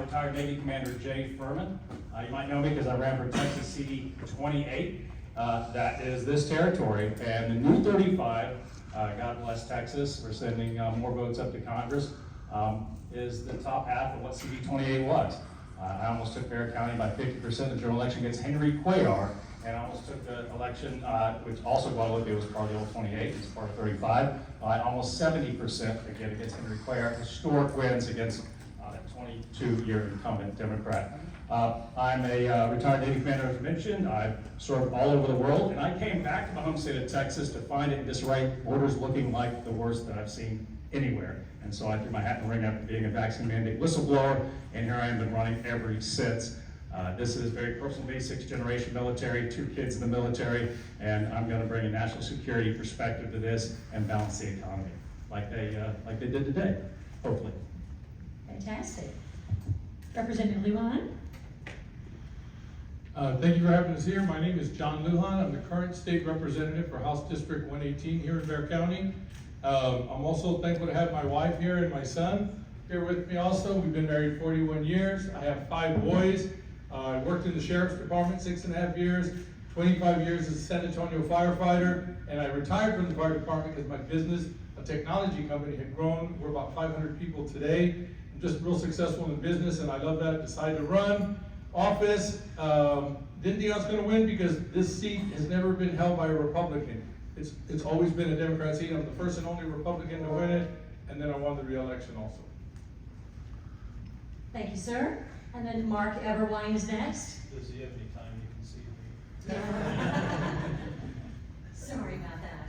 retired Navy Commander Jay Furman. You might know me because I ran for Texas CD35. That is this territory. And the new 35, God bless Texas, we're sending more votes up to Congress, is the top half of what CD28 was. I almost took Bexar County by 50%. The general election against Henry Cuellar, and I almost took the election, which also Guadalupe was part of the old 28, it's part of 35, almost 70% again against Henry Cuellar. Historic wins against a 22-year incumbent Democrat. I'm a retired Navy commander, as mentioned. I've served all over the world, and I came back to my home state of Texas to find it in disarray, borders looking like the worst that I've seen anywhere. And so I threw my hat in the ring after being a vaccine mandate whistleblower, and here I am, been running ever since. This is very personal base, 6th generation military, 2 kids in the military, and I'm going to bring a national security perspective to this and balance the economy like they did today, hopefully. Fantastic. Representative Lujan. Thank you for having us here. My name is John Lujan. I'm the current state representative for House District 118 here in Bexar County. I'm also thankful to have my wife here and my son here with me also. We've been married 41 years. I have 5 boys. I worked in the Sheriff's Department 6.5 years, 25 years as a San Antonio firefighter, and I retired from the fire department because my business, a technology company, had grown. We're about 500 people today. I'm just real successful in business, and I love that. Decided to run office. Didn't think I was going to win because this seat has never been held by a Republican. It's always been a Democrat seat. I'm the first and only Republican to win it, and then I won the re-election also. Thank you, sir. And then Mark Everwine is next. Does he have any time you can see me? Sorry about that.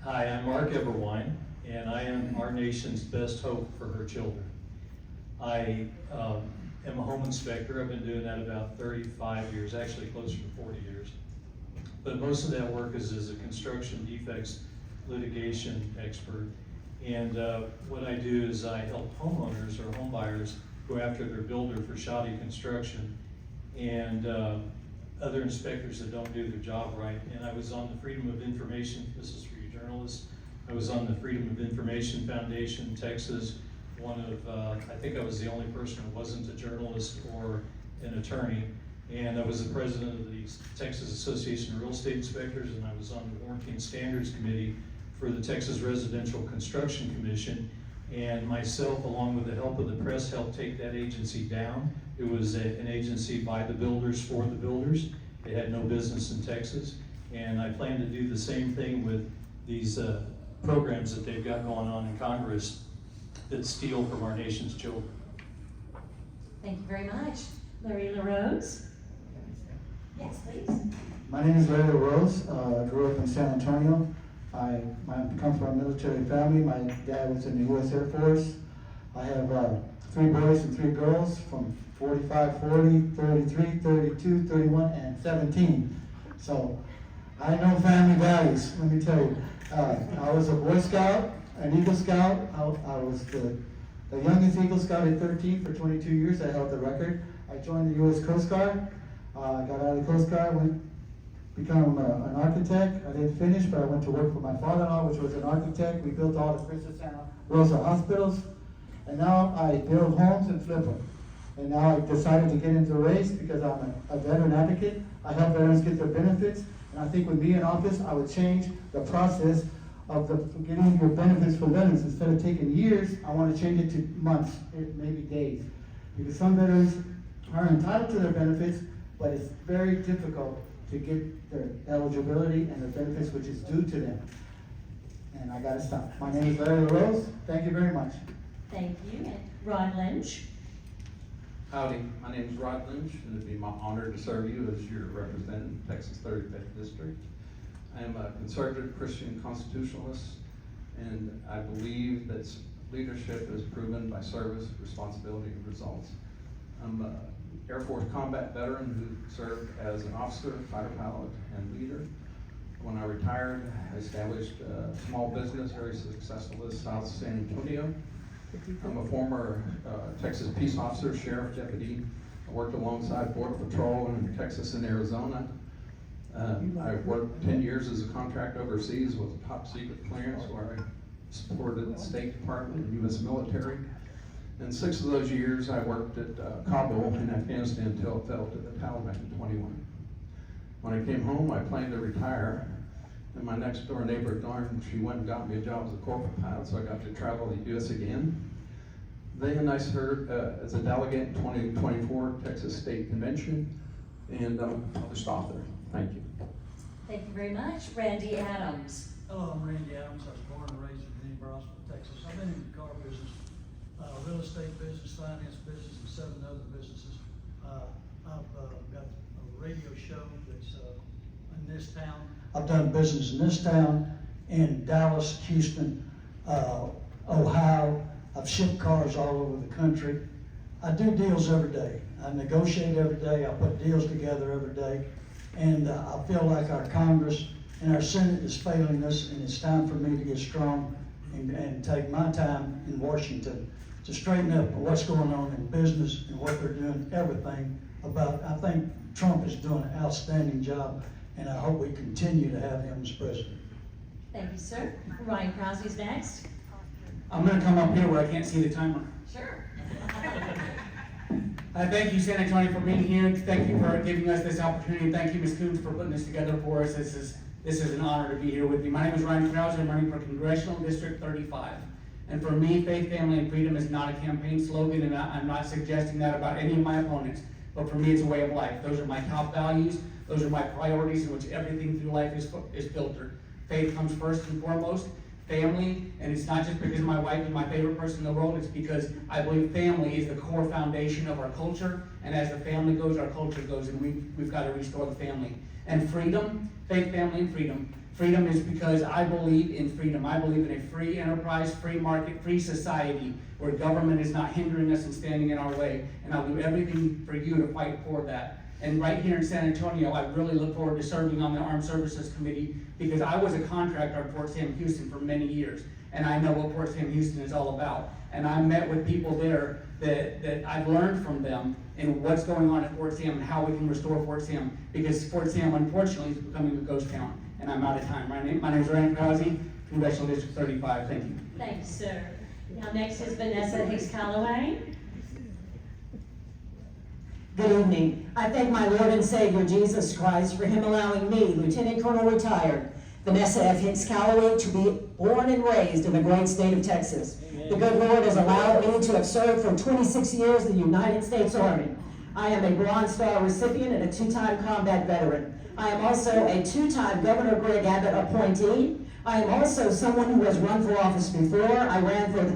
Hi, I'm Mark Everwine, and I am our nation's best hope for her children. I am a home inspector. I've been doing that about 35 years, actually closer to 40 years. But most of that work is as a construction defects litigation expert. And what I do is I help homeowners or home buyers go after their builder for shoddy construction and other inspectors that don't do their job right. And I was on the Freedom of Information, this is for you journalists, I was on the Freedom of Information Foundation, Texas, one of, I think I was the only person who wasn't a journalist or an attorney. And I was the president of the Texas Association of Real Estate Inspectors, and I was on the Warranty and Standards Committee for the Texas Residential Construction Commission. And myself, along with the help of the press, helped take that agency down. It was an agency by the builders for the builders. They had no business in Texas. And I plan to do the same thing with these programs that they've got going on in Congress that steal from our nation's children. Thank you very much. Larry LaRose. Yes, please. My name is Larry LaRose. I grew up in San Antonio. I come from a military family. My dad was in the U.S. Air Force. I have 3 boys and 3 girls from 45, 40, 33, 32, 31, and 17. So I know family values, let me tell you. I was a Boy Scout, an Eagle Scout. I was the youngest Eagle Scout at 13 for 22 years. I held the record. I joined the U.S. Coast Guard. I got out of the Coast Guard, become an architect. I didn't finish, but I went to work for my father-in-law, which was an architect. We built all the Princess Santa Rosa hospitals. And now I build homes and flip them. And now I decided to get into the race because I'm a veteran advocate. I help veterans get their benefits. And I think with me in office, I would change the process of getting your benefits for veterans. Instead of taking years, I want to change it to months, maybe days. Because some veterans are entitled to their benefits, but it's very difficult to get their eligibility and the benefits which is due to them. And I gotta stop. My name is Larry LaRose. Thank you very much. Thank you. And Rod Lynch. Howdy, my name is Rod Lynch, and it'd be my honor to serve you as your representative in Texas 35th District. I am a conservative Christian constitutionalist, and I believe that leadership is proven by service, responsibility, and results. I'm an Air Force combat veteran who served as an officer, fighter pilot, and leader. When I retired, I established a small business, very successful in South San Antonio. I'm a former Texas peace officer, sheriff, deputy. I worked alongside Border Patrol in Texas and Arizona. I worked 10 years as a contract overseas with a top secret clearance where I supported the State Department and U.S. military. And 6 of those years, I worked at Kabul in Afghanistan until it fell to the Taliban in 21. When I came home, I planned to retire. And my next door neighbor, darn, she went and got me a job as a corporate pilot, so I got to travel the U.S. again. Then I served as a delegate in 2024 Texas State Convention, and I'll just stop there. Thank you. Thank you very much. Randy Adams. Hello, I'm Randy Adams. I was born and raised in Brownsville, Texas. I've been in the car business, real estate business, finance business, and 7 other businesses. I've got a radio show that's in this town. I've done business in this town, in Dallas, Houston, Ohio. I've shipped cars all over the country. I do deals every day. I negotiate every day. I put deals together every day. And I feel like our Congress and our Senate is failing us, and it's time for me to get strong and take my time in Washington to straighten up what's going on in business and what they're doing, everything about. I think Trump is doing an outstanding job, and I hope we continue to have him as president. Thank you, sir. Ryan Krause is next. I'm gonna come up here where I can't see the timer. Sure. Thank you, San Antonio, for being here. Thank you for giving us this opportunity. Thank you, Ms. Coons, for putting this together for us. This is an honor to be here with you. My name is Ryan Krause. I'm running for Congressional District 35. And for me, faith, family, and freedom is not a campaign slogan, and I'm not suggesting that about any of my opponents. But for me, it's a way of life. Those are my top values. Those are my priorities in which everything through life is filtered. Faith comes first and foremost. Family, and it's not just because my wife is my favorite person in the world, it's because I believe family is the core foundation of our culture, and as the family goes, our culture goes, and we've got to restore the family. And freedom, faith, family, and freedom. Freedom is because I believe in freedom. I believe in a free enterprise, free market, free society, where government is not hindering us and standing in our way, and I'll do everything for you to fight for that. And right here in San Antonio, I really look forward to serving on the Armed Services Committee, because I was a contractor at Fort Sam Houston for many years, and I know what Fort Sam Houston is all about. And I met with people there that I've learned from them and what's going on at Fort Sam and how we can restore Fort Sam, because Fort Sam, unfortunately, is becoming a ghost town. And I'm out of time. My name is Ryan Krause, Congressional District 35. Thank you. Thank you, sir. Now next is Vanessa Hicks Calloway. Good evening. I thank my Lord and Savior, Jesus Christ, for him allowing me, Lieutenant Colonel retired, Vanessa F. Hicks Calloway, to be born and raised in the great state of Texas. Amen. The good Lord has allowed me to have served for 26 years in the United States Army. I am a Bronze Star recipient and a 2-time combat veteran. I am also a 2-time Governor Greg Abbott appointee. I am also someone who has run for office before. I ran for the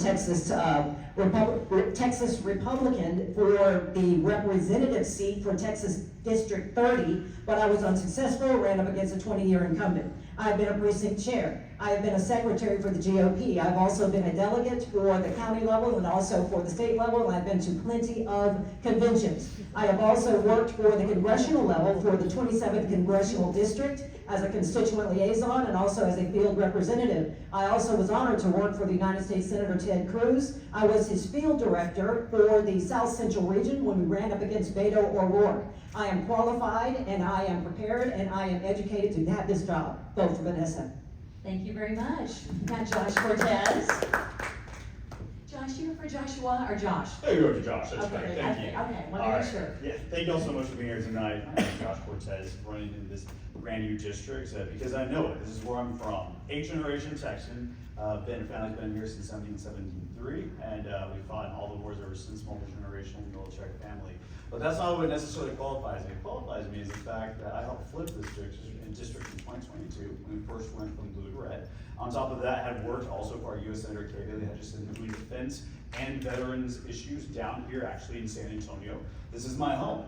Texas Republican for the representative seat for Texas District 30, but I was unsuccessful, ran up against a 20-year incumbent. I've been a precinct chair. I have been a secretary for the GOP. I've also been a delegate for the county level and also for the state level, and I've been to plenty of conventions. I have also worked for the congressional level for the 27th Congressional District as a constituent liaison and also as a field representative. I also was honored to work for the United States Senator Ted Cruz. I was his field director for the South Central region when we ran up against Beto O'Rourke. I am qualified and I am prepared and I am educated to have this job. Vote for Vanessa. Thank you very much. Now Josh Cortez. Josh, you for Joshua or Josh? Oh, you go to Josh, that's Okay, great, thank you. Okay, All want to right. make sure. Yeah, thank you all so much for being here tonight. My name is Josh Cortez, running in this brand new district, because I know it, this is where I'm from. 8th generation Texan, family's been here since 1773, and we fought in all the wars ever since, multi-generational military family. But that's not what necessarily qualifies me. What qualifies me is the fact that I helped flip this district in 2022, when we first went from blue to red. On top of that, I had worked also for our U.S. Senator Kay Bailey, had just been doing defense and veterans issues down here actually in San Antonio. This is my home.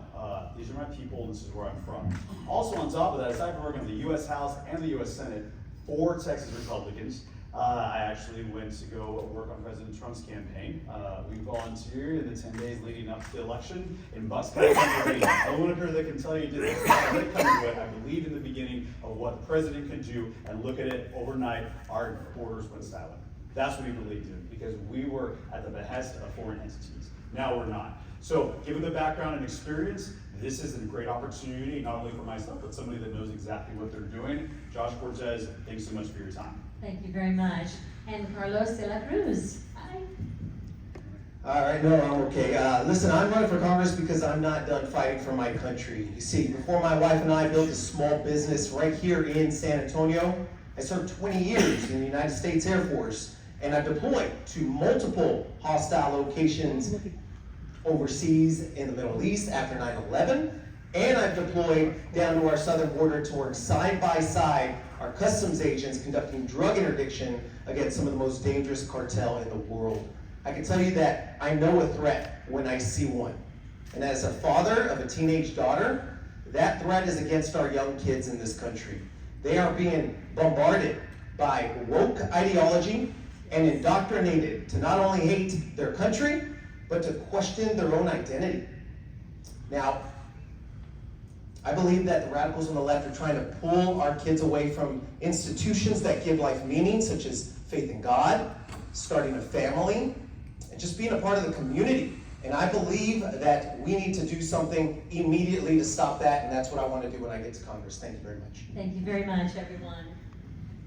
These are my people, and this is where I'm from. Also on top of that, aside from working in the U.S. House and the U.S. Senate for Texas Republicans, I actually went to go work on President Trump's campaign. We volunteered in the 10 days leading up to the election in Bucks County, Pennsylvania. Everyone up here that can tell you did this. When it comes to it, I believed in the beginning of what the president could do, and look at it overnight, our borders went silent. That's what we believed in, because we were at the behest of foreign entities. Now we're not. So, given the background and experience, this is a great opportunity, not only for myself, but somebody that knows exactly what they're doing. Josh Cortez, thanks so much for your time. Thank you very much. And Carlos de la Cruz. Hi. All right, no, I'm okay. Listen, I'm running for Congress because I'm not done fighting for my country. You see, before my wife and I built a small business right here in San Antonio, I served 20 years in the United States Air Force, and I deployed to multiple hostile locations overseas in the Middle East after 9/11, and I've deployed down to our southern border to work side by side our customs agents conducting drug interdiction against some of the most dangerous cartel in the world. I can tell you that I know a threat when I see one. And as a father of a teenage daughter, that threat is against our young kids in this country. They are being bombarded by woke ideology and indoctrinated to not only hate their country, but to question their own identity. Now, I believe that the radicals on the left are trying to pull our kids away from institutions that give life meaning, such as faith in God, starting a family, and just being a part of the community. And I believe that we need to do something immediately to stop that, and that's what I want to do when I get to Congress. Thank you very much. Thank you very much, everyone.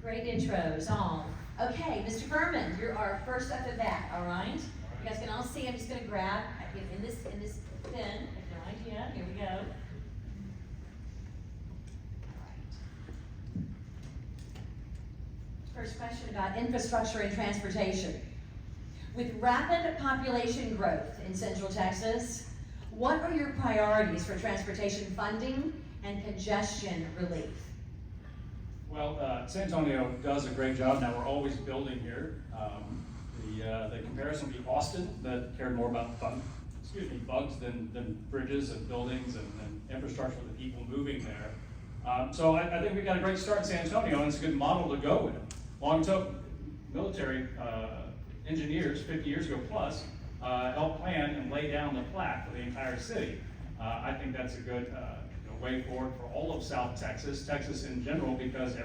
Great intros, all. Okay, Mr. Furman, you're our first up at bat, all right? You guys can all see, I'm just gonna grab, in this pen, I have no idea, here we go. First question about infrastructure and transportation. With rapid population growth in Central Texas, what are your priorities for transportation funding and congestion relief? Well, San Antonio does a great job. Now, we're always building here. The comparison would be Austin, that cared more about bugs than bridges and buildings and infrastructure for the people moving there. So I think we got a great start in San Antonio, and it's a good model to go with. Long-term military engineers, 50 years ago plus, helped plan and lay down the plat for the entire city. I think that's a good way forward for all of South Texas, Texas in general, because the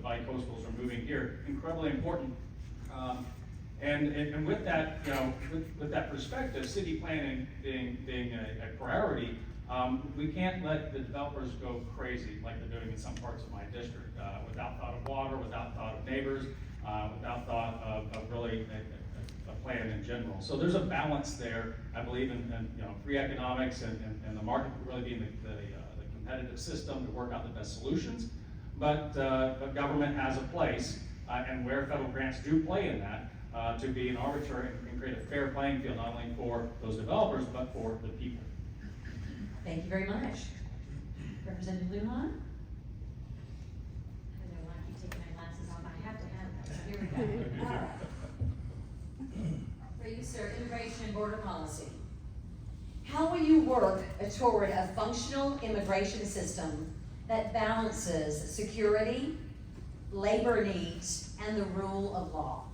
bi-coastals are moving here. Incredibly important. And with that, with that perspective, city planning being a priority, we can't let the developers go crazy like they're doing in some parts of my district, without thought of water, without thought of neighbors, without thought of really a plan in general. So there's a balance there. I believe in free economics and the market really being the competitive system to work out the best solutions. But government has a place, and where federal grants do play in that, to be an arbiter and create a fair playing field, not only for those developers, but for the people. Thank you very much. Representative Lujan? I don't want to keep taking my glasses off, I have to have them, so here we go. All right. For you, sir, immigration and border policy. How will you work toward a functional immigration system that balances security, labor needs, and the rule of law?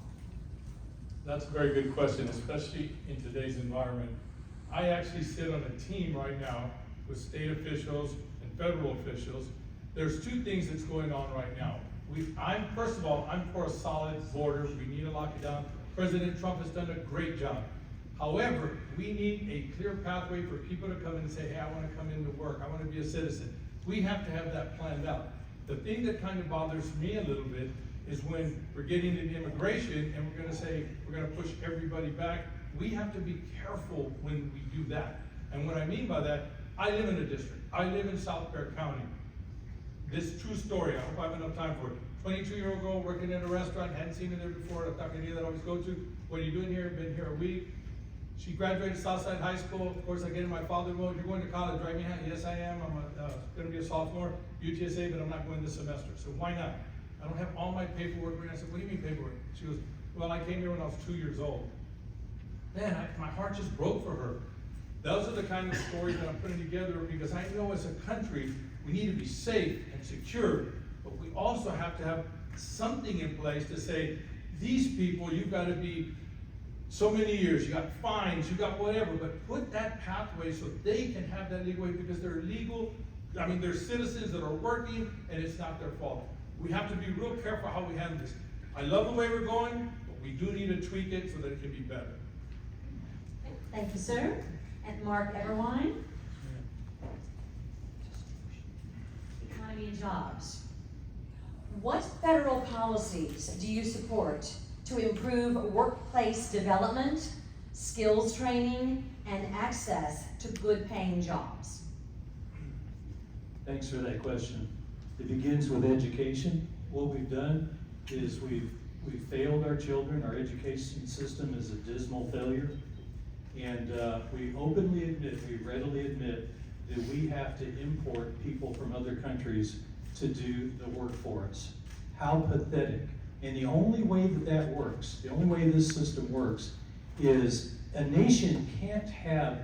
That's a very good question, especially in today's environment. I actually sit on a team right now with state officials and federal officials. There's two things that's going on right now. First of all, I'm for a solid border. We need to lock it down. President Trump has done a great job. However, we need a clear pathway for people to come in and say, hey, I want to come into work. I want to be a citizen. We have to have that planned out. The thing that kind of bothers me a little bit is when we're getting into immigration and we're going to say, we're going to push everybody back. We have to be careful when we do that. And what I mean by that, I live in a district. I live in South Bear County. This true story, I hope I have enough time for it. 22-year-old girl working in a restaurant, hadn't seen her there before, a taqueria that I always go to. What are you doing here? Been here a week. She graduated Southside High School. Of course, I get in my father mode. You're going to college, right? Yes, I am. I'm going to be a sophomore, UTSA, but I'm not going this semester. So why not? I don't have all my paperwork. And I said, what do you mean paperwork? She goes, well, I came here when I was 2 years old. Man, my heart just broke for her. Those are the kind of stories that I'm putting together because I know as a country, we need to be safe and secure, but we also have to have something in place to say, these people, you've got to be so many years, you got fines, you got whatever, but put that pathway so they can have that legal way because they're legal, they're citizens that are working and it's not their fault. We have to be real careful how we handle this. I love the way we're going, but we do need to tweak it so that it can be better. Thank you, sir. And Mark Everwine. Economy and jobs. What federal policies do you support to improve workplace development, skills training, and access to good paying jobs? Thanks for that question. It begins with education. What we've done is we've failed our children. Our education system is a dismal failure. And we openly admit, we readily admit that we have to import people from other countries to do the work for us. How pathetic. And the only way that works, the only way this system works, is a nation can't have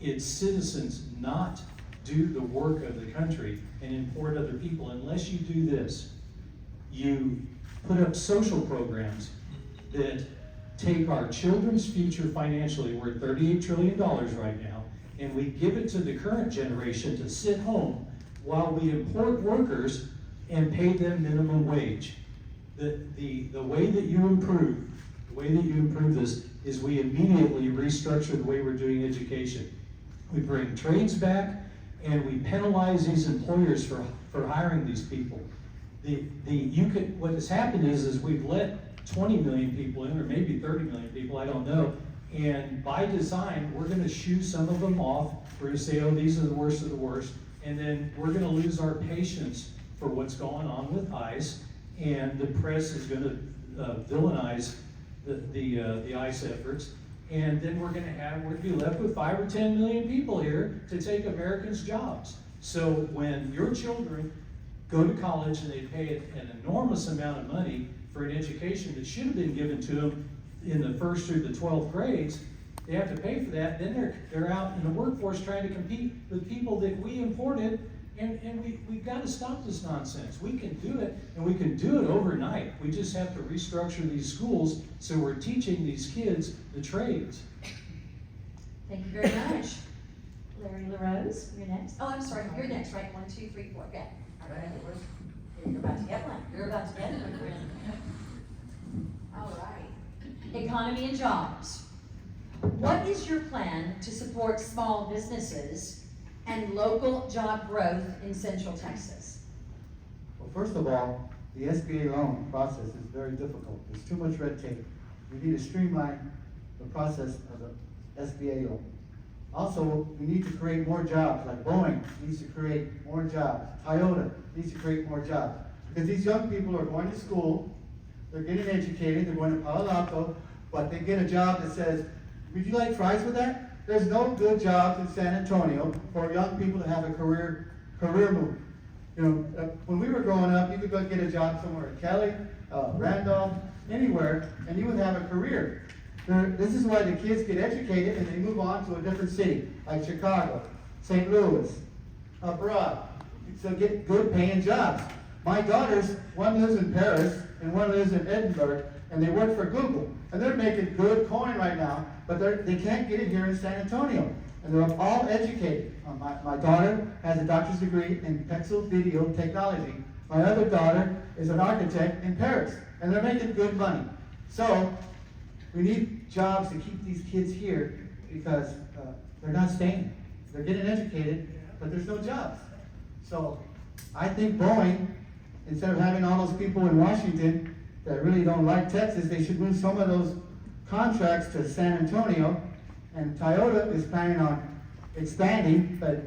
its citizens not do the work of the country and import other people unless you do this. You put up social programs that take our children's future financially, we're at $38 trillion right now, and we give it to the current generation to sit home while we import workers and pay them minimum wage. The way that you improve this is we immediately restructure the way we're doing education. We bring trades back and we penalize these employers for hiring these people. What has happened is we've let 20 million people in, or maybe 30 million people, I don't know, and by design, we're gonna shoo some of them off. We're gonna say, oh, these are the worst of the worst, and then we're gonna lose our patience for what's going on with ICE, and the press is gonna villainize the ICE efforts, and then we're gonna be left with 5 or 10 million people here to take Americans' jobs. So when your children go to college and they pay an enormous amount of money for an education that should have been given to them in the 1st through the 12th grades, they have to pay for that. Then they're out in the workforce trying to compete with people that we imported, and we've got to stop this nonsense. We can do it, and we can do it overnight. We just have to restructure these schools so we're teaching these kids the trades. Thank you very much. Larry LaRose, you're next. Oh, I'm sorry, you're next, right? 1, 2, 3, 4, okay. All right, you're about to get one. You're about to get it, my friend. All right. Economy and jobs. What is your plan to support small businesses and local job growth in Central Texas? Well, first of all, the SBA loan process is very difficult. There's too much red tape. We need to streamline the process of the SBA loan. Also, we need to create more jobs, like Boeing needs to create more jobs. Toyota needs to create more jobs. Because these young people are going to school, they're getting educated, they're going to Palo Alto, but they get a job that says, would you like fries with that? There's no good jobs in San Antonio for young people to have a career move. You know, when we were growing up, you could go get a job somewhere at Kelly, Randolph, anywhere, and you would have a career. This is why the kids get educated and they move on to a different city, like Chicago, St. Louis, abroad, so get good paying jobs. My daughters, one lives in Paris and one lives in Edinburgh, and they work for Google, and they're making good coin right now, but they can't get it here in San Antonio, and they're all educated. My daughter has a doctor's degree in pixel video technology. My other daughter is an architect in Paris, and they're making good money. So we need jobs to keep these kids here because they're not staying. They're getting educated, but there's no jobs. So I think Boeing, instead of having all those people in Washington that really don't like Texas, they should move some of those contracts to San Antonio. And Toyota is planning on expanding, but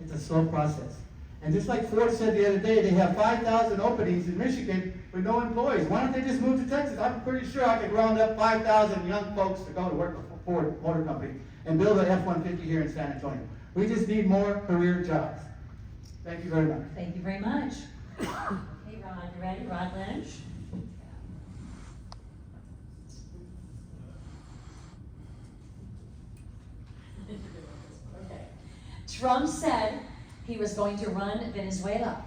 it's a slow process. And just like Ford said the other day, they have 5,000 openings in Michigan with no employees. Why don't they just move to Texas? I'm pretty sure I could round up 5,000 young folks to go to work for Ford Motor Company and build an F-150 here in San Antonio. We just need more career jobs. Thank you very much. Thank you very much. Okay, Rod, you ready? Rod Lynch? Okay. Trump said he was going to run Venezuela.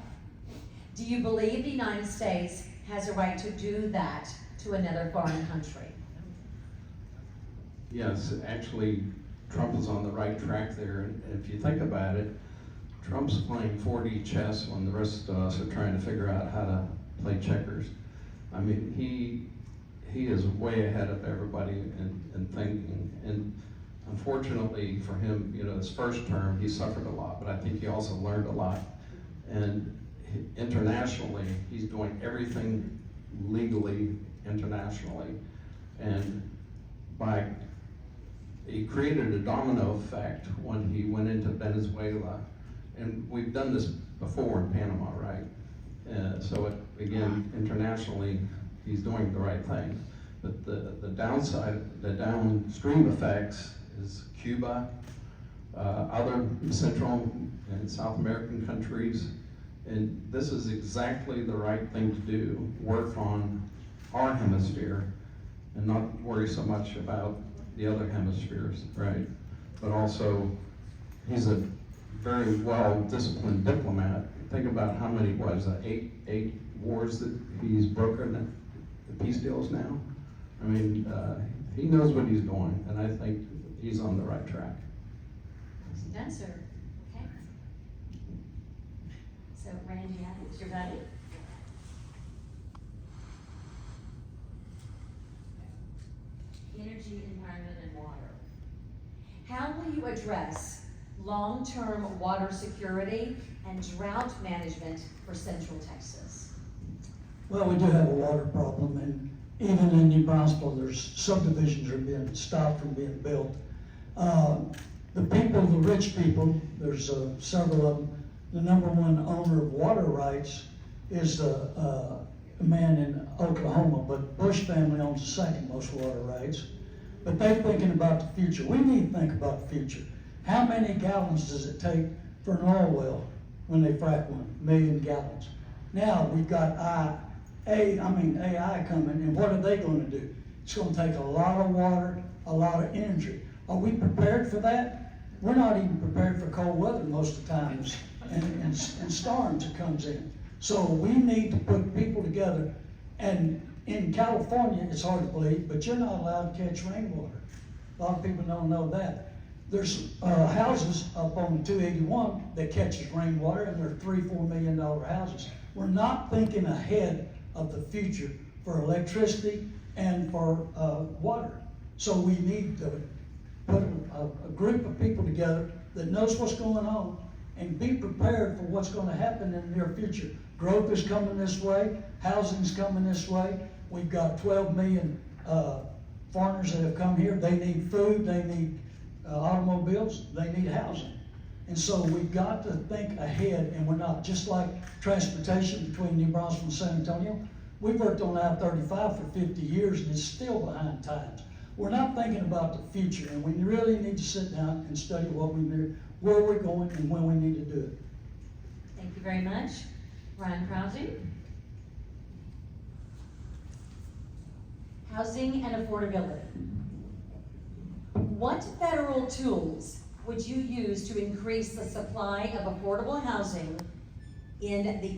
Do you believe the United States has a right to do that to another foreign country? Yes, actually, Trump is on the right track there, and if you think about it, Trump's playing 4D chess when the rest of us are trying to figure out how to play checkers. I mean, he is way ahead of everybody in thinking, and unfortunately for him, you know, his first term, he suffered a lot, but I think he also learned a lot. And internationally, he's doing everything legally internationally, and by he created a domino effect when he went into Venezuela. And we've done this before in Panama, right? Again, internationally, he's doing the right thing. But the downside, the downstream effects is Cuba, other Central and South American countries. And this is exactly the right thing to do, work on our hemisphere and not worry so much about the other hemispheres, right? But also, he's a very well-disciplined diplomat. Think about how many, what is that, eight wars that he's brokered the peace deals now? I mean, he knows what he's doing, and I think he's on the right track. Done, sir. Okay. So Randy Adams, your buddy. Energy, environment, and water. How will you address long-term water security and drought management for Central Texas? Well, we do have a water problem, and even in New Braunfels, there's subdivisions are being stopped from being built. The people, the rich people, there's several of them. The number one owner of water rights is a man in Oklahoma, but Bush family owns the second most water rights. But they're thinking about the future. We need to think about the future. How many gallons does it take for an oil well when they frack one? 1 million gallons. Now we've got AI coming, and what are they going to do? It's going to take a lot of water, a lot of energy. Are we prepared for that? We're not even prepared for cold weather most of the times, and storms that comes in. So we need to put people together, and in California, it's hard to believe, but you're not allowed to catch rainwater. A lot of people don't know that. There's houses up on 281 that catches rainwater, and they're $3-4 million houses. We're not thinking ahead of the future for electricity and for water. So we need to put a group of people together that knows what's going on and be prepared for what's going to happen in the near future. Growth is coming this way, housing's coming this way. We've got 12 million foreigners that have come here. They need food, they need automobiles, they need housing. And so we've got to think ahead, and we're not. Just like transportation between New Braunfels and San Antonio, we've worked on I-35 for 50 years and it's still behind times. We're not thinking about the future, and we really need to sit down and study what we need, where we're going, and when we need to do it. Thank you very much. Ryan Krause. Housing and affordability. What federal tools would you use to increase the supply of affordable housing in the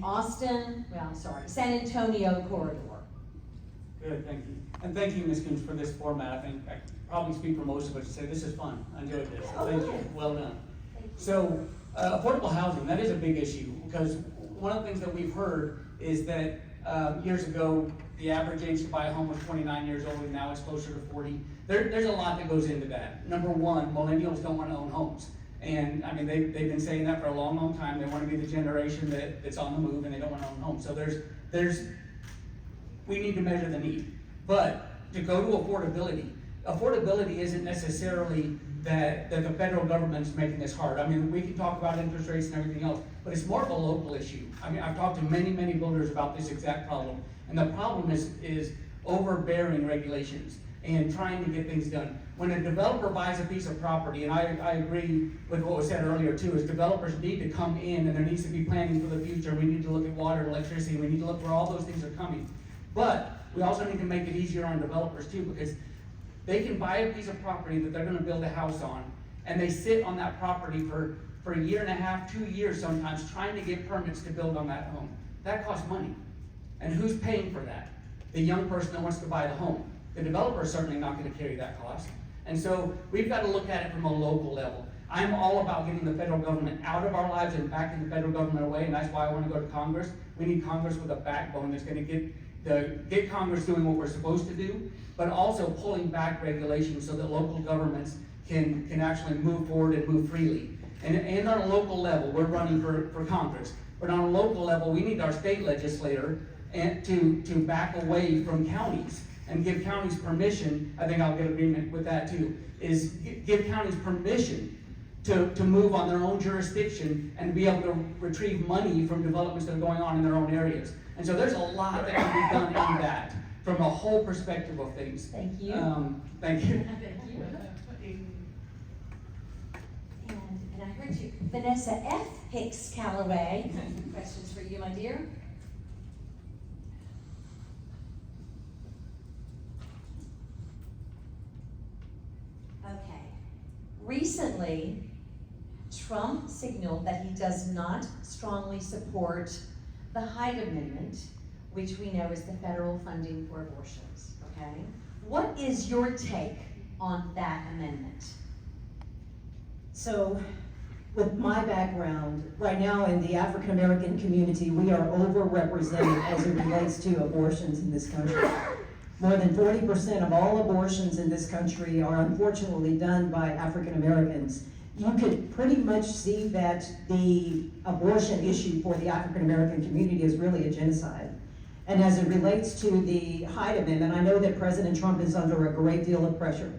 San Antonio corridor? Good, thank you. And thank you, Ms. Coons, for this format. I think I can probably speak for most of us to say this is fun. I enjoyed this. So thank you. Well done. Thank you. So affordable housing, that is a big issue, because one of the things that we've heard is that years ago, the average age to buy a home was 29 years old, and now it's closer to 40. There's a lot that goes into that. Number one, millennials don't want to own homes. And I mean, they've been saying that for a long, long time. They want to be the generation that's on the move, and they don't want to own homes. So we need to measure the need. But to go to affordability isn't necessarily that the federal government's making this hard. I mean, we can talk about interest rates and everything else, but it's more of a local issue. I mean, I've talked to many, many builders about this exact problem. And the problem is overbearing regulations and trying to get things done. When a developer buys a piece of property, and I agree with what was said earlier too, is developers need to come in and there needs to be planning for the future. We need to look at water and electricity. We need to look where all those things are coming. But we also need to make it easier on developers too, because they can buy a piece of property that they're gonna build a house on, and they sit on that property for a year and a half, 2 years sometimes, trying to get permits to build on that home. That costs money. And who's paying for that? The young person that wants to buy the home. The developer is certainly not gonna carry that cost. And so we've got to look at it from a local level. I'm all about getting the federal government out of our lives and backing the federal government away, and that's why I want to go to Congress. We need Congress with a backbone that's going to get Congress doing what we're supposed to do, but also pulling back regulations so that local governments can actually move forward and move freely. And on a local level, we're running for Congress, but on a local level, we need our state legislator to back away from counties and give counties permission, I think I'll get agreement with that too, is give counties permission to move on their own jurisdiction and be able to retrieve money from developments that are going on in their own areas. And so there's a lot that can be done in that, from a whole perspective of things. Thank you. Thank you. Thank you. And I heard you, Vanessa F. Hicks Calloway. Questions for you, my dear? Okay. Recently, Trump signaled that he does not strongly support the Hyde Amendment, which we know is the federal funding for abortions, okay? What is your take on that amendment? So, with my background, right now in the African American community, we are overrepresented as it relates to abortions in this country. More than 40% of all abortions in this country are unfortunately done by African Americans. You could pretty much see that the abortion issue for the African American community is really a genocide. And as it relates to the Hyde Amendment, I know that President Trump is under a great deal of pressure,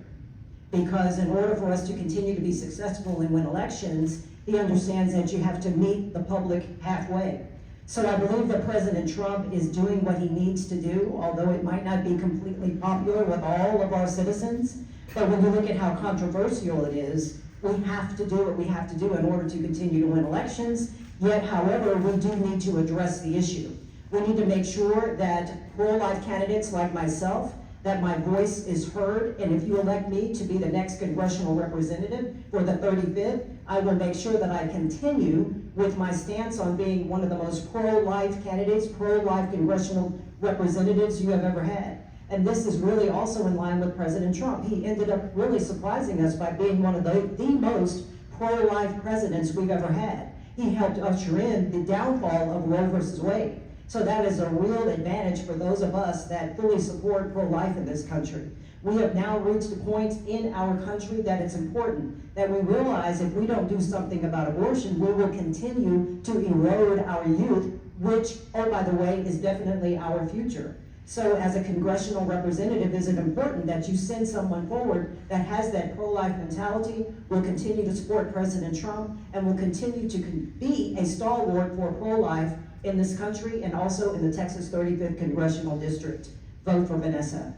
because in order for us to continue to be successful and win elections, he understands that you have to meet the public halfway. So I believe that President Trump is doing what he needs to do, although it might not be completely popular with all of our citizens. But when you look at how controversial it is, we have to do what we have to do in order to continue to win elections. Yet, however, we do need to address the issue. We need to make sure that pro-life candidates like myself, that my voice is heard, and if you elect me to be the next congressional representative for the 35th, I will make sure that I continue with my stance on being one of the most pro-life candidates, pro-life congressional representatives you have ever had. And this is really also in line with President Trump. He ended up really surprising us by being one of the most pro-life presidents we've ever had. He helped usher in the downfall of Roe versus Wade. So that is a real advantage for those of us that fully support pro-life in this country. We have now reached a point in our country that it's important that we realize if we don't do something about abortion, we will continue to erode our youth, which, oh, by the way, is definitely our future. So as a congressional representative, is it important that you send someone forward that has that pro-life mentality, will continue to support President Trump, and will continue to be a stalwart for pro-life in this country and also in the Texas 35th Congressional District. Vote for Vanessa.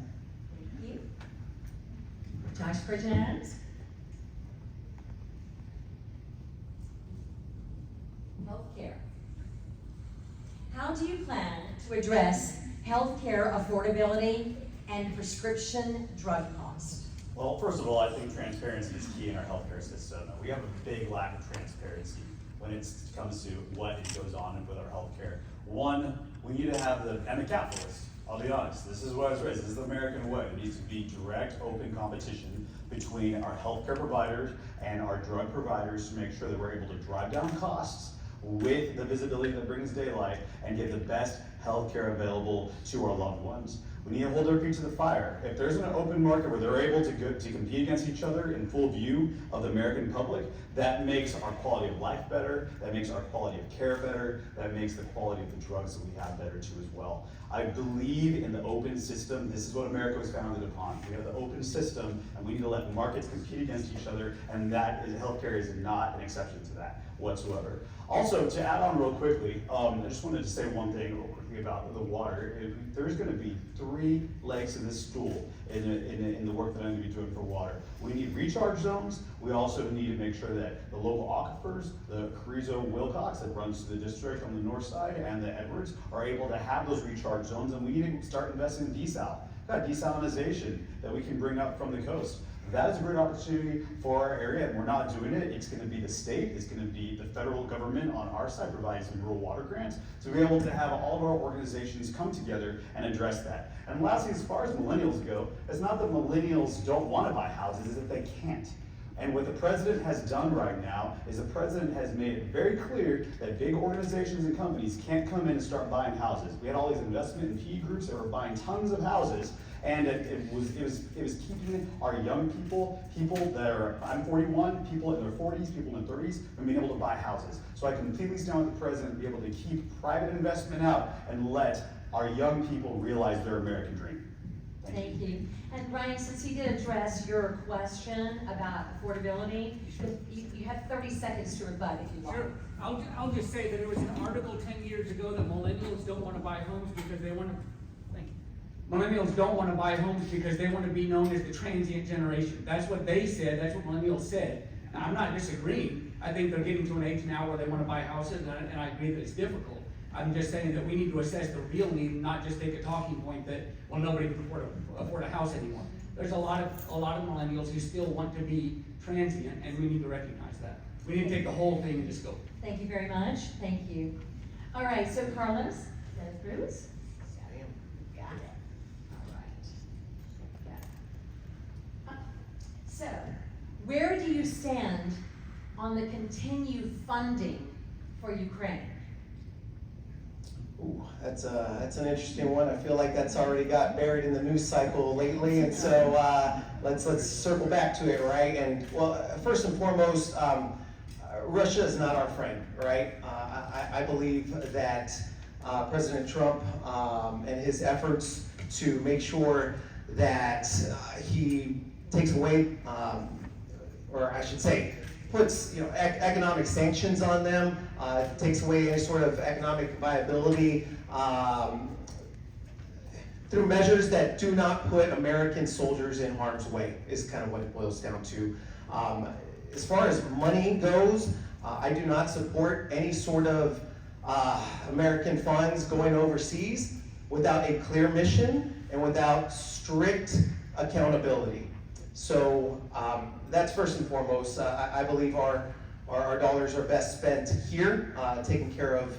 Thank you. Dr. Pertinaz? Healthcare. How do you plan to address healthcare affordability and prescription drug costs? Well, first of all, I think transparency is key in our healthcare system. We have a big lack of transparency when it comes to what goes on with our healthcare. One, we need to have I'm a capitalist, I'll be honest. This is what I was raised, this is the American way. It needs to be direct, open competition between our healthcare providers and our drug providers to make sure that we're able to drive down costs with the visibility that brings daylight and get the best healthcare available to our loved ones. We need to hold our feet to the fire. If there's an open market where they're able to compete against each other in full view of the American public, that makes our quality of life better, that makes our quality of care better, that makes the quality of the drugs that we have better too as well. I believe in the open system. This is what America was founded upon. We have the open system, and we need to let markets compete against each other, and healthcare is not an exception to that whatsoever. Also, to add on real quickly, I just wanted to say one thing real quickly about the water. There's going to be 3 legs in this stool in the work that I'm going to be doing for water. We need recharge zones. We also need to make sure that the local aquifers, the Carrizo-Wilcox that runs to the district on the north side and the Edwards are able to have those recharge zones, and we need to start investing in desal. We've got desalinization that we can bring up from the coast. That is a great opportunity for our area, and we're not doing it. It's going to be the state, it's going to be the federal government on our side providing some rural water grants to be able to have all of our organizations come together and address that. And lastly, as far as millennials go, it's not that millennials don't want to buy houses, it's that they can't. And what the president has done right now is the president has made it very clear that big organizations and companies can't come in and start buying houses. We had all these investment and PE groups that were buying tons of houses, and it was keeping our young people that are, I'm 41, people in their 40s, people in their 30s, from being able to buy houses. So I completely stand with the president to be able to keep private investment out and let our young people realize their American dream. Thank you. And Ryan, since he did address your question about affordability, you have 30 seconds to rebut if you want. Sure. I'll just say that there was an article 10 years ago that millennials don't want to buy homes because they want to, thank you. Millennials don't want to buy homes because they want to be known as the transient generation. That's what they said, that's what millennials said. Now, I'm not disagreeing. I think they're getting to an age now where they want to buy houses, and I agree that it's difficult. I'm just saying that we need to assess the real need and not just take a talking point that, well, nobody can afford a house anymore. There's a lot of millennials who still want to be transient, and we need to recognize that. We need to take the whole thing into scope. Thank you very much. Thank you. All right, so Carlos, that Bruce? Got it. All right. Got it. So, where do you stand on the continued funding for Ukraine? Ooh, that's an interesting one. I feel like that's already got buried in the news cycle lately, and so let's circle back to it, right? And well, first and foremost, Russia is not our friend, right? I believe that President Trump and his efforts to make sure that he takes away, or I should say, puts economic sanctions on them, takes away any sort of economic viability through measures that do not put American soldiers in harm's way, is kind of what it boils down to. As far as money goes, I do not support any sort of American funds going overseas without a clear mission and without strict accountability. So that's first and foremost. I believe our dollars are best spent here, taking care of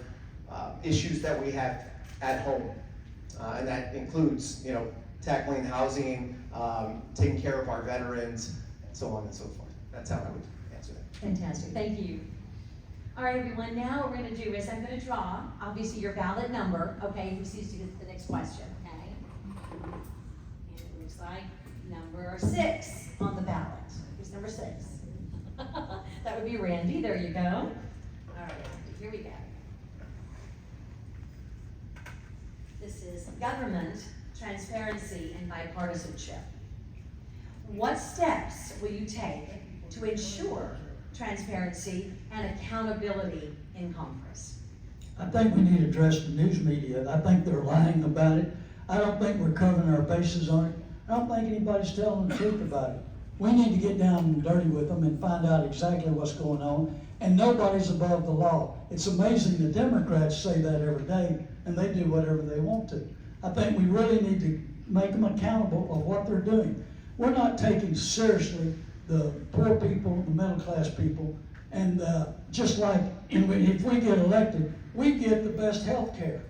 issues that we have at home. And that includes, tackling housing, taking care of our veterans, and so on and so forth. That's how I would answer that. Fantastic, thank you. All right, everyone, now what we're gonna do is I'm gonna draw, obviously, your ballot number, okay, who sees to get to the next question, okay? And it looks like number 6 on the ballot. Who's number 6? That would be Randy, there you go. All right, here we go. This is government, transparency, and bipartisanship. What steps will you take to ensure transparency and accountability in Congress? I think we need to address the news media. I think they're lying about it. I don't think we're covering our bases on it. I don't think anybody's telling the truth about it. We need to get down and dirty with them and find out exactly what's going on, and nobody's above the law. It's amazing the Democrats say that every day, and they do whatever they want to. I think we really need to make them accountable of what they're doing. We're not taking seriously the poor people, the middle class people, and just like if we get elected, we get the best health care,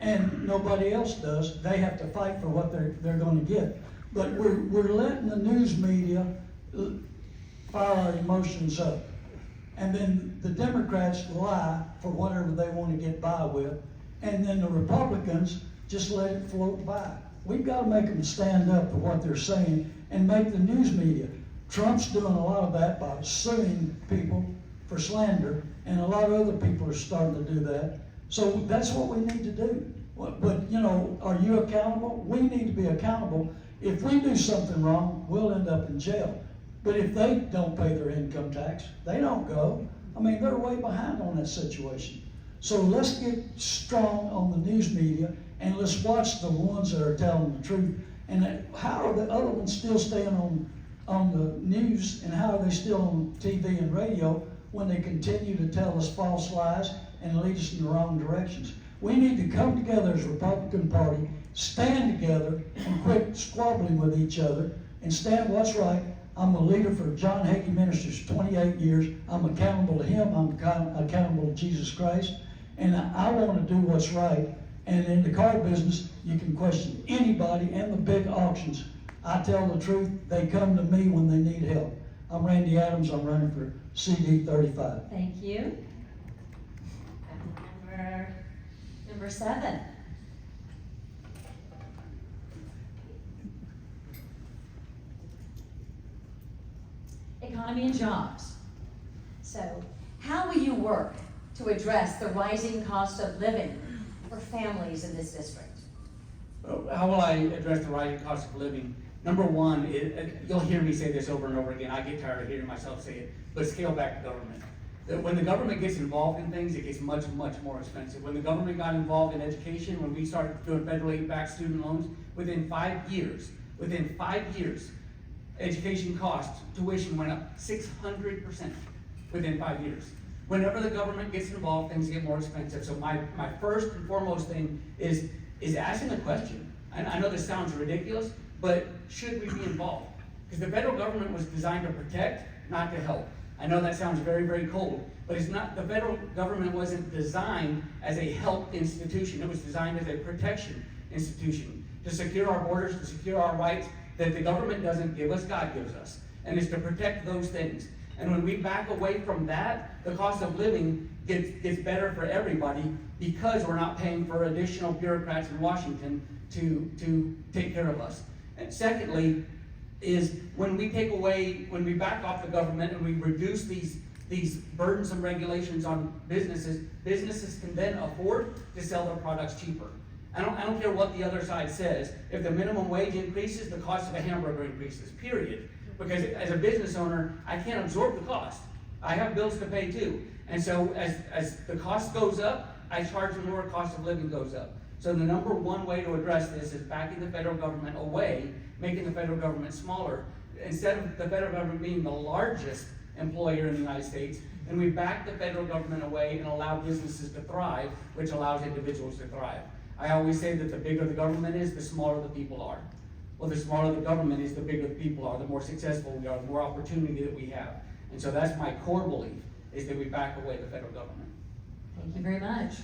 and nobody else does. They have to fight for what they're going to get. But we're letting the news media fire our emotions up. And then the Democrats lie for whatever they want to get by with. And then the Republicans just let it float by. We've got to make them stand up for what they're saying and make the news media. Trump's doing a lot of that by suing people for slander, and a lot of other people are starting to do that. So that's what we need to do. But are you accountable? We need to be accountable. If we do something wrong, we'll end up in jail. But if they don't pay their income tax, they don't go. I mean, they're way behind on that situation. So let's get strong on the news media, and let's watch the ones that are telling the truth. And how are the other ones still staying on the news, and how are they still on TV and radio when they continue to tell us false lies and lead us in the wrong directions? We need to come together as a Republican Party, stand together, and quit squabbling with each other, and stand what's right. I'm a leader for John Hagee Ministries 28 years. I'm accountable to him. I'm accountable to Jesus Christ. And I want to do what's right. And in the car business, you can question anybody and the big auctions. I tell the truth. They come to me when they need help. I'm Randy Adams. I'm running for CD35. Thank you. Number 7. Economy and jobs. So, how will you work to address the rising cost of living for families in this district? How will I address the rising cost of living? Number one, you'll hear me say this over and over again, I get tired of hearing myself say it, but scale back the government. When the government gets involved in things, it gets much, much more expensive. When the government got involved in education, when we started doing federal aid-backed student loans, within 5 years, education costs, tuition went up 600% within 5 years. Whenever the government gets involved, things get more expensive. So my first and foremost thing is asking the question. And I know this sounds ridiculous, but should we be involved? Because the federal government was designed to protect, not to help. I know that sounds very, very cold, but it's not. The federal government wasn't designed as a help institution. It was designed as a protection institution to secure our borders, to secure our rights that the government doesn't give us, God gives us. And it's to protect those things. And when we back away from that, the cost of living gets better for everybody because we're not paying for additional bureaucrats in Washington to take care of us. And secondly, is when we back off the government and we reduce these burdensome regulations on businesses can then afford to sell their products cheaper. I don't care what the other side says. If the minimum wage increases, the cost of a hamburger increases, period. Because as a business owner, I can't absorb the cost. I have bills to pay too. And so as the cost goes up, I charge more, cost of living goes up. So the number one way to address this is backing the federal government away, making the federal government smaller. Instead of the federal government being the largest employer in the United States, and we back the federal government away and allow businesses to thrive, which allows individuals to thrive. I always say that the bigger the government is, the smaller the people are. Well, the smaller the government is, the bigger the people are, the more successful we are, the more opportunity that we have. And so that's my core belief, is that we back away the federal government. Thank you very much.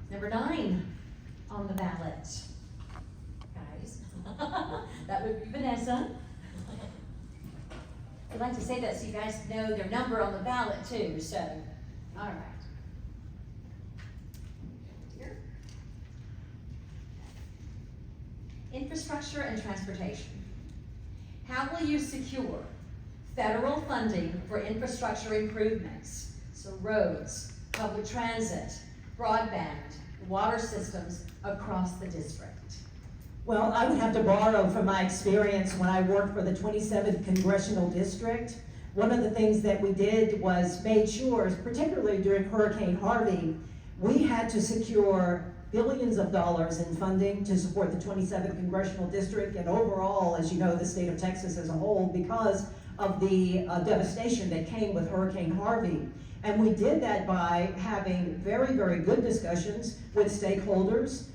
Number 9 on the ballot. Guys, that would be Vanessa. I'd like to say that so you guys know their number on the ballot too, so, all right. Here. Infrastructure and transportation. How will you secure federal funding for infrastructure improvements? So roads, public transit, broadband, water systems across the district. Well, I would have to borrow from my experience when I worked for the 27th Congressional District. One of the things that we did was made sure, particularly during Hurricane Harvey, we had to secure billions of dollars in funding to support the 27th Congressional District and overall, as you know, the state of Texas as a whole because of the devastation that came with Hurricane Harvey. And we did that by having very, very good discussions with stakeholders,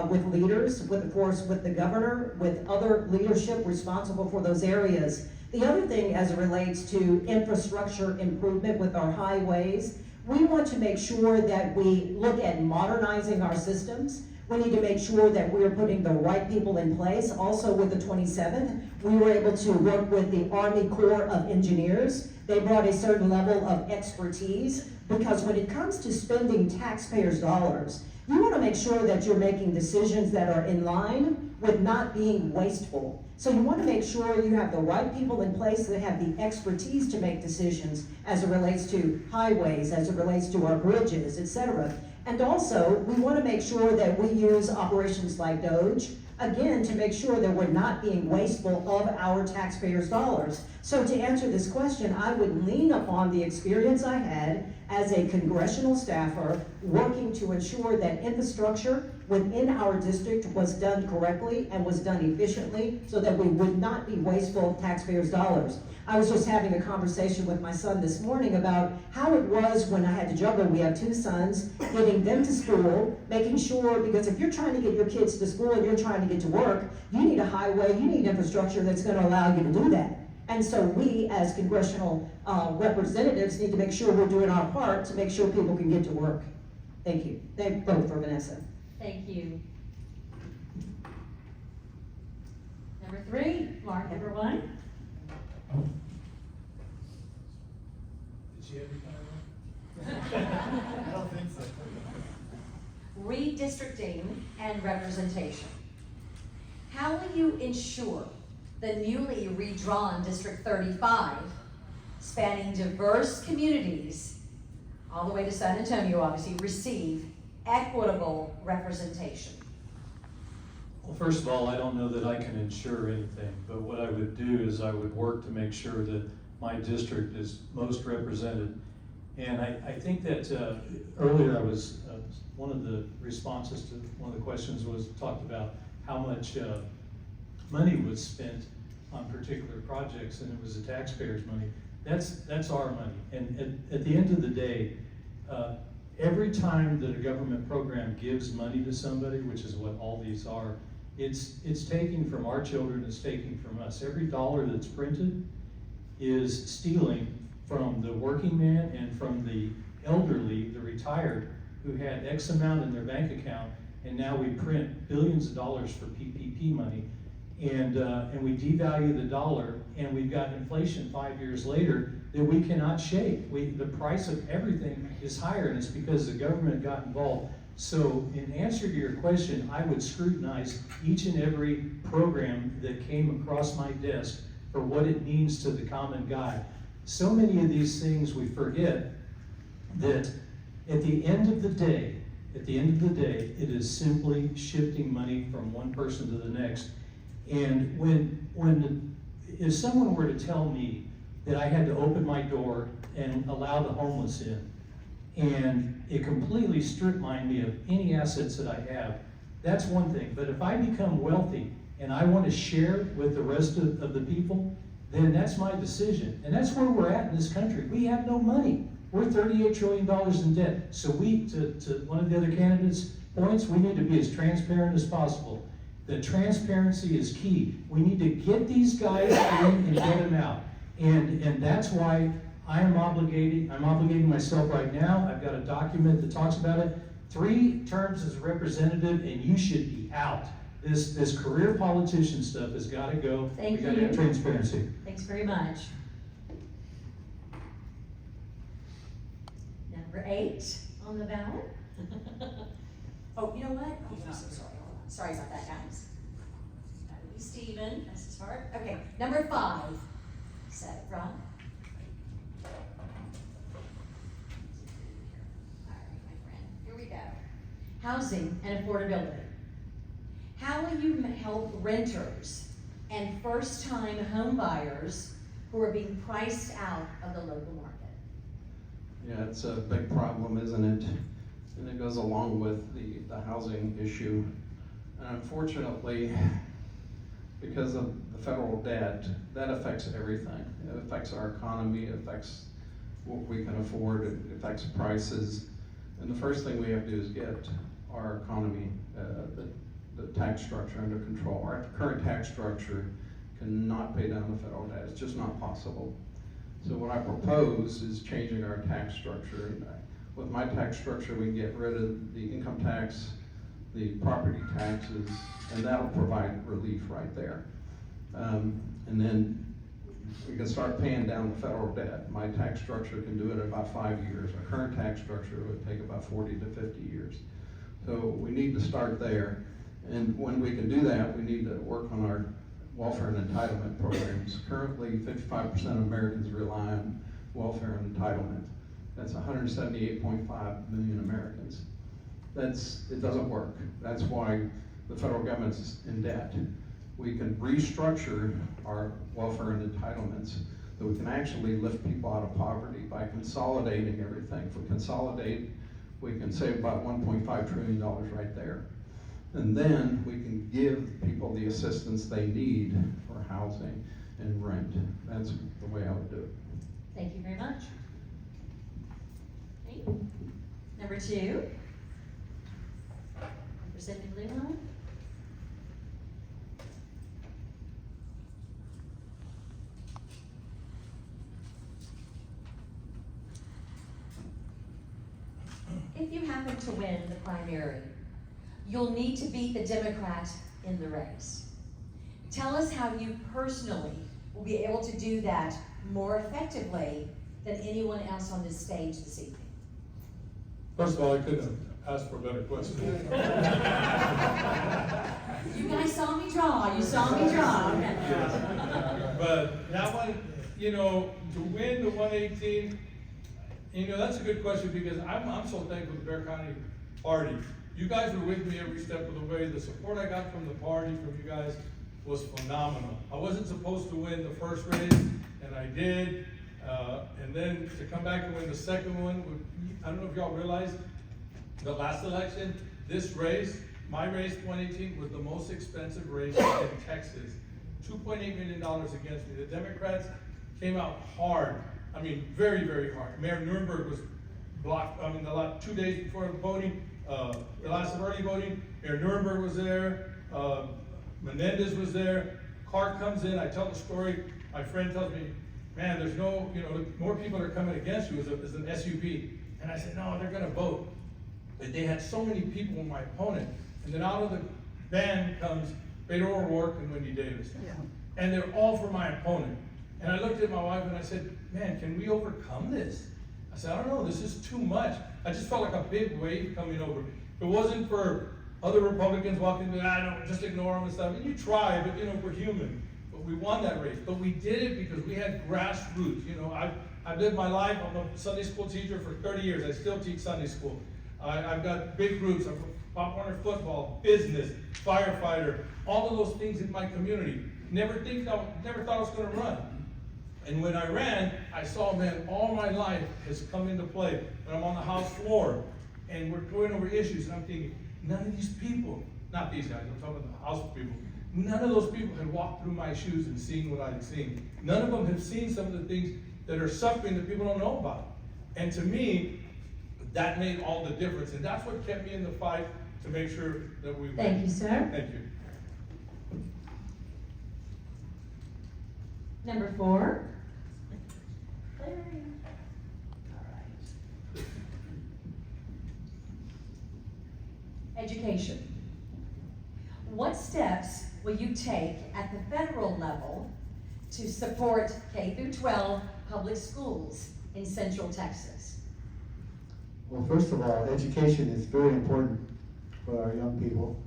with leaders, of course, with the governor, with other leadership responsible for those areas. The other thing as it relates to infrastructure improvement with our highways, we want to make sure that we look at modernizing our systems. We need to make sure that we're putting the right people in place. Also with the 27th, we were able to work with the Army Corps of Engineers. They brought a certain level of expertise because when it comes to spending taxpayers' dollars, you want to make sure that you're making decisions that are in line with not being wasteful. So you want to make sure you have the right people in place that have the expertise to make decisions as it relates to highways, as it relates to our bridges, etc. And also, we want to make sure that we use operations like DOGE, again, to make sure that we're not being wasteful of our taxpayers' dollars. So to answer this question, I would lean upon the experience I had as a congressional staffer working to ensure that infrastructure within our district was done correctly and was done efficiently so that we would not be wasteful of taxpayers' dollars. I was just having a conversation with my son this morning about how it was when I had to juggle. We have 2 sons, getting them to school, making sure, because if you're trying to get your kids to school and you're trying to get to work, you need a highway, you need infrastructure that's going to allow you to do that. And so we, as congressional representatives, need to make sure we're doing our part to make sure people can get to work. Thank you. Thank both for Vanessa. Thank you. Number 3, Mark, number 1. Did she have your I don't think so. Redistricting and representation. How will you ensure the newly redrawn District 35, spanning diverse communities, all the way to San Antonio, obviously, receive equitable representation? Well, first of all, I don't know that I can ensure anything, but what I would do is I would work to make sure that my district is most represented. And I think that earlier I was, one of the responses to one of the questions was talked about how much money was spent on particular projects, and it was the taxpayers' money. That's our money. And at the end of the day, every time that a government program gives money to somebody, which is what all these are, it's taking from our children, it's taking from us. Every dollar that's printed is stealing from the working man and from the elderly, the retired, who had X amount in their bank account, and now we print billions of dollars for PPP money, and we devalue the dollar, and we've got inflation 5 years later that we cannot shake. The price of everything is higher, and it's because the government got involved. So in answer to your question, I would scrutinize each and every program that came across my desk for what it means to the common guy. So many of these things we forget that at the end of the day, it is simply shifting money from one person to the next. And if someone were to tell me that I had to open my door and allow the homeless in, and it completely strip mine me of any assets that I have, that's one thing. But if I become wealthy and I want to share with the rest of the people, then that's my decision. And that's where we're at in this country. We have no money. We're $38 trillion in debt. So to one of the other candidates' points, we need to be as transparent as possible. The transparency is key. We need to get these guys in and get them out. And that's why I'm obligating myself right now. I've got a document that talks about it. 3 terms as a representative, and you should be out. This career politician stuff has got to go. Thank We got to have you. transparency. Thanks very much. Number 8 on the ballot. Oh, you know what? Oh, I'm so sorry. Hold on. Sorry about that, guys. That would be Stephen. That's his heart. Okay, number 5. Set it, Ron. All right, my friend. Here we go. Housing and affordability. How will you help renters and first-time home buyers who are being priced out of the local market? Yeah, it's a big problem, isn't it? And it goes along with the housing issue. And unfortunately, because of the federal debt, that affects everything. It affects our economy, it affects what we can afford, it affects prices. And the first thing we have to do is get our economy, the tax structure under control. Our current tax structure cannot pay down the federal debt. It's just not possible. So what I propose is changing our tax structure. With my tax structure, we can get rid of the income tax, the property taxes, and that'll provide relief right there. And then we can start paying down the federal debt. My tax structure can do it in about 5 years. Our current tax structure would take about 40 to 50 years. So we need to start there. And when we can do that, we need to work on our welfare and entitlement programs. Currently, 55% of Americans rely on welfare and entitlement. That's 178.5 million Americans. It doesn't work. That's why the federal government's in debt. We can restructure our welfare and entitlements so we can actually lift people out of poverty by consolidating everything. If we consolidate, we can save about $1.5 trillion right there. And then we can give people the assistance they need for housing and rent. That's the way I would do it. Thank you very much. Okay. Number 2. Representative Lujan. If you happen to win the primary, you'll need to beat the Democrat in the race. Tell us how you personally will be able to do that more effectively than anyone else on this stage this evening. First of all, I couldn't have asked for a better question. You guys saw me draw. You saw me draw. But that one, to win the 118, that's a good question because I'm so thankful to Bexar County party. You guys were with me every step of the way. The support I got from the party, from you guys, was phenomenal. I wasn't supposed to win the first race, and I did. And then to come back and win the second one, I don't know if y'all realized, the last election, this race, my race 2018, was the most expensive race in Texas. $2.8 million against me. The Democrats came out hard. I mean, very, very hard. Mayor Nuremberg was blocked, 2 days before the voting, the last early voting, Mayor Nuremberg was there, Menendez was there. Clark comes in, I tell the story, my friend tells me, man, there's no, more people are coming against you as an SUV. And I said, no, they're gonna vote. But they had so many people in my opponent. And then out of the band comes Beto O'Rourke and Wendy Davis. Yeah. And they're all for my opponent. And I looked at my wife and I said, man, can we overcome this? I said, I don't know, this is too much. I just felt like a big wave coming over. If it wasn't for other Republicans walking through, I don't, just ignore them and stuff. And you try, but we're human. But we won that race. But we did it because we had grassroots. I've lived my life, I'm a Sunday school teacher for 30 years. I still teach Sunday school. I've got big groups, I'm Pop Warner football, business, firefighter, all of those things in my community. Never thought I was gonna run. And when I ran, I saw, man, all my life has come into play. When I'm on the House floor and we're going over issues, and I'm thinking, none of these people, not these guys, I'm talking about the House people, none of those people had walked through my shoes and seen what I'd seen. None of them have seen some of the things that are suffering that people don't know about. And to me, that made all the difference. And that's what kept me in the fight to make sure that we win. Thank you, sir. Thank you. Number 4. Education. What steps will you take at the federal level to support K-12 public schools in Central Texas? Well, first of all, education is very important for our young people.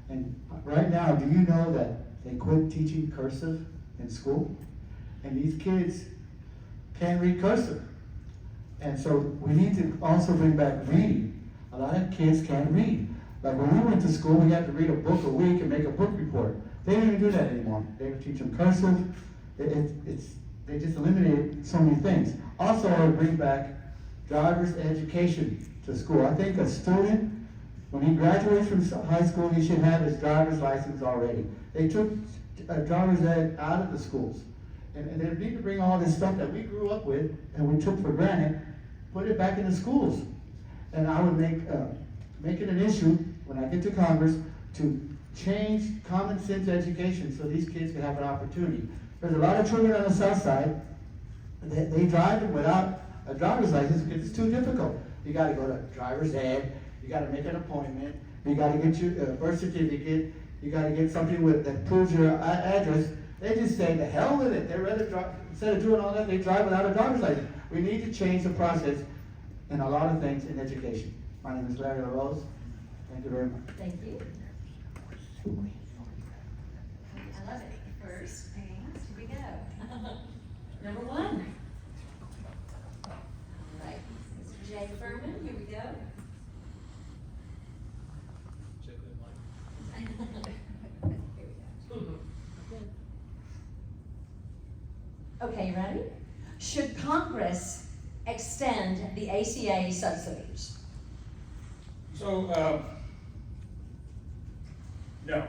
And right now, do you know that they quit teaching cursive in school? And these kids can't read cursive. And so we need to also bring back reading. A lot of kids can't read. Like when we went to school, we had to read a book a week and make a book report. They don't even do that anymore. They teach them cursive. They just eliminated so many things. Also, I would bring back driver's education to school. I think a student, when he graduates from high school, he should have his driver's license already. They took driver's ed out of the schools. And they need to bring all this stuff that we grew up with and we took for granted, put it back in the schools. And I would make it an issue when I get to Congress to change common sense education so these kids can have an opportunity. There's a lot of children on the south side, they drive without a driver's license because it's too difficult. You gotta go to driver's ed, you gotta make an appointment, you gotta get your birth certificate, you gotta get something that proves your address. They just say, the hell with it. They'd rather drive, instead of doing all that, they drive without a driver's license. We need to change the process in a lot of things in education. My name is Larry LaRose. Thank you very much. Thank you. I love it. First and here we go. Number 1. All right, Mr. Jay Furman, here we go. Check that mic. Here we go. Okay, you ready? Should Congress extend the ACA subsidies? So, no.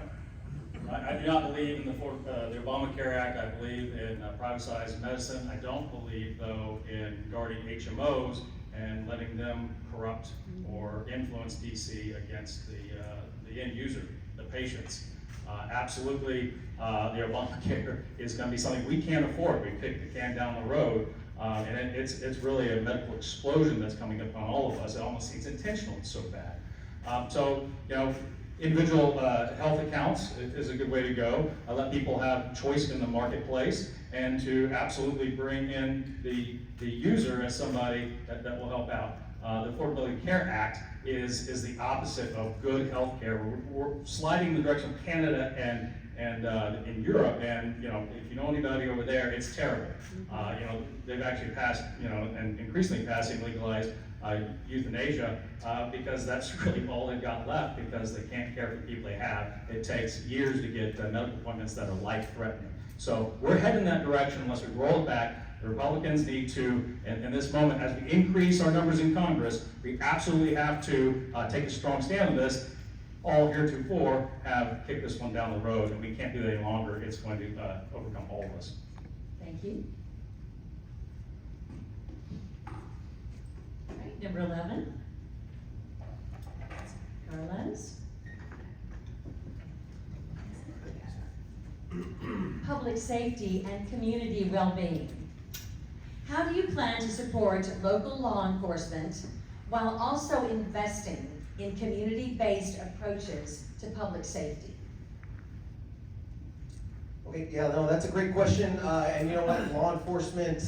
I do not believe in the Obamacare Act. I believe in privatized medicine. I don't believe, though, in guarding HMOs and letting them corrupt or influence DC against the end user, the patients. Absolutely, the Obamacare is going to be something we can't afford. We kick the can down the road, and it's really a medical explosion that's coming upon all of us. It almost seems intentional. It's so bad. So, individual health accounts is a good way to go. Let people have choice in the marketplace, and to absolutely bring in the user as somebody that will help out. The Affordability Care Act is the opposite of good health care. We're sliding in the direction of Canada and in Europe, and if you know anybody over there, it's terrible. They've actually passed, and increasingly passing legalized euthanasia, because that's really all they've got left, because they can't care for the people they have. It takes years to get medical appointments that are life-threatening. So we're heading in that direction unless we roll it back. The Republicans need to, in this moment, as we increase our numbers in Congress, we absolutely have to take a strong stand on this. All heretofore have kicked this one down the road, and we can't do that any longer. It's going to overcome all of us. Thank you. All right, number 11. Carlos. Public safety and community well-being. How do you plan to support local law enforcement while also investing in community-based approaches to public safety? Okay, yeah, no, that's a great question, and you know what, law enforcement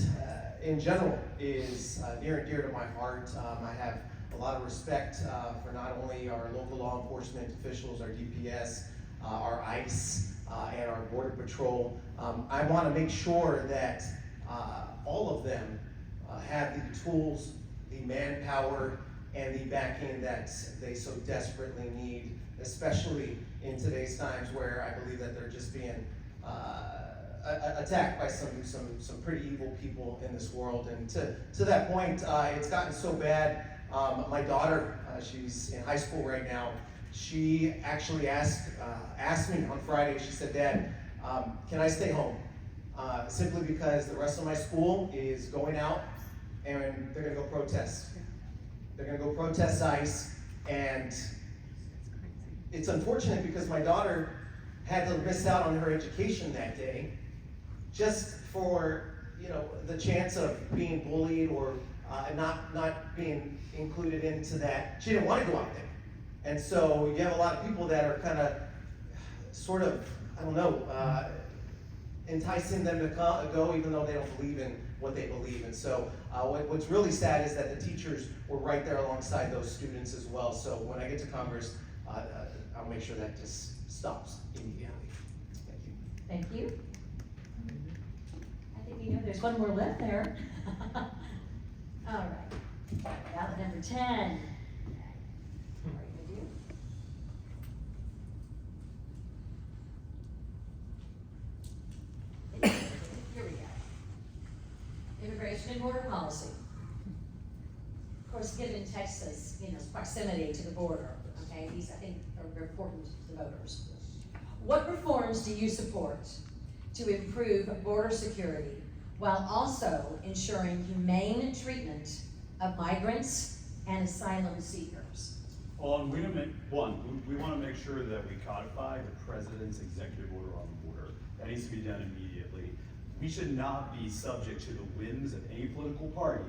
in general is near and dear to my heart. I have a lot of respect for not only our local law enforcement officials, our DPS, our ICE, and our Border Patrol. I want to make sure that all of them have the tools, the manpower, and the backing that they so desperately need, especially in today's times where I believe that they're just being attacked by some pretty evil people in this world. And to that point, it's gotten so bad. My daughter, she's in high school right now. She actually asked me on Friday. She said, "Dad, can I stay home?" Simply because the rest of my school is going out and they're gonna go protest. They're gonna go protest ICE, and it's unfortunate because my daughter had to miss out on her education that day just for, you know, the chance of being bullied or not being included into that. She didn't want to go out there. And so you have a lot of people that are kind of, sort of, I don't know, enticing them to go even though they don't believe in what they believe. And so what's really sad is that the teachers were right there alongside those students as well. So when I get to Congress, I'll make sure that just stops immediately. Thank you. Thank you. I think we know there's one more left there. All right, ballot number 10. What are you gonna do? Here we go. Immigration and border policy. Of course, given Texas, you know, proximity to the border, okay, these I think are important to the voters. What reforms do you support to improve border security while also ensuring humane treatment of migrants and asylum seekers? On we want to make sure that we codify the president's executive order on the border. That needs to be done immediately. We should not be subject to the whims of any political party.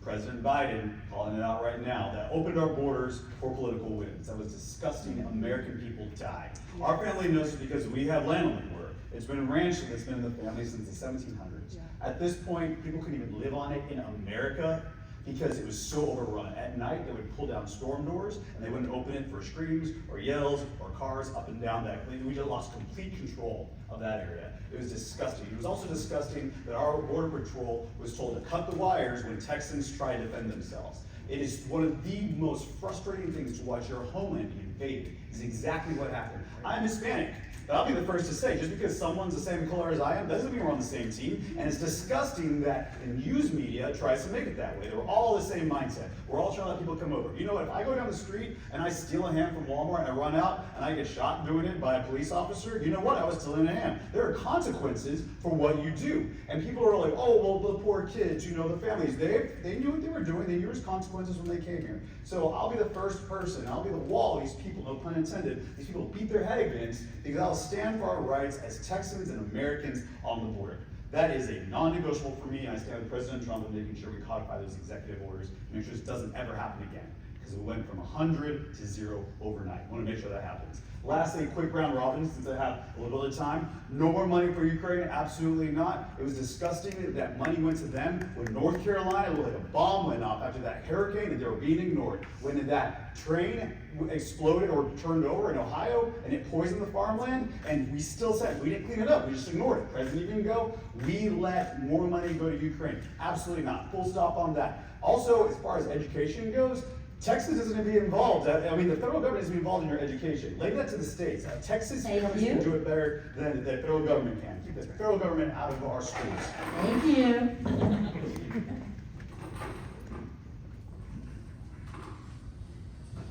President Biden, calling it out right now, that opened our borders for political whims. That was disgusting. American people died. Our family knows it because we have land on the border. It's been a ranch that's been in the family since the 1700s. At this point, people couldn't even live on it in America because it was so overrun. At night, they would pull down storm doors and they wouldn't open it for screams or yells or cars up and down that. We just lost complete control of that area. It was disgusting. It was also disgusting that our Border Patrol was told to cut the wires when Texans try to defend themselves. It is one of the most frustrating things to watch your homeland be invaded. Is exactly what happened. I'm Hispanic. But I'll be the first to say, just because someone's the same color as I am, doesn't mean we're on the same team. And it's disgusting that the news media tries to make it that way. They're all the same mindset. We're all trying to let people come over. You know what, if I go down the street and I steal a ham from Walmart and I run out and I get shot doing it by a police officer, you know what, I was stealing a ham. There are consequences for what you do. And people are like, oh, well, the poor kids, you know, the families, they knew what they were doing. They knew his consequences when they came here. So I'll be the first person, I'll be the wall these people, no pun intended, these people beat their head against, because I'll stand for our rights as Texans and Americans on the border. That is a non-negotiable for me, and I stand with President Trump in making sure we codify those executive orders and make sure this doesn't ever happen again. because we went from 100 to 0 overnight. I want to make sure that happens. Lastly, quick round robin, since I have a little bit of time. No more money for Ukraine? Absolutely not. It was disgusting that money went to them when North Carolina, like a bomb went off after that hurricane and they were being ignored. When that train exploded or turned over in Ohio and it poisoned the farmland, and we still said, we didn't clean it up, we just ignored it. President even go, we let more money go to Ukraine. Absolutely not. Full stop on that. Also, as far as education goes, Texas isn't going to be involved. I mean, the federal government isn't involved in your education. Leave that to the states. Texas can do it better than the federal government can. Keep the federal government out of our schools. Thank you.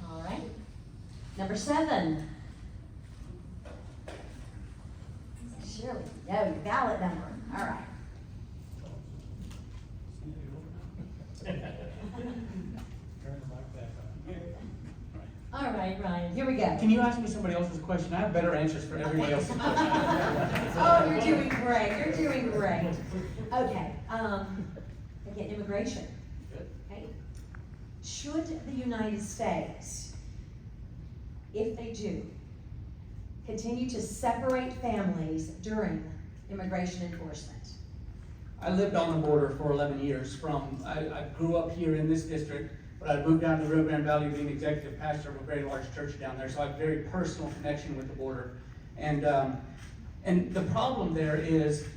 All right. Number 7. Shirley, no, your ballot number. All right. All right, Ryan, here we go. Can you ask me somebody else's question? I have better answers for everybody else's questions. Oh, you're doing great, you're doing great. Okay, again, immigration. Okay. Should the United States, if they do, continue to separate families during immigration enforcement? I lived on the border for 11 years. I grew up here in this district, but I moved down to Rio Grande Valley being executive pastor of a very large church down there, so I have a very personal connection with the border. And the problem there is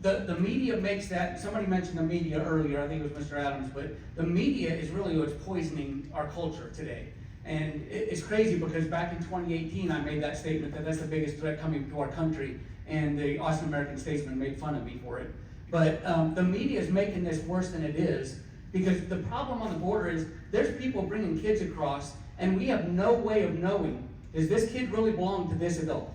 the media makes that, somebody mentioned the media earlier, I think it was Mr. Adams, but the media is really what's poisoning our culture today. And it's crazy because back in 2018, I made that statement that that's the biggest threat coming to our country, and the Austin American Statesman made fun of me for it. But the media is making this worse than it is, because the problem on the border is there's people bringing kids across, and we have no way of knowing, does this kid really belong to this adult?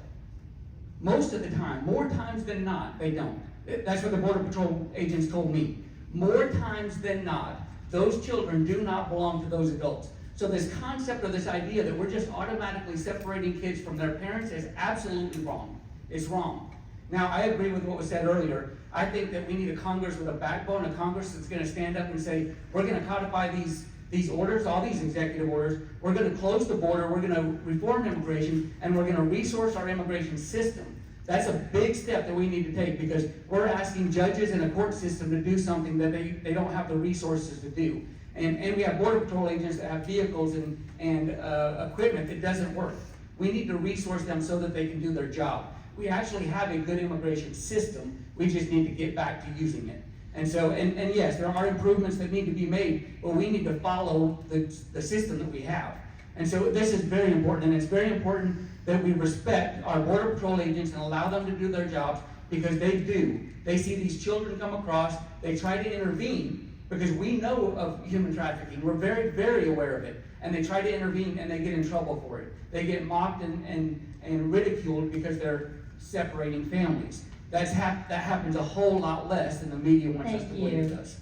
Most of the time, more times than not, they don't. That's what the Border Patrol agents told me. More times than not, those children do not belong to those adults. So this concept or this idea that we're just automatically separating kids from their parents is absolutely wrong. It's wrong. Now, I agree with what was said earlier. I think that we need a Congress with a backbone, a Congress that's going to stand up and say, we're going to codify these orders, all these executive orders. We're going to close the border. We're going to reform immigration, and we're going to resource our immigration system. That's a big step that we need to take, because we're asking judges and a court system to do something that they don't have the resources to do. And we have Border Patrol agents that have vehicles and equipment that doesn't work. We need to resource them so that they can do their job. We actually have a good immigration system. We just need to get back to using it. And so, and yes, there are improvements that need to be made, but we need to follow the system that we have. And so this is very important, and it's very important that we respect our Border Patrol agents and allow them to do their jobs, because they do. They see these children come across, they try to intervene, because we know of human trafficking. We're very, very aware of it. And they try to intervene, and they get in trouble for it. They get mocked and ridiculed because they're separating families. That happens a whole lot less than the media wants us to believe it does.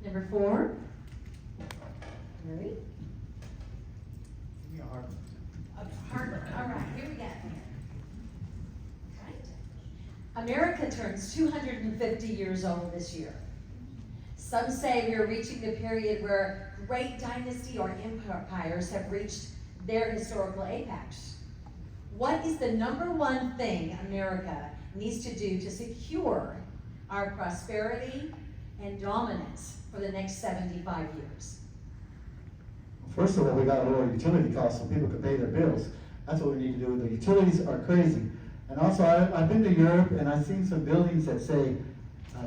Number 4. Mary? Give me a hard one. All right, here we go. Right. America turns 250 years old this year. Some say we are reaching the period where great dynasty or empires have reached their historical apex. What is the number one thing America needs to do to secure our prosperity and dominance for the next 75 years? First of all, we got to lower utility costs so people can pay their bills. That's what we need to do. The utilities are crazy. And also, I've been to Europe, and I've seen some buildings that say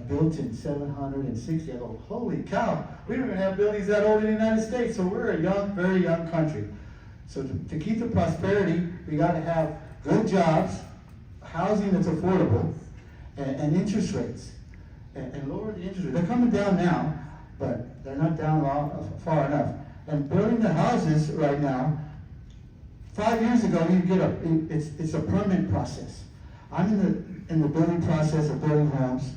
built in 760. I go, holy cow, we don't even have buildings that old in the United States. So we're a young, very young country. So to keep the prosperity, we got to have good jobs, housing that's affordable, and interest rates, and lower the interest rates. They're coming down now, but they're not down far enough. And building the houses right now, 5 years ago, you get it's a permit process. I'm in the building process of building homes,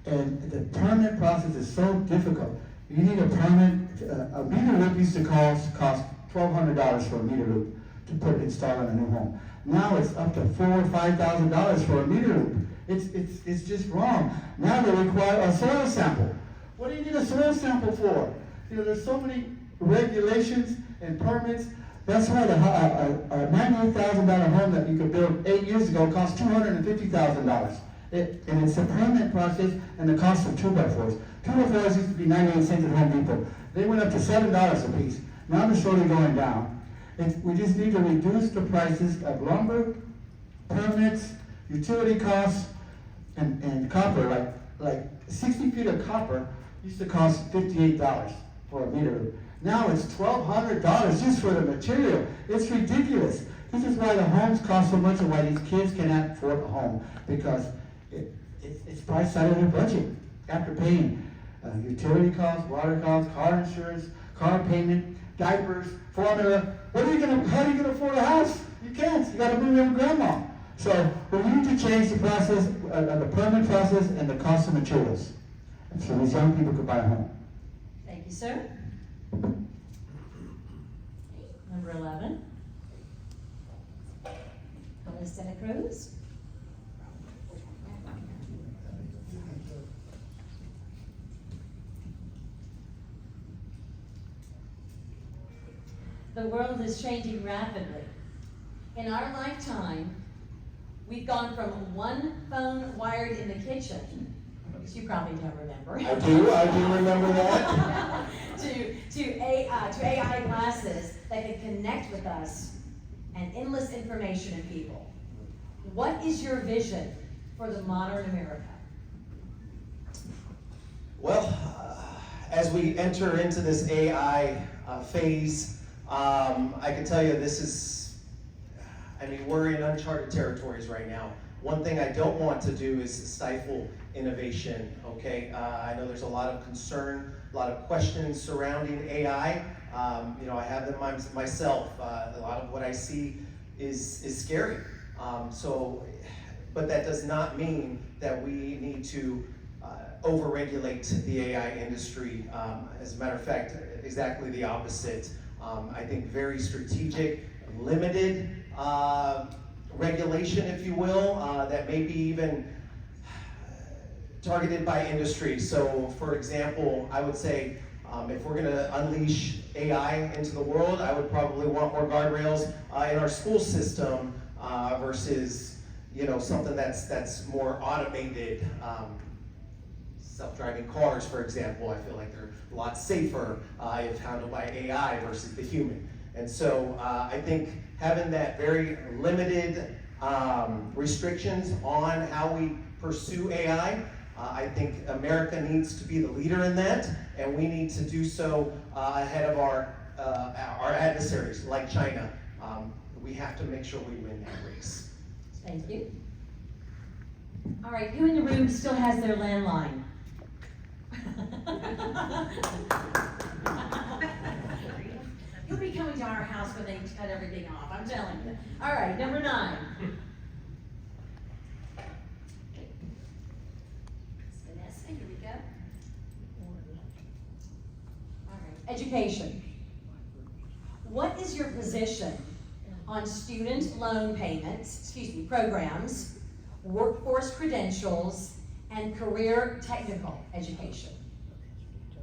and the permit process is so difficult. You need a permit. A meter loop used to cost $1,200 for a meter loop to put installed in a new home. Now it's up to $4,000 or $5,000 for a meter loop. It's just wrong. Now they require a soil sample. What do you need a soil sample for? You know, there's so many regulations and permits. That's why a $98,000 home that you could build 8 years ago cost $250,000. And it's a permit process and the cost of 2x4s. 2x4s used to be 98 cents at Home Depot. They went up to $7 a piece. Now they're slowly going down. We just need to reduce the prices of lumber, permits, utility costs, and copper. Like 60 feet of copper used to cost $58 for a meter. Now it's $1,200 just for the material. It's ridiculous. This is why the homes cost so much and why these kids cannot afford a home, because it's priced out of their budget after paying utility costs, water costs, car insurance, car payment, diapers, formula. How are you gonna afford a house? You can't. You gotta move in with grandma. So we need to change the process, the permit process and the cost of materials, so these young people could buy a home. Thank you, sir. Number 11. Melissa Cruz. The world is changing rapidly. In our lifetime, we've gone from one phone wired in the kitchen, which you probably don't remember. I do remember that. to AI glasses that can connect with us and endless information and people. What is your vision for the modern America? Well, as we enter into this AI phase, I can tell you we're in uncharted territories right now. One thing I don't want to do is stifle innovation, okay? I know there's a lot of concern, a lot of questions surrounding AI. I have them myself. A lot of what I see is scary. But that does not mean that we need to overregulate the AI industry. As a matter of fact, exactly the opposite. I think very strategic, limited regulation, if you will, that may be even targeted by industry. So, for example, I would say if we're going to unleash AI into the world, I would probably want more guardrails in our school system versus something that's more automated. Self-driving cars, for example, I feel like they're a lot safer if handled by AI versus the human. And so I think having that very limited restrictions on how we pursue AI, I think America needs to be the leader in that, and we need to do so ahead of our adversaries like China. We have to make sure we win that race. Thank you. All right, who in the room still has their landline? You'll be coming to our house when they cut everything off, I'm telling you. All right, number 9. Vanessa, here we go. All right, education. What is your position on student loan payments, programs, workforce credentials, and career technical education?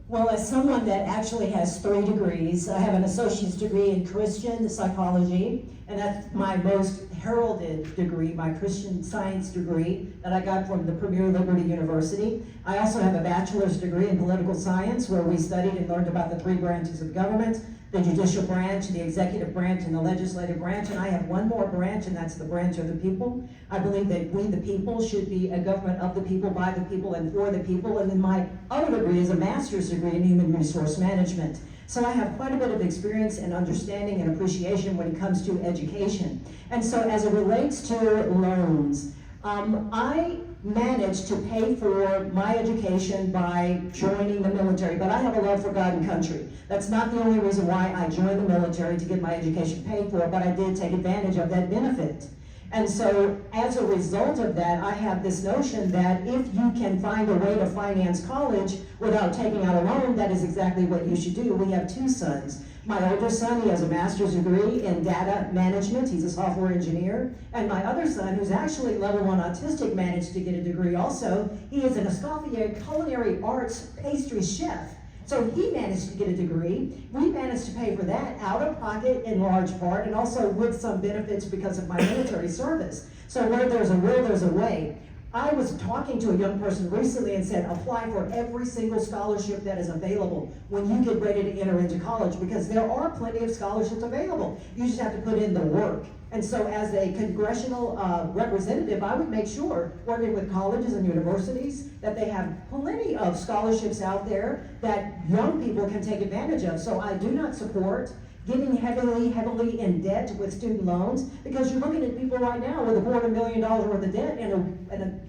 Well, as someone that actually has 3 degrees, I have an associate's degree in Christian psychology, and that's my most heralded degree, my Christian science degree that I got from the Premier Liberty University. I also have a bachelor's degree in political science, where we studied and learned about the 3 branches of government: the judicial branch, the executive branch, and the legislative branch. And I have one more branch, and that's the branch of the people. I believe that we, the people, should be a government of the people, by the people, and for the people. And then my other degree is a master's degree in human resource management. So I have quite a bit of experience and understanding and appreciation when it comes to education. And so as it relates to loans, I managed to pay for my education by joining the military, but I have a love for God and country. That's not the only reason why I joined the military, to get my education paid for, but I did take advantage of that benefit. And so as a result of that, I have this notion that if you can find a way to finance college without taking out a loan, that is exactly what you should do. We have 2 sons My older son, he has a master's degree in data management. He's a software engineer. And my other son, who's actually level 1 autistic, managed to get a degree also. He is an Escoffier culinary arts pastry chef. So he managed to get a degree. We managed to pay for that out of pocket in large part, and also with some benefits because of my military service. So where there's a will, there's a way. I was talking to a young person recently and said, apply for every single scholarship that is available when you get ready to enter into college, because there are plenty of scholarships available. You just have to put in the work. And so as a congressional representative, I would make sure, working with colleges and universities, that they have plenty of scholarships out there that young people can take advantage of. So I do not support getting heavily in debt with student loans, because you're looking at people right now with $250 million worth of debt and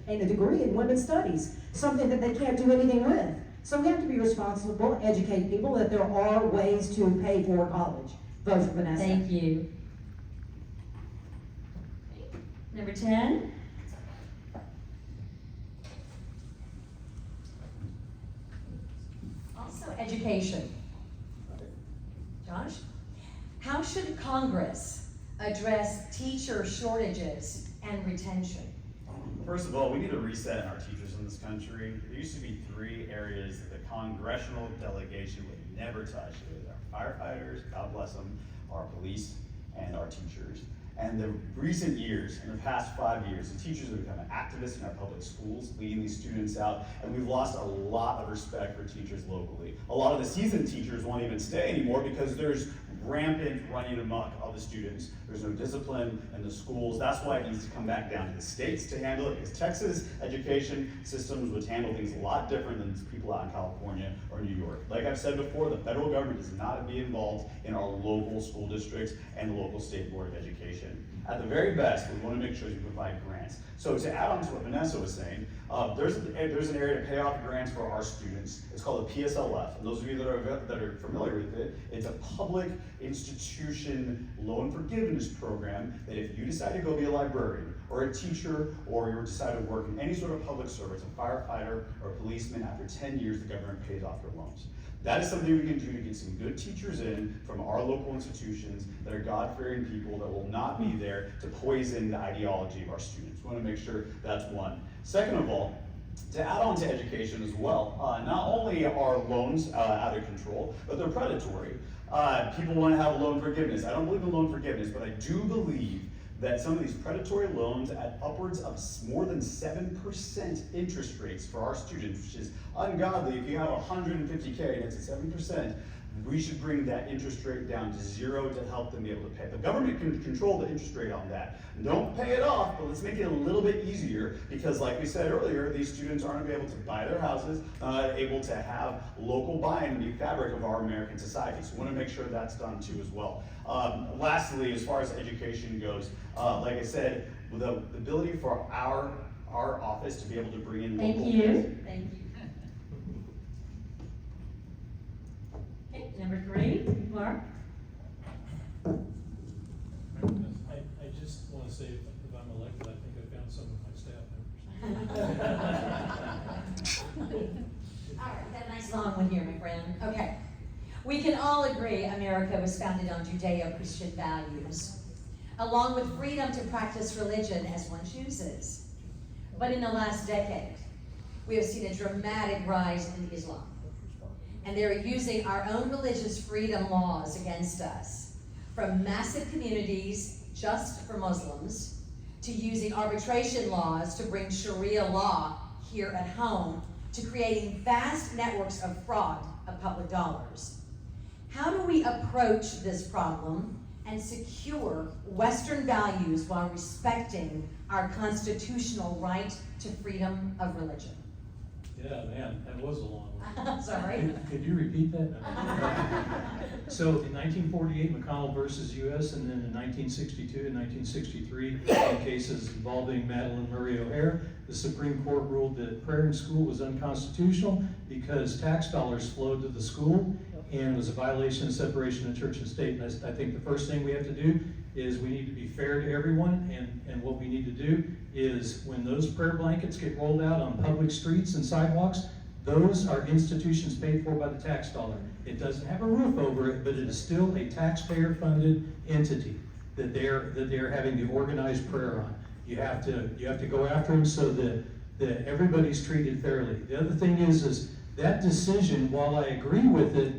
a degree in women's studies, something that they can't do anything with. So we have to be responsible, educate people that there are ways to pay for college. Vote for Vanessa. Thank you. Number 10. Also education. Josh? How should Congress address teacher shortages and retention? First of all, we need a reset in our teachers in this country. There used to be 3 areas that the congressional delegation would never touch. It was our firefighters, God bless them, our police, and our teachers. And the recent years, in the past 5 years, the teachers have become activists in our public schools, leading these students out, and we've lost a lot of respect for teachers locally. A lot of the seasoned teachers won't even stay anymore because there's rampant running amok of the students. There's no discipline in the schools. That's why it needs to come back down to the states to handle it, because Texas education systems would handle things a lot different than people out in California or New York. Like I've said before, the federal government does not be involved in our local school districts and the local state board of education. At the very best, we want to make sure we provide grants. So to add on to what Vanessa was saying, there's an area to pay off grants for our students. It's called a PSLF. And those of you that are familiar with it, it's a public institution loan forgiveness program that if you decide to go be a librarian or a teacher, or you decide to work in any sort of public service, a firefighter or a policeman, after 10 years, the government pays off your loans. That is something we can do to get some good teachers in from our local institutions that are God-fearing people that will not be there to poison the ideology of our students. We want to make sure that's one. Second of all, to add on to education as well, not only are loans out of control, but they're predatory. People want to have loan forgiveness. I don't believe in loan forgiveness, but I do believe that some of these predatory loans at upwards of more than 7% interest rates for our students, which is ungodly. If you have 150K and it's at 7%, we should bring that interest rate down to 0 to help them be able to pay. The government can control the interest rate on that. Don't pay it off, but let's make it a little bit easier, because like we said earlier, these students aren't able to buy their houses, not able to have local buy-in in the fabric of our American society. So we want to make sure that's done too as well. Lastly, as far as education goes, like I said, with the ability for our office to be able to bring in local. Thank you. Thank you. Okay, number 3, Mark. I just want to say, if I'm elected, I think I found some of my staff members. All right, we got a nice long one here, my friend. Okay. We can all agree America was founded on Judeo-Christian values, along with freedom to practice religion as one chooses. But in the last decade, we have seen a dramatic rise in Islam. And they're using our own religious freedom laws against us, from massive communities just for Muslims, to using arbitration laws to bring Sharia law here at home, to creating vast networks of fraud of public dollars. How do we approach this problem and secure Western values while respecting our constitutional right to freedom of religion? Yeah, man, that was a long one. Sorry. Could you repeat that? So in 1948, McConnell versus U.S., and then in 1962 and 1963, in cases involving Madeleine Murray O'Hair, the Supreme Court ruled that prayer in school was unconstitutional because tax dollars flowed to the school and was a violation of separation of church and state. And I think the first thing we have to do is we need to be fair to everyone, and what we need to do is when those prayer blankets get rolled out on public streets and sidewalks, Those are institutions paid for by the tax dollar. It doesn't have a roof over it, but it is still a taxpayer-funded entity that they're having the organized prayer on. You have to go after them so that everybody's treated fairly. The other thing is that decision, while I agree with it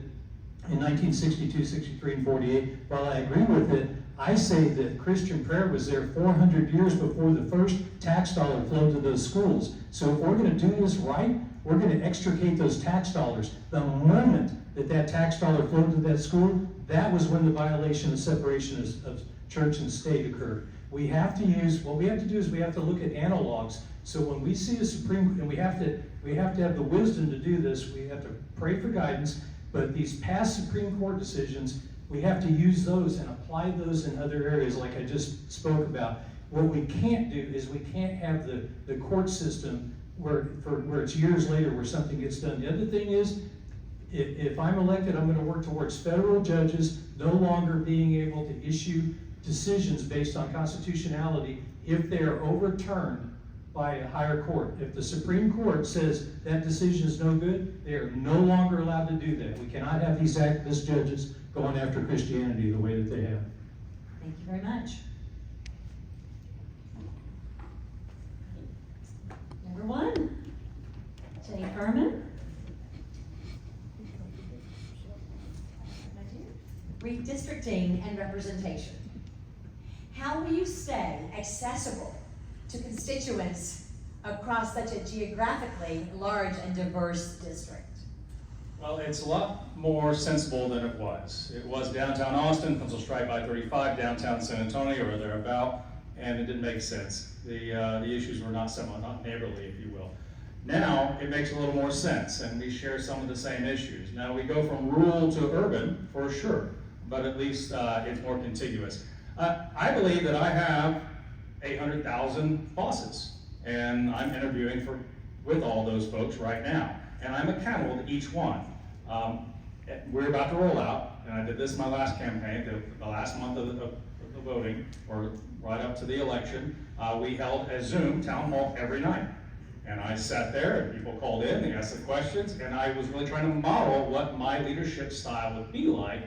in 1962, 63, and 48, while I agree with it, I say that Christian prayer was there 400 years before the first tax dollar flowed to those schools. So if we're going to do this right, we're going to extricate those tax dollars. The moment that tax dollar flowed to that school, that was when the violation of separation of church and state occurred. What we have to do is we have to look at analogs. So when we see a Supreme, and we have to have the wisdom to do this, we have to pray for guidance, but these past Supreme Court decisions, we have to use those and apply those in other areas like I just spoke about. What we can't do is we can't have the court system where it's years later where something gets done. The other thing is, if I'm elected, I'm going to work towards federal judges no longer being able to issue decisions based on constitutionality if they are overturned by a higher court. If the Supreme Court says that decision is no good, they are no longer allowed to do that. We cannot have these activist judges going after Christianity the way that they have. Thank you very much. Number 1, Jay Furman. Redistricting and representation. How will you stay accessible to constituents across such a geographically large and diverse district? Well, it's a lot more sensible than it was. It was downtown Austin, pencil stripe I-35, downtown San Antonio or thereabout, and it didn't make sense. The issues were not neighborly, if you will. Now, it makes a little more sense, and we share some of the same issues. Now, we go from rural to urban, for sure, but at least it's more contiguous. I believe that I have 800,000 bosses, and I'm interviewing with all those folks right now, and I'm accountable to each one. We're about to roll out, and I did this in my last campaign, the last month of the voting, or right up to the election. We held a Zoom town hall every night. And I sat there, and people called in, they asked the questions, and I was really trying to model what my leadership style would be like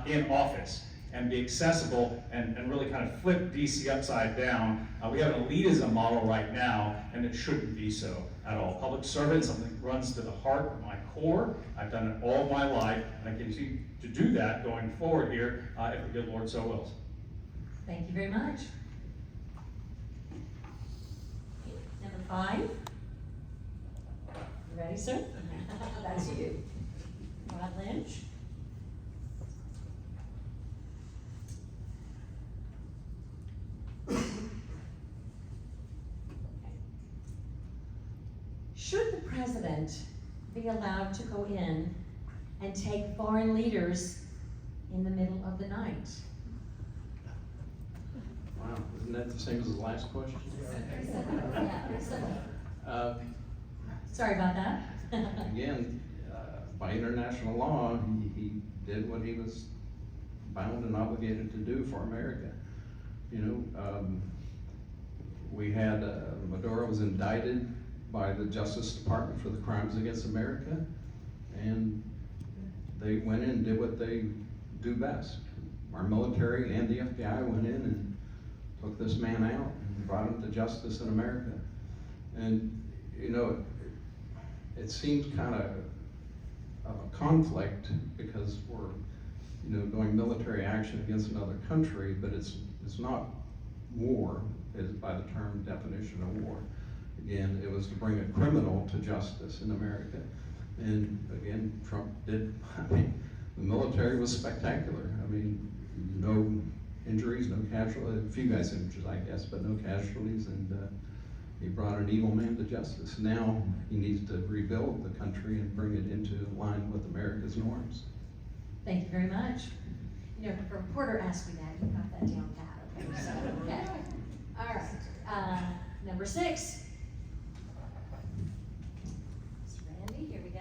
in office, and be accessible, and really kind of flip DC upside down. We have an elitism model right now, and it shouldn't be so at all. Public service, something that runs to the heart of my core. I've done it all my life, and I continue to do that going forward here, if the good Lord so wills. Thank you very much. Number 5. You ready, sir? That's you. Rod Lynch. Should the president be allowed to go in and take foreign leaders in the middle of the night? Wow, isn't that the same as the last question? Sorry about that. Again, by international law, he did what he was bound and obligated to do for America. You know, we had, Maduro was indicted by the Justice Department for the crimes against America, and they went in and did what they do best. Our military and the FBI went in and took this man out and brought him to justice in America. And, you know, it seems kind of a conflict because we're, you know, doing military action against another country, but it's not war, is by the term definition of war. Again, it was to bring a criminal to justice in America. And again, Trump did, I mean, the military was spectacular. I mean, no injuries, no casualties, a few guys injured, I guess, but no casualties, and he brought an evil man to justice. Now he needs to rebuild the country and bring it into line with America's norms. Thank you very much. You know, if a reporter asked me that, you got that down pat, okay? So, okay. All right. Number 6. Mr. Randy, here we go.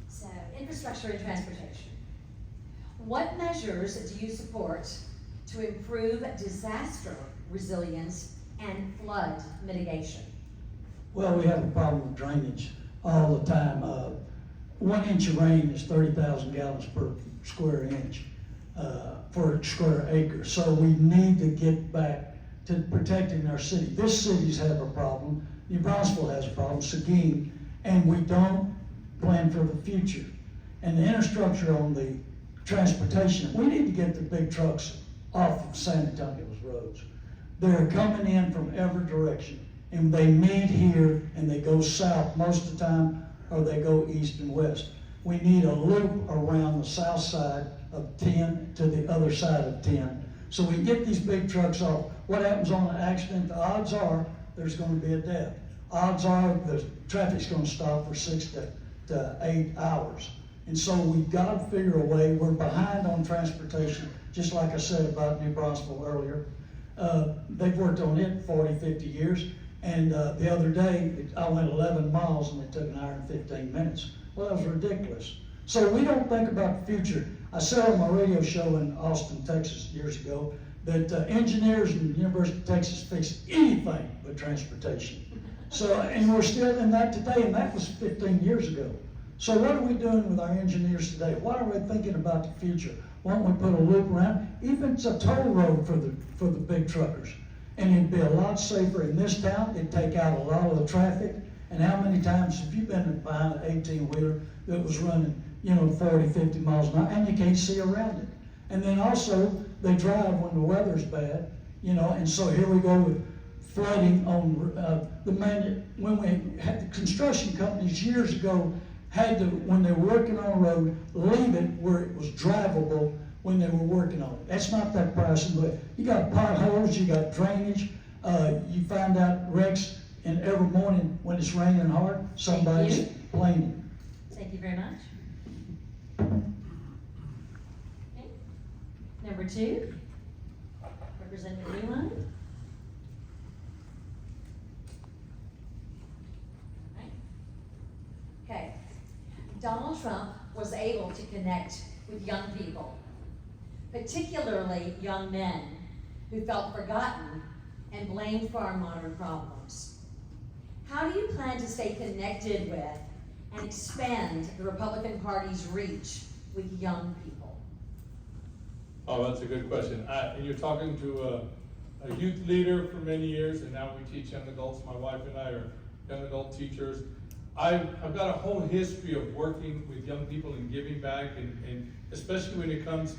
So, infrastructure and transportation. What measures do you support to improve disaster resilience and flood mitigation? Well, we have a problem with drainage all the time. 1 inch of rain is 30,000 gallons per square inch, per square acre. So we need to get back to protecting our city. This city's have a problem, New Braunfels has a problem, Seguin, and we don't plan for the future. And the infrastructure on the transportation, we need to get the big trucks off of San Antonio's roads. They're coming in from every direction, and they meet here and they go south most of the time, or they go east and west. We need a loop around the south side of 10 to the other side of 10, so we get these big trucks off. What happens on an accident? The odds are there's going to be a death. Odds are the traffic's going to stop for 6 to 8 hours. And so we've got to figure a way. We're behind on transportation, just like I said about New Braunfels earlier. They've worked on it 40, 50 years. And the other day, I went 11 miles and it took an hour and 15 minutes. Well, that was ridiculous. So we don't think about the future. I said on my radio show in Austin, Texas years ago, that engineers in the University of Texas fix anything but transportation. So, and we're still in that today, and that was 15 years ago. So what are we doing with our engineers today? Why are we thinking about the future? Why don't we put a loop around? Even it's a toll road for the big truckers. And it'd be a lot safer in this town. It'd take out a lot of the traffic. And how many times have you been behind an 18-wheeler that was running, 40, 50 miles an hour, and you can't see around it? And then also, they drive when the weather's bad, and so here we go with flooding on when we had the construction companies years ago had to, when they were working on a road, leave it where it was drivable when they were working on it. That's not that pricing, but you got potholes, you got drainage, you find out wrecks, and every morning when it's raining hard, somebody's complaining. Thank you very much. Okay. Number 2, Representative Newman. Okay. Donald Trump was able to connect with young people, particularly young men who felt forgotten and blamed for our modern problems. How do you plan to stay connected with and expand the Republican Party's reach with young people? Oh, that's a good question. And you're talking to a youth leader for many years, and now we teach young adults. My wife and I are young adult teachers. I've got a whole history of working with young people and giving back, and especially when it comes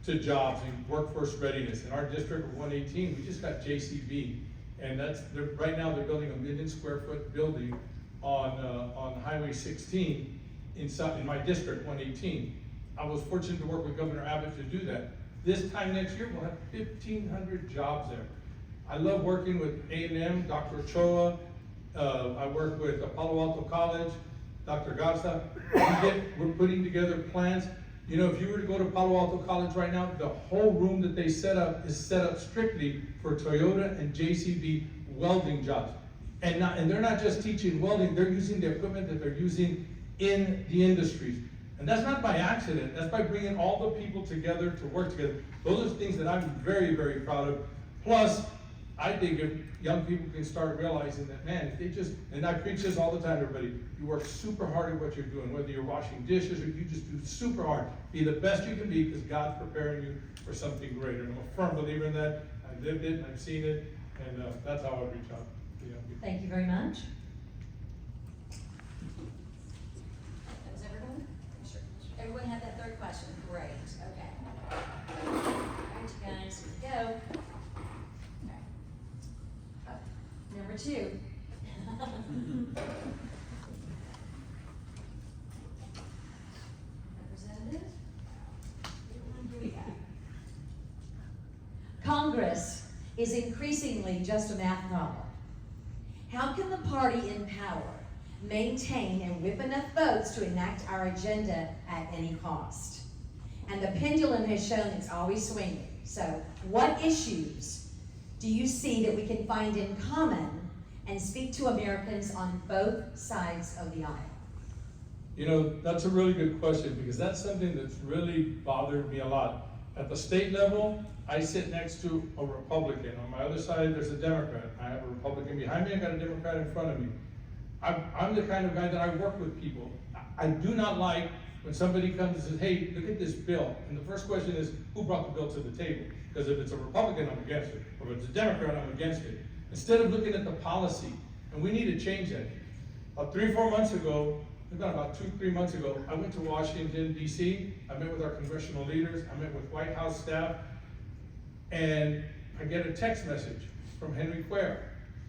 to jobs and workforce readiness. In our district of 118, we just got JCB, and right now they're building a 1 million square foot building on Highway 16 in my district, 118. I was fortunate to work with Governor Abbott to do that. This time next year, we'll have 1,500 jobs there. I love working with A&M, Dr. Ochoa. I work with Palo Alto College, Dr. Garza. We're putting together plans. If you were to go to Palo Alto College right now, the whole room that they set up is set up strictly for Toyota and JCB welding jobs. And they're not just teaching welding, they're using the equipment that they're using in the industries. And that's not by accident, that's by bringing all the people together to work together. Those are things that I'm very, very proud of. Plus, I think if young people can start realizing that, man, if they just, and I preach this all the time to everybody, you work super hard at what you're doing, whether you're washing dishes or you just do super hard. Be the best you can be because God's preparing you for something greater. And I'm a firm believer in that. I've lived it, I've seen it, and that's how I reach out to young people. Thank you very much. That was everyone? Sure. Everyone had that third question? Great, okay. All right, you guys, here we go. Number 2. Representative? Here we go. Congress is increasingly just a math problem. How can the party in power maintain and whip enough votes to enact our agenda at any cost? And the pendulum has shown it's always swinging. So what issues do you see that we can find in common and speak to Americans on both sides of the aisle? That's a really good question because that's something that's really bothered me a lot. At the state level, I sit next to a Republican. On my other side, there's a Democrat. I have a Republican behind me, I got a Democrat in front of me. I'm the kind of guy that I work with people. I do not like when somebody comes and says, hey, look at this bill. And the first question is, who brought the bill to the table? Because if it's a Republican, I'm against it. Or if it's a Democrat, I'm against it. Instead of looking at the policy, and we need to change that. 3 or 4 months ago, about 2-3 months ago, I went to Washington, D.C. I met with our congressional leaders. I met with White House staff. And I get a text message from Henry Cuellar.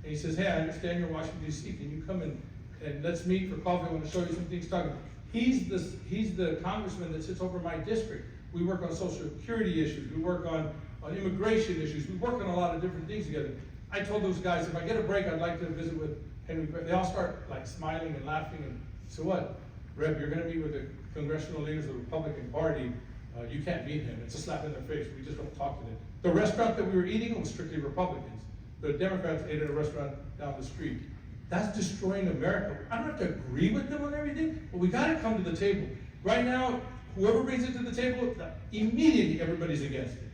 And he says, hey, I understand you're in Washington, D.C. Can you come and let's meet for coffee? I want to show you some things talking about. He's the congressman that sits over my district. We work on social security issues. We work on immigration issues. We work on a lot of different things together. I told those guys, if I get a break, I'd like to visit with Henry Cuellar. They all start like smiling and laughing. And so what? Rep, you're going to meet with the congressional leaders of the Republican Party. You can't meet him. It's a slap in their face. We just don't talk to them. The restaurant that we were eating was strictly Republicans. The Democrats ate at a restaurant down the street. That's destroying America. I don't have to agree with them on everything, but we got to come to the table. Right now, whoever brings it to the table, immediately everybody's against it.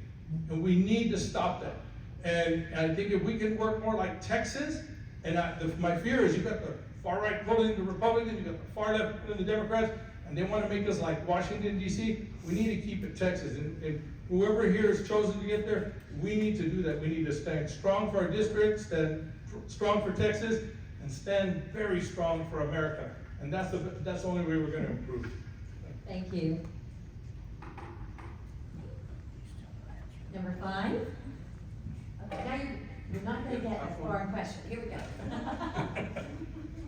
And we need to stop that. And I think if we can work more like Texas, and my fear is you've got the far right pulling the Republicans, you've got the far left pulling the Democrats, and they want to make us like Washington, D.C. We need to keep it Texas. And whoever here is chosen to get there, we need to do that. We need to stand strong for our district, stand strong for Texas, and stand very strong for America. And that's the only way we're going to improve. Thank you. Number 5. Okay, now you're not going to get a foreign question. Here we go.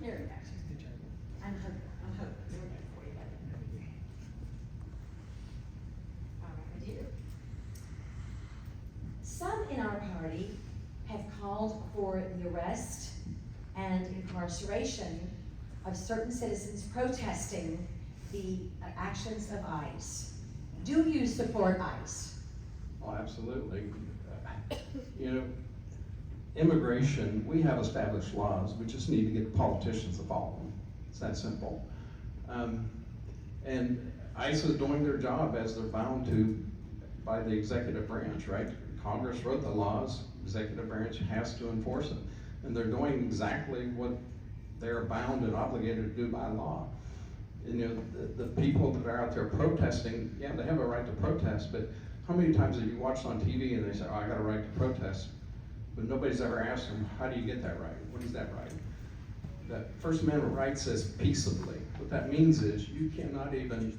Here we go. I'm hoping. Here we go for you. All right, my dear. Some in our party have called for the arrest and incarceration of certain citizens protesting the actions of ICE. Do you support ICE? Oh, absolutely. You know, immigration, we have established laws. We just need to get the politicians to follow them. It's that simple. And ICE is doing their job as they're bound to by the executive branch, right? Congress wrote the laws, executive branch has to enforce them. And they're doing exactly what they're bound and obligated to do by law. And, you know, the people that are out there protesting, yeah, they have a right to protest, but how many times have you watched on TV and they say, oh, I got a right to protest, but nobody's ever asked them, how do you get that right? What is that right? That First Amendment right says peaceably. What that means is you cannot even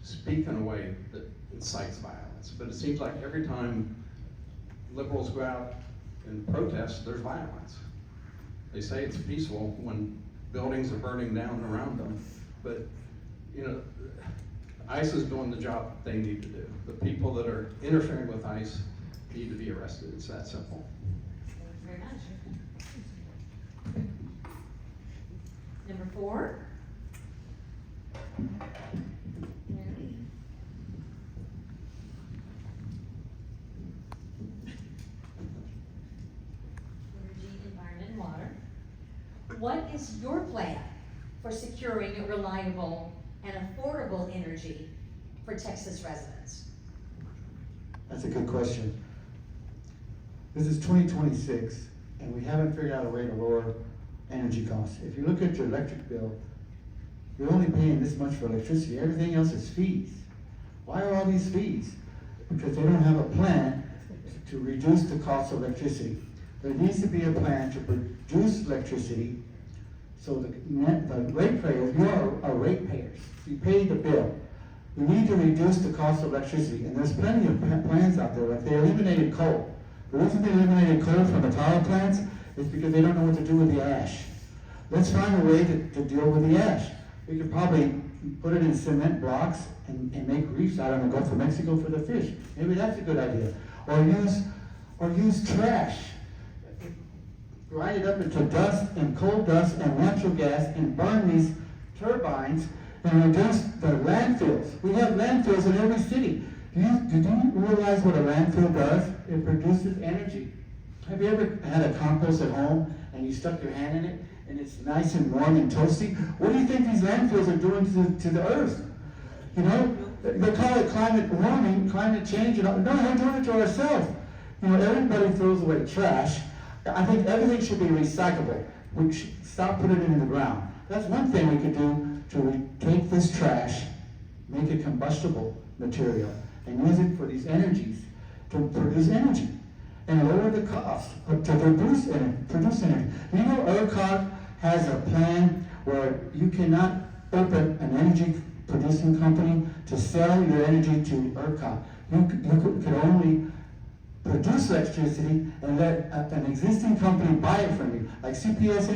speak in a way that incites violence. But it seems like every time liberals go out and protest, there's violence. They say it's peaceful when buildings are burning down around them, but you know, ICE is doing the job they need to do. The people that are interfering with ICE need to be arrested. It's that simple. Thank you very much. Number 4. Energy, environment, and water. What is your plan for securing reliable and affordable energy for Texas residents? That's a good question. This is 2026, and we haven't figured out a way to lower energy costs. If you look at your electric bill, you're only paying this much for electricity. Everything else is fees. Why are all these fees? Because they don't have a plan to reduce the cost of electricity. There needs to be a plan to produce electricity so the ratepayers, you are ratepayers. You pay the bill. We need to reduce the cost of electricity, and there's plenty of plans out there. Like they eliminated coal. The reason they eliminated coal from the power plants is because they don't know what to do with the ash. Let's find a way to deal with the ash. We could probably put it in cement blocks and make reefs out in the Gulf of Mexico for the fish. Maybe that's a good idea. Or use trash. Grind it up into dust and coal dust and natural gas and burn these turbines and reduce the landfills. We have landfills in every city. Do you realize what a landfill does? It produces energy. Have you ever had a compost at home and you stuck your hand in it and it's nice and warm and toasty? What do you think these landfills are doing to the earth? You know, they call it climate warming, climate change, and all. No, we're doing it to ourselves. You know, everybody throws away trash. I think everything should be recyclable. We should stop putting it in the ground. That's one thing we could do to take this trash, make it combustible material, and use it for these energies, to produce energy, and lower the cost to produce energy. You know, ERCOT has a plan where you cannot open an energy producing company to sell your energy to ERCOT. You could only produce electricity and let an existing company buy it from you, like CPS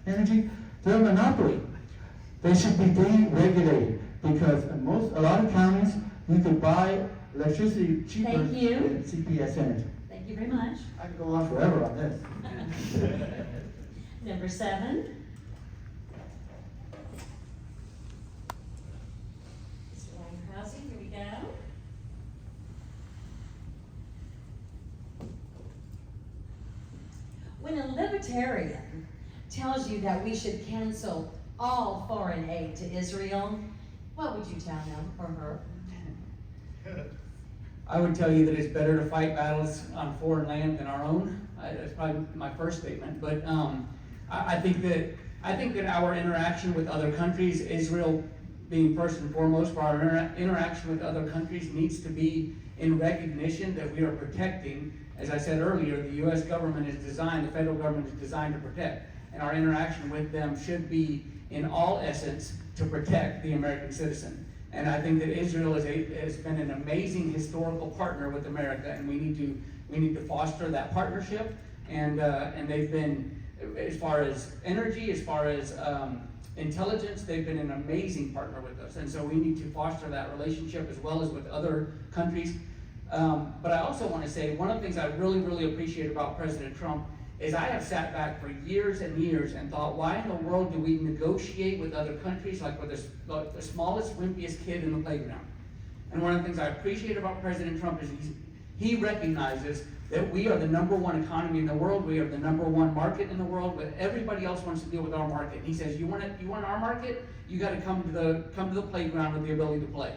Energy. They're a monopoly. They should be deregulated because in a lot of counties you could buy electricity cheaper Thank you. than CPS Energy. Thank you very much. I could go on forever on this. Number 7. Mr. Langhausen, here we go. When a libertarian tells you that we should cancel all foreign aid to Israel, what would you tell him or her? I would tell you that it's better to fight battles on foreign land than our own. That's probably my first statement. But I think that our interaction with other countries, Israel being first and foremost, for our interaction with other countries needs to be in recognition that we are protecting. As I said earlier, the U.S. government is designed, the federal government is designed to protect, and our interaction with them should be, in all essence, to protect the American citizen. And I think that Israel has been an amazing historical partner with America, and we need to foster that partnership. And they've been, as far as energy, as far as intelligence, they've been an amazing partner with us. And so we need to foster that relationship as well as with other countries. But I also want to say one of the things I really, really appreciate about President Trump is I have sat back for years and years and thought, why in the world do we negotiate with other countries like we're the smallest, wimpiest kid in the playground? And one of the things I appreciate about President Trump is he recognizes that we are the #1 economy in the world, we are the #1 market in the world, but everybody else wants to deal with our market. And he says, you want our market? You got to come to the playground with the ability to play.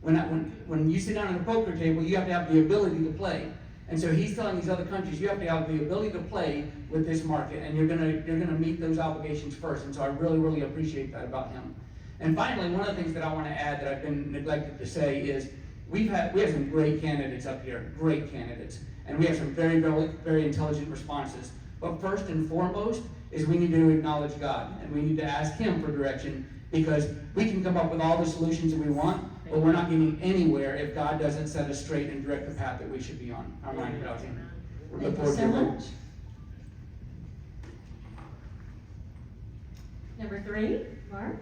When you sit down at a poker table, you have to have the ability to play. And so he's telling these other countries, you have to have the ability to play with this market, and you're gonna meet those obligations first. And so I really, really appreciate that about him. And finally, one of the things that I want to add that I've been neglected to say is we have some great candidates up here, great candidates, and we have some very, very, very intelligent responses. But first and foremost is we need to acknowledge God, and we need to ask Him for direction, because we can come up with all the solutions that we want, but we're not getting anywhere if God doesn't set us straight and direct the path that we should be on. Our mind out here. Thank you so much. Number 3, Mark.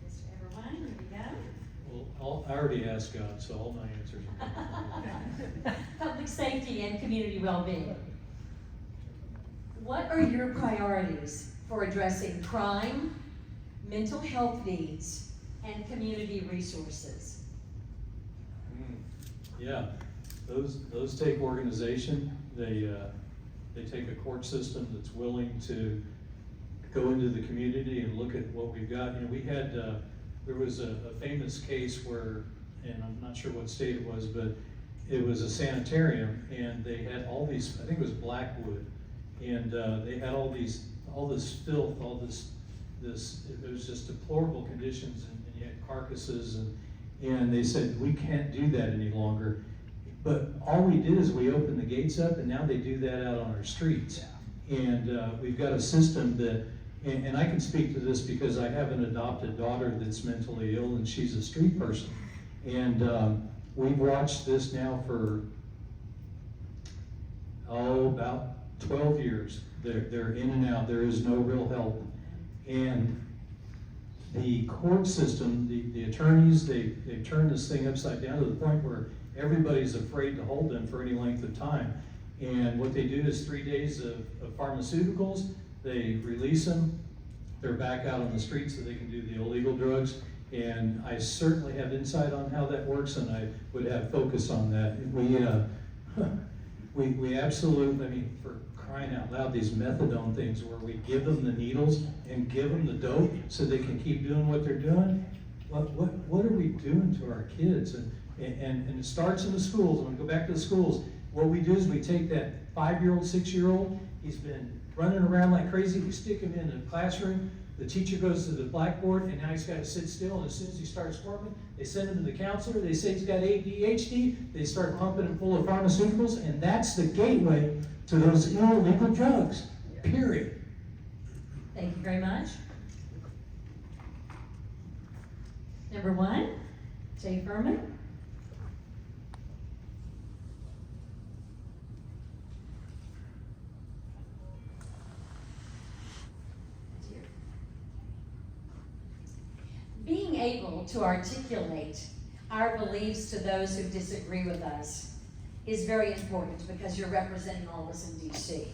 Mr. Everwine, here we go. Well, I already asked God, so all my answers are. Public safety and community well-being. What are your priorities for addressing crime, mental health needs, and community resources? Yeah, those take organization. They take a court system that's willing to go into the community and look at what we've got. You know, we had there was a famous case where, and I'm not sure what state it was, but it was a sanitarium, and they had all these, I think it was Blackwood, and they had all this filth, it was just deplorable conditions, and you had carcasses, and they said, we can't do that any longer. But all we did is we opened the gates up, and now they do that out on our streets. And we've got a system that, and I can speak to this because I have an adopted daughter that's mentally ill, and she's a street person. And we've watched this now for, about 12 years. They're in and out. There is no real help. And the court system, the attorneys, they've turned this thing upside down to the point where everybody's afraid to hold them for any length of time. And what they do is 3 days of pharmaceuticals, they release them, they're back out on the streets so they can do the illegal drugs. And I certainly have insight on how that works, and I would have focus on that. We absolutely, I mean, for crying out loud, these methadone things where we give them the needles and give them the dope so they can keep doing what they're doing. What are we doing to our kids? And it starts in the schools. I'm gonna go back to the schools. What we do is we take that 5-year-old, 6-year-old, he's been running around like crazy, we stick him in a classroom, the teacher goes to the blackboard, and now he's got to sit still, and as soon as he starts squirming, they send him to the counselor, they say he's got ADHD, they start pumping him full of pharmaceuticals, and that's the gateway to those illegal drugs, period. Thank you very much. Number 1, Jay Furman. Being able to articulate our beliefs to those who disagree with us is very important because you're representing all of us in DC.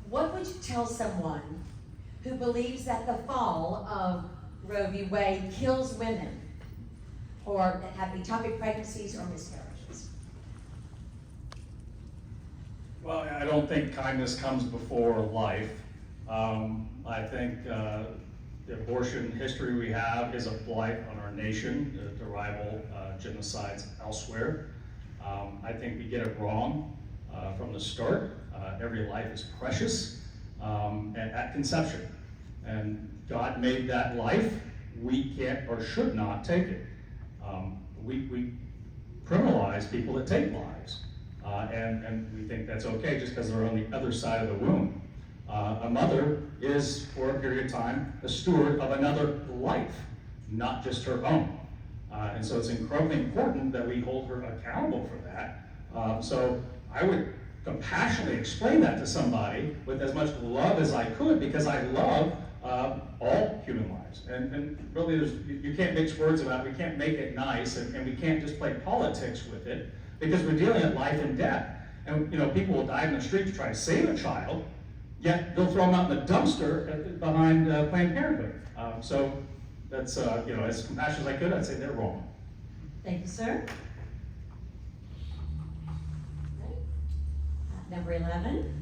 What would you tell someone who believes that the fall of Roe v. Wade kills women or that have ectopic pregnancies or miscarriages? Well, I don't think kindness comes before life. I think the abortion history we have is a blight on our nation to rival genocides elsewhere. I think we get it wrong from the start. Every life is precious and at conception. And God made that life. We can't or should not take it. We criminalize people that take lives. And we think that's okay just because they're on the other side of the womb. A mother is, for a period of time, a steward of another life, not just her own. And so it's incredibly important that we hold her accountable for that. So I would compassionately explain that to somebody with as much love as I could, because I love all human lives. And really, you can't mix words about it. We can't make it nice, and we can't just play politics with it, because we're dealing with life and death. And people will die in the street to try to save a child, yet they'll throw them out in the dumpster behind Planned Parenthood. So that's, as compassionate as I could, I'd say they're wrong. Thank you, sir. Number 11.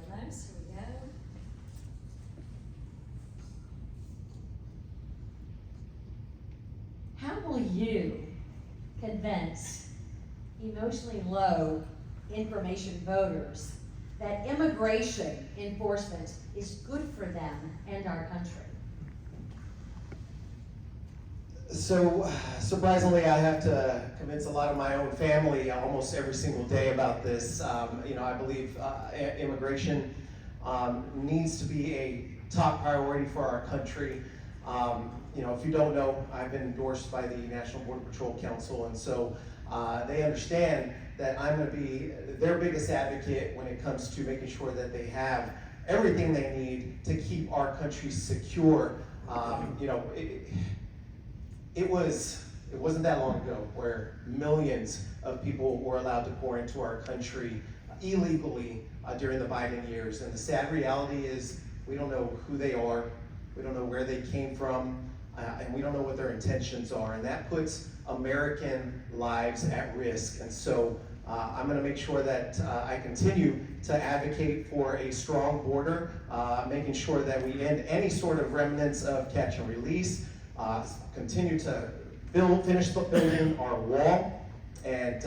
Carlos, here we go. How will you convince emotionally low information voters that immigration enforcement is good for them and our country? So, surprisingly, I have to convince a lot of my own family almost every single day about this. I believe immigration needs to be a top priority for our country. If you don't know, I've been endorsed by the National Border Patrol Council, and so they understand that I'm going to be their biggest advocate when it comes to making sure that they have everything they need to keep our country secure. It wasn't that long ago where millions of people were allowed to pour into our country illegally during the Biden years. And the sad reality is we don't know who they are, we don't know where they came from, and we don't know what their intentions are. And that puts American lives at risk. And so I'm going to make sure that I continue to advocate for a strong border, making sure that we end any sort of remnants of catch and release, continue to finish building our wall, and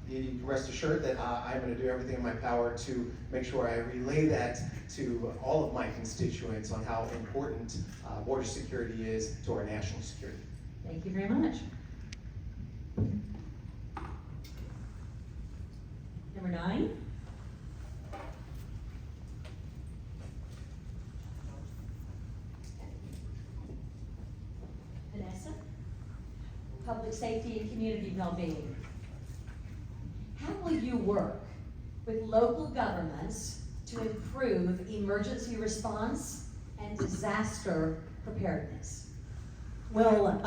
you can rest assured that I'm going to do everything in my power to make sure I relay that to all of my constituents on how important border security is to our national security. Thank you very much. Number 9. Vanessa, public safety and community well-being. How will you work with local governments to improve emergency response and disaster preparedness? Well,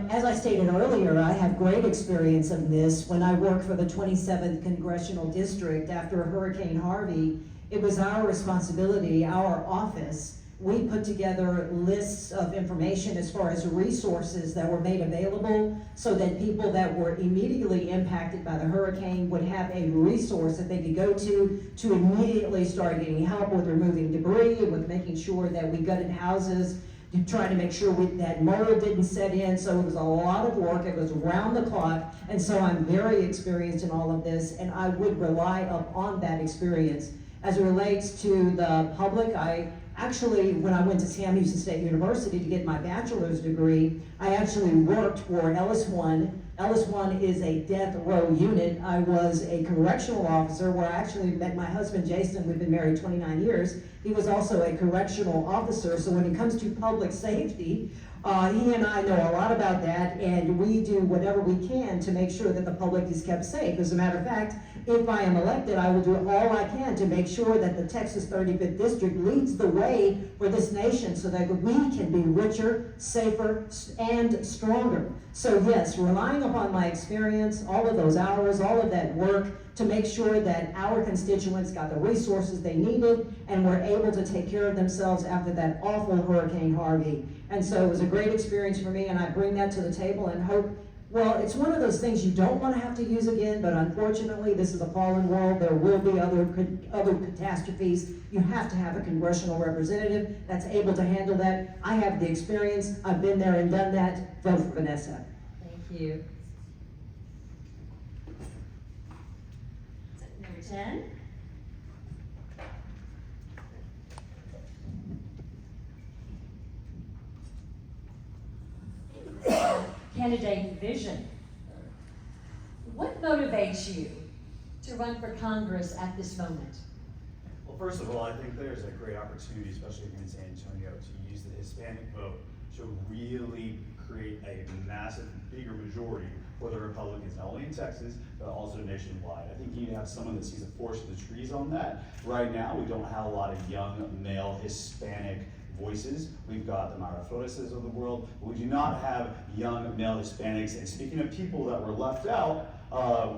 as I stated earlier, I have great experience in this. When I worked for the 27th Congressional District after Hurricane Harvey, it was our responsibility, our office, we put together lists of information as far as resources that were made available so that people that were immediately impacted by the hurricane would have a resource that they could go to immediately start getting help with removing debris, with making sure that we gutted houses, trying to make sure that mold didn't set in. So it was a lot of work. It was around the clock. And so I'm very experienced in all of this, and I would rely upon that experience. As it relates to the public, I actually, when I went to Sam Houston State University to get my bachelor's degree, I actually worked for Ellis One. Ellis One is a death row unit. I was a correctional officer where I actually met my husband, Jason. We've been married 29 years. He was also a correctional officer. So when it comes to public safety, he and I know a lot about that, and we do whatever we can to make sure that the public is kept safe. As a matter of fact, if I am elected, I will do all I can to make sure that the Texas 35th District leads the way for this nation so that we can be richer, safer, and stronger. So yes, relying upon my experience, all of those hours, all of that work to make sure that our constituents got the resources they needed and were able to take care of themselves after that awful Hurricane Harvey. And so it was a great experience for me, and I bring that to the table and hope. Well, it's one of those things you don't want to have to use again, but unfortunately, this is a fallen world. There will be other catastrophes. You have to have a congressional representative that's able to handle that. I have the experience. I've been there and done that. Vote for Vanessa. Thank you. Number 10. Candidate vision. What motivates you to run for Congress at this moment? Well, first of all, I think there's a great opportunity, especially here in San Antonio, to use the Hispanic vote to really create a massive, bigger majority for the Republicans, not only in Texas, but also nationwide. I think you need to have someone that sees a forest for the trees on that. Right now, we don't have a lot of young, male, Hispanic voices. We've got the Mayra Flores-es of the world, but we do not have young male Hispanics. And speaking of people that were left out,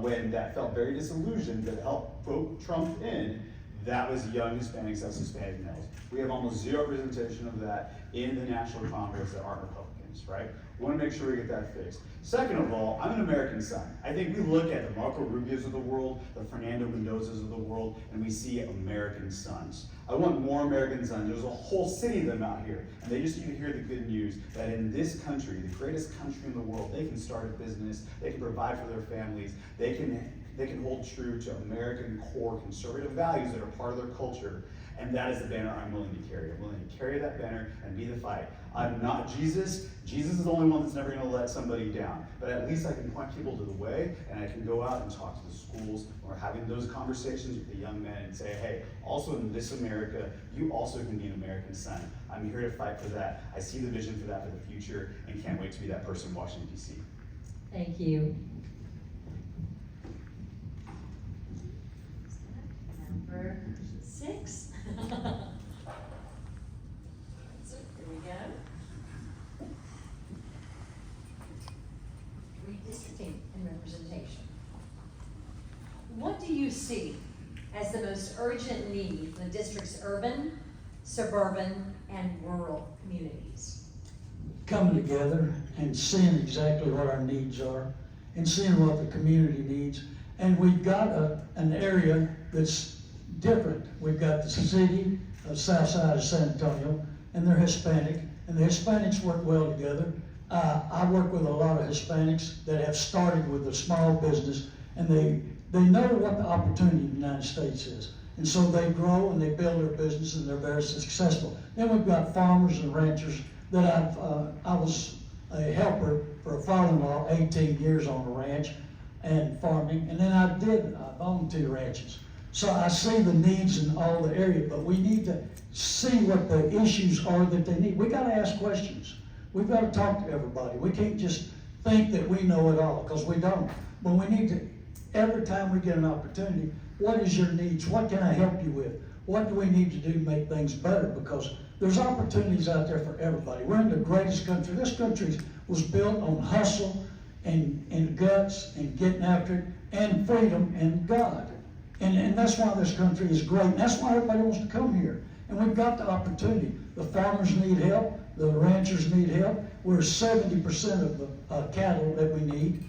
when that felt very disillusioned, that helped vote Trump in, that was young Hispanics, that's Hispanic males. We have almost zero representation of that in the National Congress that aren't Republicans, right? We want to make sure we get that fixed. Second of all, I'm an American son. I think we look at the Marco Rubios of the world, the Fernando Mendozas of the world, and we see American sons. I want more American sons. There's a whole city of them out here, and they just need to hear the good news that in this country, the greatest country in the world, they can start a business, they can provide for their families, they can hold true to American core conservative values that are part of their culture, and that is the banner I'm willing to carry. I'm willing to carry that banner and be the fight. I'm not Jesus. Jesus is the only one that's never going to let somebody down. But at least I can point people to the way, and I can go out and talk to the schools or having those conversations with the young men and say, hey, also in this America, you also can be an American son. I'm here to fight for that. I see the vision for that for the future and can't wait to be that person in Washington, D.C. Thank you. Number 6. So here we go. Redistricting and representation. What do you see as the most urgent need in the district's urban, suburban, and rural communities? Coming together and seeing exactly what our needs are and seeing what the community needs. And we've got an area that's different. We've got the city of south side of San Antonio, and they're Hispanic, and the Hispanics work well together. I work with a lot of Hispanics that have started with a small business, and they know what the opportunity in the United States is. And so they grow and they build their business and they're very successful. Then we've got farmers and ranchers that I was a helper for a father-in-law, 18 years on a ranch and farming, and then I owned 2 ranches. So I see the needs in all the area, but we need to see what the issues are that they need. We got to ask questions. We've got to talk to everybody. We can't just think that we know it all, because we don't. But we need to, every time we get an opportunity, what is your needs? What can I help you with? What do we need to do to make things better? Because there's opportunities out there for everybody. We're in the greatest country. This country was built on hustle and guts and getting after it and freedom and God. And that's why this country is great. And that's why everybody wants to come here. And we've got the opportunity. The farmers need help, the ranchers need help. We're 70% of the cattle that we need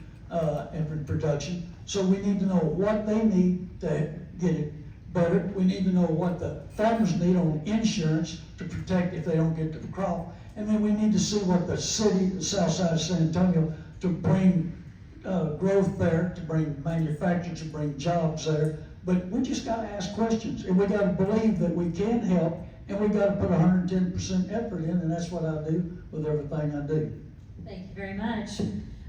in production. So we need to know what they need to get it better. We need to know what the farmers need on insurance to protect if they don't get the crop. And then we need to see what the city, the south side of San Antonio, to bring growth there, to bring manufacturing, to bring jobs there. But we just gotta ask questions, and we gotta believe that we can help, and we gotta put 110% effort in, and that's what I do with everything I do. Thank you very much.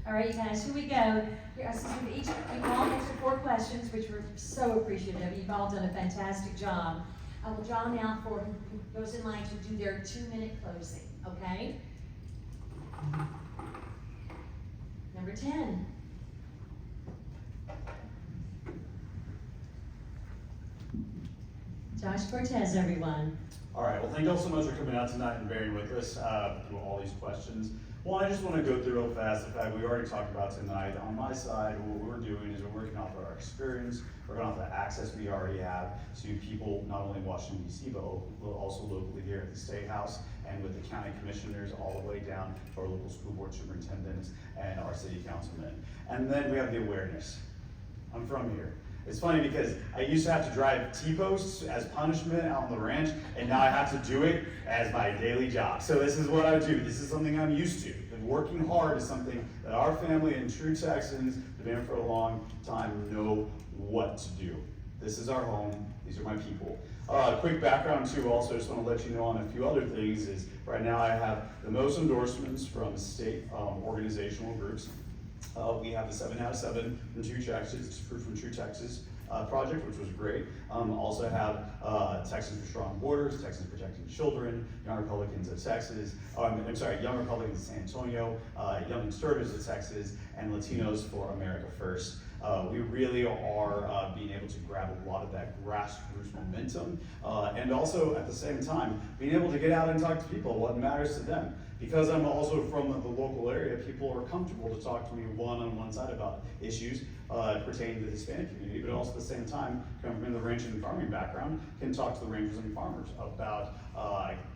All right, you guys, here we go. Here, we've all answered 4 questions, which we're so appreciative of. You've all done a fantastic job. I will draw now for who goes in line to do their 2-minute closing, okay? Number 10. Josh Cortez, everyone. All right, well, thank you all so much for coming out tonight and bearing with us through all these questions. Well, I just want to go through real fast the fact we already talked about tonight. On my side, what we're doing is we're working off of our experience, working off the access we already have to people not only in Washington, D.C., but also locally here at the State House and with the county commissioners all the way down to our local school board superintendents and our city councilmen. And then we have the awareness. I'm from here. It's funny because I used to have to drive T-posts as punishment out on the ranch, and now I have to do it as my daily job. So this is what I do. This is something I'm used to. And working hard is something that our family and true Texans that have been here for a long time know what to do. This is our home. These are my people. Quick background too, also just want to let you know on a few other things is right now I have the most endorsements from state organizational groups. We have the 7 out of 7 from True Texas project, which was great. Also have Texans for Strong Borders, Texans Protecting Children, Young Republicans of Texas, Young Republicans of San Antonio, Young Conservatives of Texas, and Latinos for America First. We really are being able to grab a lot of that grassroots momentum, and also at the same time, being able to get out and talk to people what matters to them. Because I'm also from the local area, people are comfortable to talk to me on one side about issues pertaining to the Hispanic community, but also at the same time, coming from the ranching and farming background, can talk to the ranchers and farmers about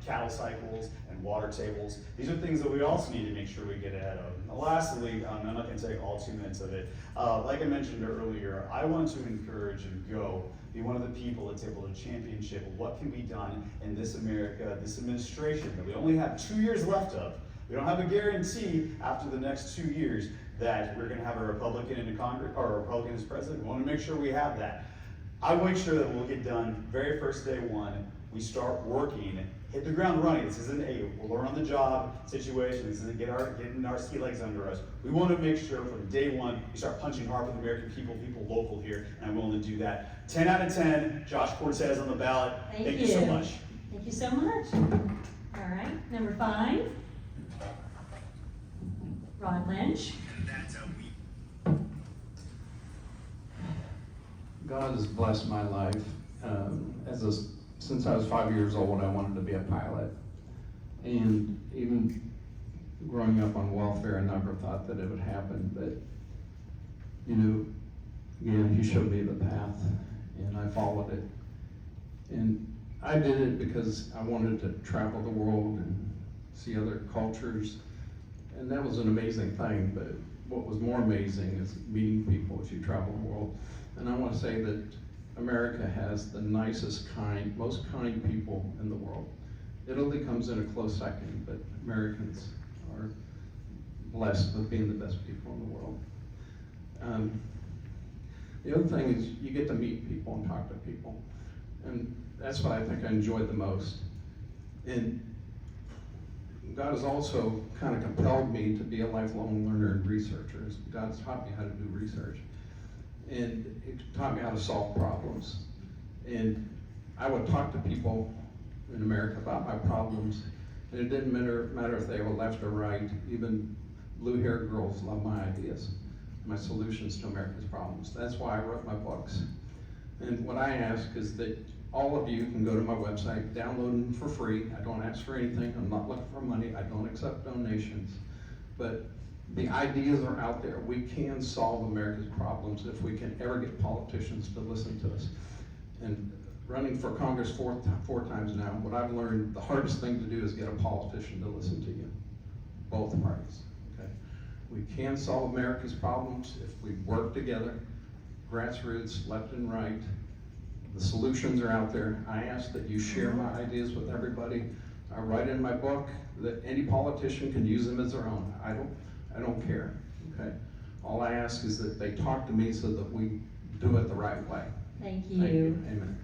cattle cycles and water tables. These are things that we also need to make sure we get ahead of. And lastly, I'm not going to take all 2 minutes of it. Like I mentioned earlier, I want to encourage and be one of the people that's able to championship what can be done in this America, this administration that we only have 2 years left of. We don't have a guarantee after the next 2 years that we're going to have a Republican in Congress or a Republican as president. We want to make sure we have that. I will make sure that we'll get done very first day one. We start working, hit the ground running. This isn't a we'll learn on the job situation. This isn't getting our ski legs under us. We want to make sure from day one we start punching hard for the American people local here, and I'm willing to do that. 10 out of 10. Josh Cortez on the ballot. Thank you so much. Thank you so much. All right, number 5. Rod Lynch. God has blessed my life. Since I was 5 years old, I wanted to be a pilot. And even growing up on welfare, I never thought that it would happen. But, again, he showed me the path, and I followed it. And I did it because I wanted to travel the world and see other cultures. And that was an amazing thing, but what was more amazing is meeting people as you travel the world. And I want to say that America has the nicest, most kind people in the world. Italy comes in a close second, but Americans are blessed with being the best people in the world. The other thing is you get to meet people and talk to people. And that's what I think I enjoyed the most. And God has also kind of compelled me to be a lifelong learner and researcher. God's taught me how to do research. And it taught me how to solve problems. And I would talk to people in America about my problems, and it didn't matter if they were left or right. Even blue-haired girls love my ideas, my solutions to America's problems. That's why I wrote my books. And what I ask is that all of you can go to my website, download them for free. I don't ask for anything. I'm not looking for money. I don't accept donations. But the ideas are out there. We can solve America's problems if we can ever get politicians to listen to us. And running for Congress four times now, what I've learned, the hardest thing to do is get a politician to listen to you, both parties, okay? We can solve America's problems if we work together, grassroots, left and right. The solutions are out there. I ask that you share my ideas with everybody. I write in my book that any politician can use them as their own. I don't care, okay? All I ask is that they talk to me so that we do it the right way. Thank you. Thank you. Amen.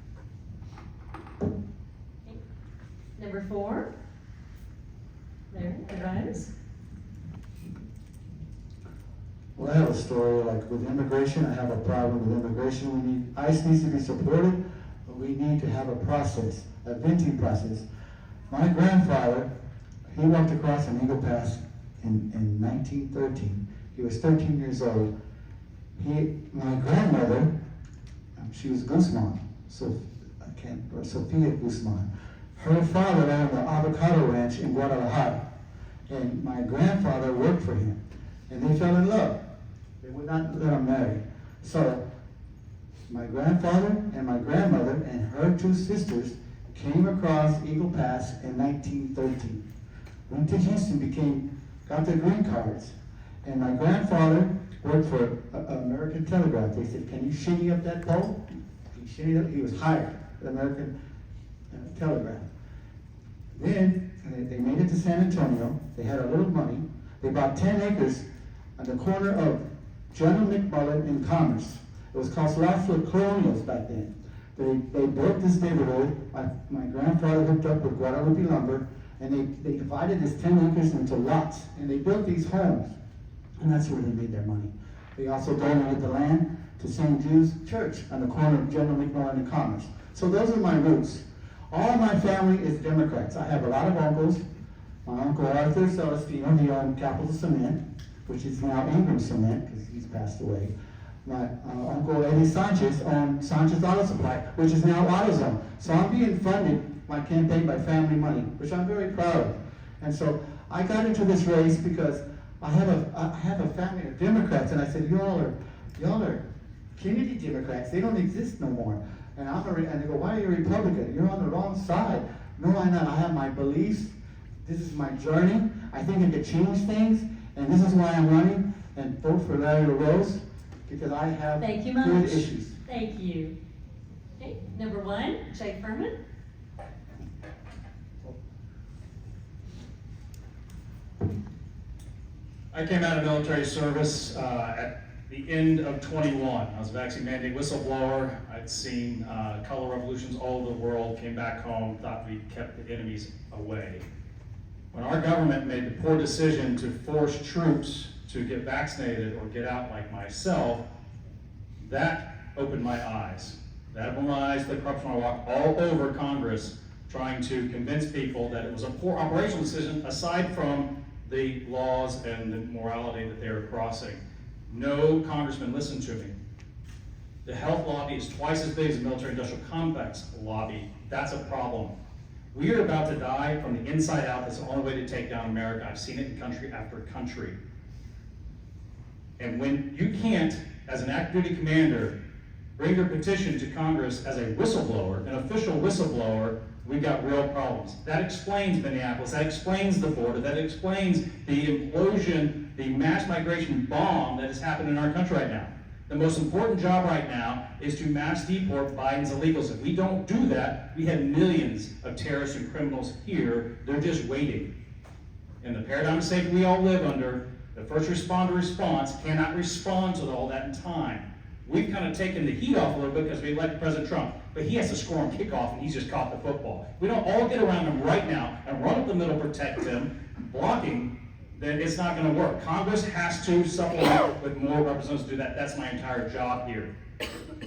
Number 4. Larry, advise. Well, I have a story, like with immigration, I have a problem with immigration. ICE needs to be supported, but we need to have a process, a venting process. My grandfather, he walked across an Eagle Pass in 1913. He was 13 years old. My grandmother, she was Guzman, Sophia Guzman. Her father owned the avocado ranch in Guadalajara, and my grandfather worked for him, and they fell in love. They would not let them marry. So my grandfather and my grandmother and her 2 sisters came across Eagle Pass in 1913. Went to Houston, got their green cards, and my grandfather worked for American Telegraph. They said, "Can you shinny up that pole?" He shinnied up. He was hired at American Telegraph. Then they made it to San Antonio. They had a little money. They bought 10 acres on the corner of General McMullen and Commerce. It was called Las Colonials back then. They built this neighborhood. My grandfather hooked up with Guadalupe Lumber, and they divided this 10 acres into lots, and they built these homes, and that's where they made their money. They also donated the land to St. Jude's Church on the corner of General McMullen and Commerce. So those are my roots. All my family is Democrats. I have a lot of uncles. My uncle Arthur Celestino, he owned Capital Cement, which is now Ingram Cement, because he's passed away. My uncle Eddie Sanchez owned Sanchez Auto Supply, which is now AutoZone. So I'm being funded, my campaign, by family money, which I'm very proud of. And so I got into this race because I have a family of Democrats, and I said, y'all are Kennedy Democrats. They don't exist no more. And they go, why are you a Republican? You're on the wrong side. No, I'm not. I have my beliefs. This is my journey. I think I could change things, and this is why I'm running. And vote for Larry LaRose, because I have Thank you good much. issues. Thank you. Okay, number 1, Jay Furman. I came out of military service at the end of 21. I was a vaccine mandate whistleblower. I'd seen color revolutions all over the world, came back home, thought we kept the enemies away. When our government made the poor decision to force troops to get vaccinated or get out like myself, that opened my eyes. That opened my eyes to the corruption. I walked all over Congress trying to convince people that it was a poor operational decision aside from the laws and the morality that they were crossing. No congressman listened to me. The health lobby is twice as big as the military-industrial complex lobby. That's a problem. We are about to die from the inside out. That's the only way to take down America. I've seen it in country after country. And when you can't, as an active duty commander, bring your petition to Congress as a whistleblower, an official whistleblower, we've got real problems. That explains Minneapolis, that explains the border, that explains the implosion, the mass migration bomb that has happened in our country right now. The most important job right now is to mass deport Biden's illegals. If we don't do that, we have millions of terrorists and criminals here. They're just waiting. In the paradigm of safety we all live under, the first responder response cannot respond to all that in time. We've kind of taken the heat off a little bit because we elected President Trump, but he has to score on kickoff and he's just caught the football. We don't all get around him right now and run up the middle, protect him, blocking, then it's not going to work. Congress has to supplement with more representatives to do that. That's my entire job here.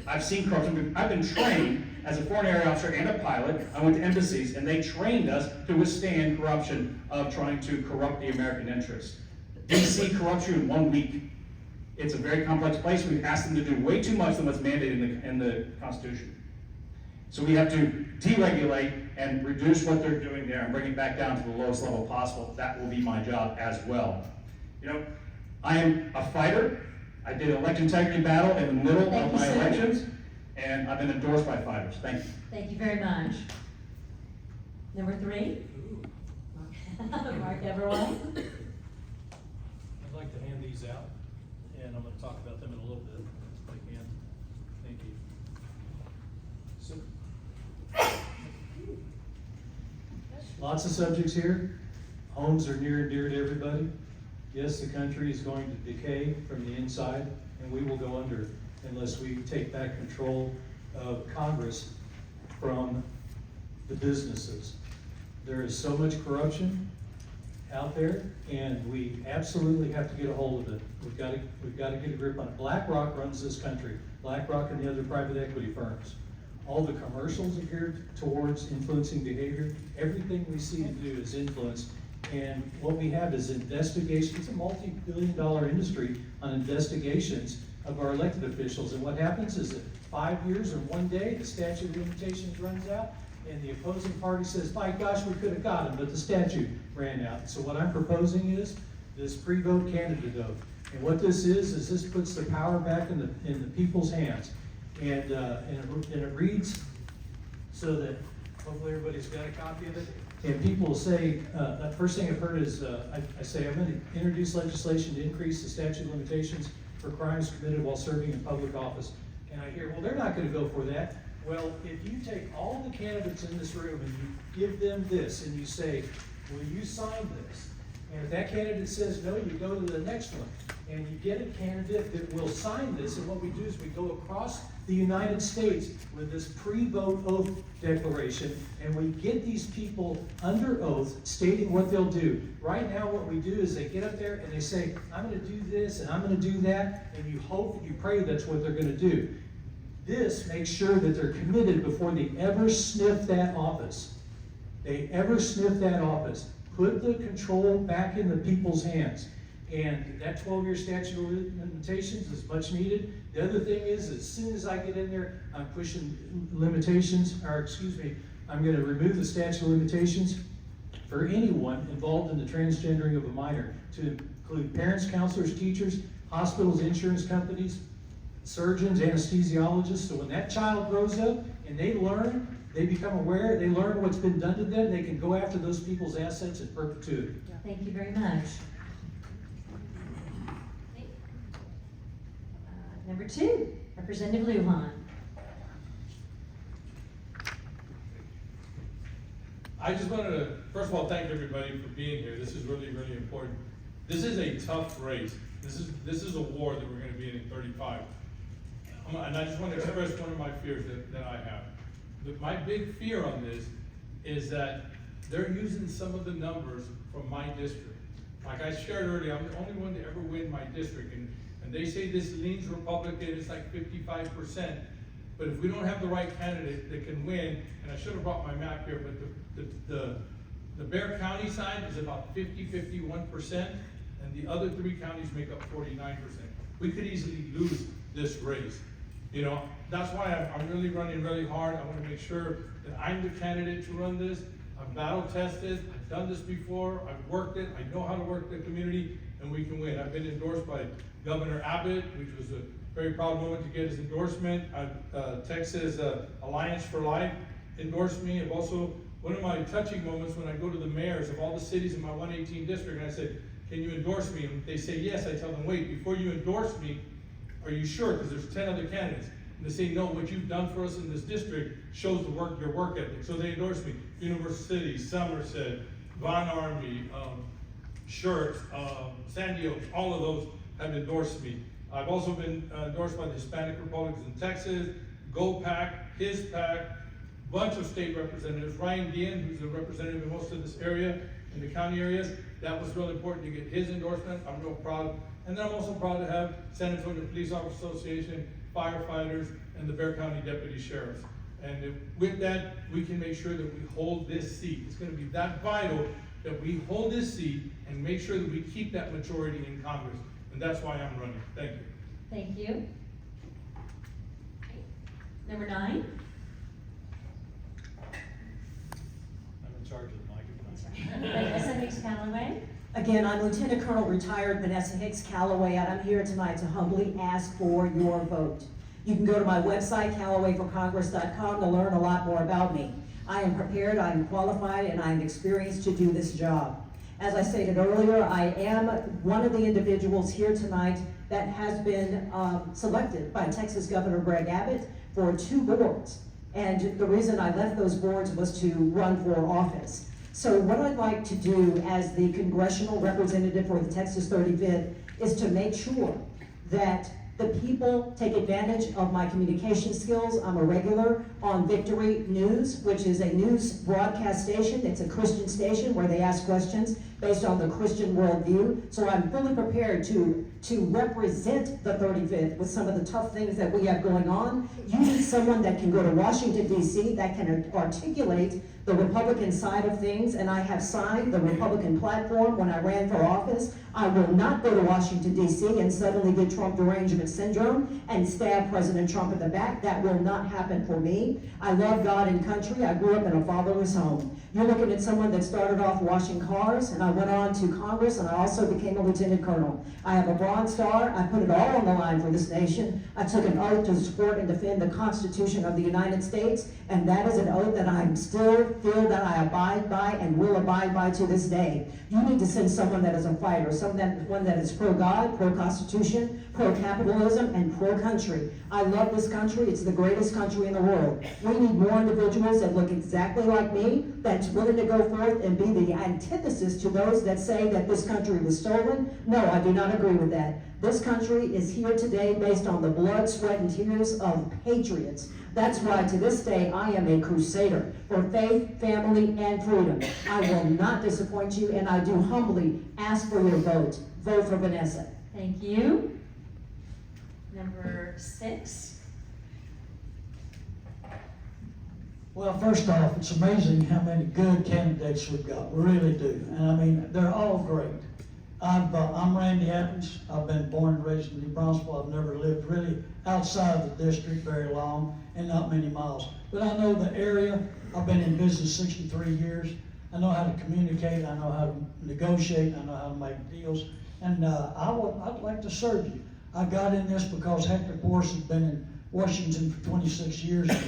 I've seen corruption. I've been trained as a foreign area officer and a pilot. I went to embassies and they trained us to withstand corruption of trying to corrupt the American interest. DC corrupts you in 1 week. It's a very complex place. We've asked them to do way too much than what's mandated in the Constitution. So we have to deregulate and reduce what they're doing there and bring it back down to the lowest level possible. That will be my job as well. You know, I am a fighter. I did an election integrity battle in the middle of my elections, and I've been endorsed by fighters. Thank you. Thank you very much. Number 3. Mark Everwine. I'd like to hand these out, and I'm gonna talk about them in a little bit, if I can. Thank you. Lots of subjects here. Homes are near and dear to everybody. Yes, the country is going to decay from the inside, and we will go under unless we take back control of Congress from the businesses. There is so much corruption out there, and we absolutely have to get a hold of it. We've got to get a grip on it. BlackRock runs this country. BlackRock and the other private equity firms. All the commercials are geared towards influencing behavior. Everything we see and do is influenced. And what we have is investigations. It's a multi-billion-dollar industry on investigations of our elected officials. And what happens is that 5 years or 1 day, the statute of limitations runs out, and the opposing party says, by gosh, we could have got him, but the statute ran out. So what I'm proposing is this pre-vote candidate oath. And what this is this puts the power back in the people's hands. And it reads so that hopefully everybody's got a copy of it. And people will say, the first thing I've heard is, I say, I'm going to introduce legislation to increase the statute of limitations for crimes committed while serving in public office. And I hear, well, they're not going to go for that. Well, if you take all the candidates in this room and you give them this and you say, will you sign this? And if that candidate says no, you go to the next one. And you get a candidate that will sign this, and what we do is we go across the United States with this pre-vote oath declaration, and we get these people under oath stating what they'll do. Right now what we do is they get up there and they say, I'm going to do this and I'm going to do that, and you hope and you pray that's what they're going to do. This makes sure that they're committed before they ever sniff that office. They ever sniff that office. Put the control back in the people's hands. And that 12-year statute of limitations is much needed. The other thing is, as soon as I get in there, I'm pushing I'm going to remove the statute of limitations for anyone involved in the transgendering of a minor, to include parents, counselors, teachers, hospitals, insurance companies, surgeons, anesthesiologists. So when that child grows up and they learn, they become aware, they learn what's been done to them, they can go after those people's assets in perpetuity. Thank you very much. Number 2, Representative Lujan. I just wanted to, first of all, thank everybody for being here. This is really, really important. This is a tough race. This is a war that we're going to be in 35. And I just want to express one of my fears that I have. My big fear on this is that they're using some of the numbers from my district. Like I shared earlier, I'm the only one to ever win my district, and they say this leans Republican, it's like 55%. But if we don't have the right candidate that can win, and I should have brought my map here, but the Bexar County side is about 50-51%, and the other 3 counties make up 49%. We could easily lose this race. You know, that's why I'm really running really hard. I want to make sure that I'm the candidate to run this. I'm battle tested. I've done this before. I've worked it. I know how to work the community, and we can win. I've been endorsed by Governor Abbott, which was a very proud moment to get his endorsement. Texas Alliance for Life endorsed me. I've also, one of my touching moments when I go to the mayors of all the cities in my 118 district, and I said, can you endorse me? And they say yes. I tell them, wait, before you endorse me, are you sure? Because there's 10 other candidates. And they say, no, what you've done for us in this district shows your work ethic. So they endorse me. University, Somerset, Von Army, Schertz, San Diego, all of those have endorsed me. I've also been endorsed by the Hispanic Republicans in Texas, GoPAC, his PAC, bunch of state representatives. Ryan Dean, who's a representative in most of this area, in the county areas. That was really important to get his endorsement. I'm real proud. And then I'm also proud to have San Antonio Police Officers Association, firefighters, and the Bexar County Deputy Sheriffs. And with that, we can make sure that we hold this seat. It's going to be that vital that we hold this seat and make sure that we keep that majority in Congress. And that's why I'm running. Thank you. Thank you. Number 9. I'm in charge of the microphone. Vanessa Hicks Callaway. Again, I'm Lieutenant Colonel retired Vanessa Hicks Callaway, and I'm here tonight to humbly ask for your vote. You can go to my website, CallawayForCongress.com, to learn a lot more about me. I am prepared, I am qualified, and I am experienced to do this job. As I stated earlier, I am one of the individuals here tonight that has been selected by Texas Governor Greg Abbott for 2 boards. And the reason I left those boards was to run for office. So what I'd like to do as the congressional representative for the Texas 35th is to make sure that the people take advantage of my communication skills. I'm a regular on Victory News, which is a news broadcast station. It's a Christian station where they ask questions based on the Christian worldview. So I'm fully prepared to represent the 35th with some of the tough things that we have going on. You need someone that can go to Washington, D.C., that can articulate the Republican side of things, and I have signed the Republican platform when I ran for office. I will not go to Washington, D.C. and suddenly get Trump derangement syndrome and stab President Trump in the back. That will not happen for me. I love God and country. I grew up in a fatherless home. You're looking at someone that started off washing cars, and I went on to Congress, and I also became a lieutenant colonel. I have a Bronze Star. I put it all on the line for this nation. I took an oath to support and defend the Constitution of the United States, and that is an oath that I still feel that I abide by and will abide by to this day. You need to send someone that is a fighter, one that is pro-God, pro-Constitution, pro-capitalism, and pro-country. I love this country. It's the greatest country in the world. We need more individuals that look exactly like me, that's willing to go forth and be the antithesis to those that say that this country was stolen. No, I do not agree with that. This country is here today based on the blood, sweat, and tears of patriots. That's why to this day I am a crusader for faith, family, and freedom. I will not disappoint you, and I do humbly ask for your vote. Vote for Vanessa. Thank you. Number 6. Well, first off, it's amazing how many good candidates we've got. We really do. And I mean, they're all great. I'm Randy Evans. I've been born and raised in New Brunswick. I've never lived really outside of the district very long and not many miles. But I know the area. I've been in business 63 years. I know how to communicate. I know how to negotiate. I know how to make deals. And I'd like to serve you. I got in this because Hector Porce has been in Washington for 26 years and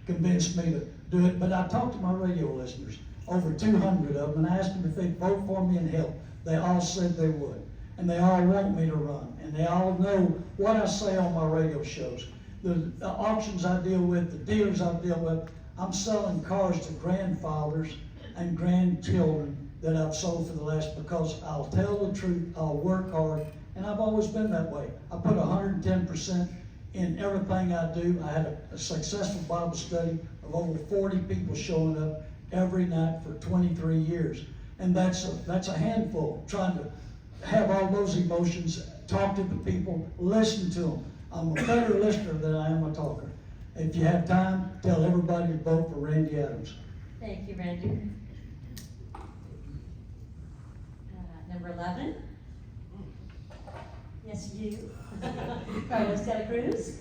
he convinced me to do it. But I talked to my radio listeners, over 200 of them, and I asked them if they'd vote for me and help. They all said they would. And they all want me to run. And they all know what I say on my radio shows. The auctions I deal with, the dealers I deal with, I'm selling cars to grandfathers and grandchildren that I've sold for the last, because I'll tell the truth, I'll work hard, and I've always been that way. I put 110% in everything I do. I had a successful Bible study of over 40 people showing up every night for 23 years. And that's a handful, trying to have all those emotions, talk to the people, listen to them. I'm a better listener than I am a talker. If you have time, tell everybody to vote for Randy Adams. Thank you, Randy. Number 11. Yes, you. Carlos de la Cruz.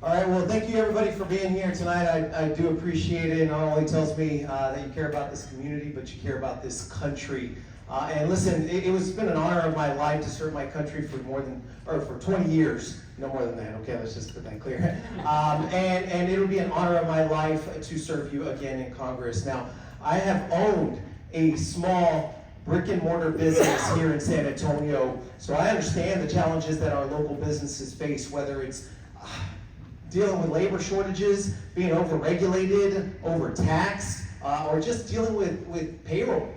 All right, well, thank you everybody for being here tonight. I do appreciate it. It not only tells me that you care about this community, but you care about this country. And listen, it's been an honor of my life to serve my country for for 20 years. No more than that, okay, let's just put that clear. And it'll be an honor of my life to serve you again in Congress. Now, I have owned a small brick and mortar business here in San Antonio, so I understand the challenges that our local businesses face, whether it's dealing with labor shortages, being overregulated, overtaxed, or just dealing with payroll.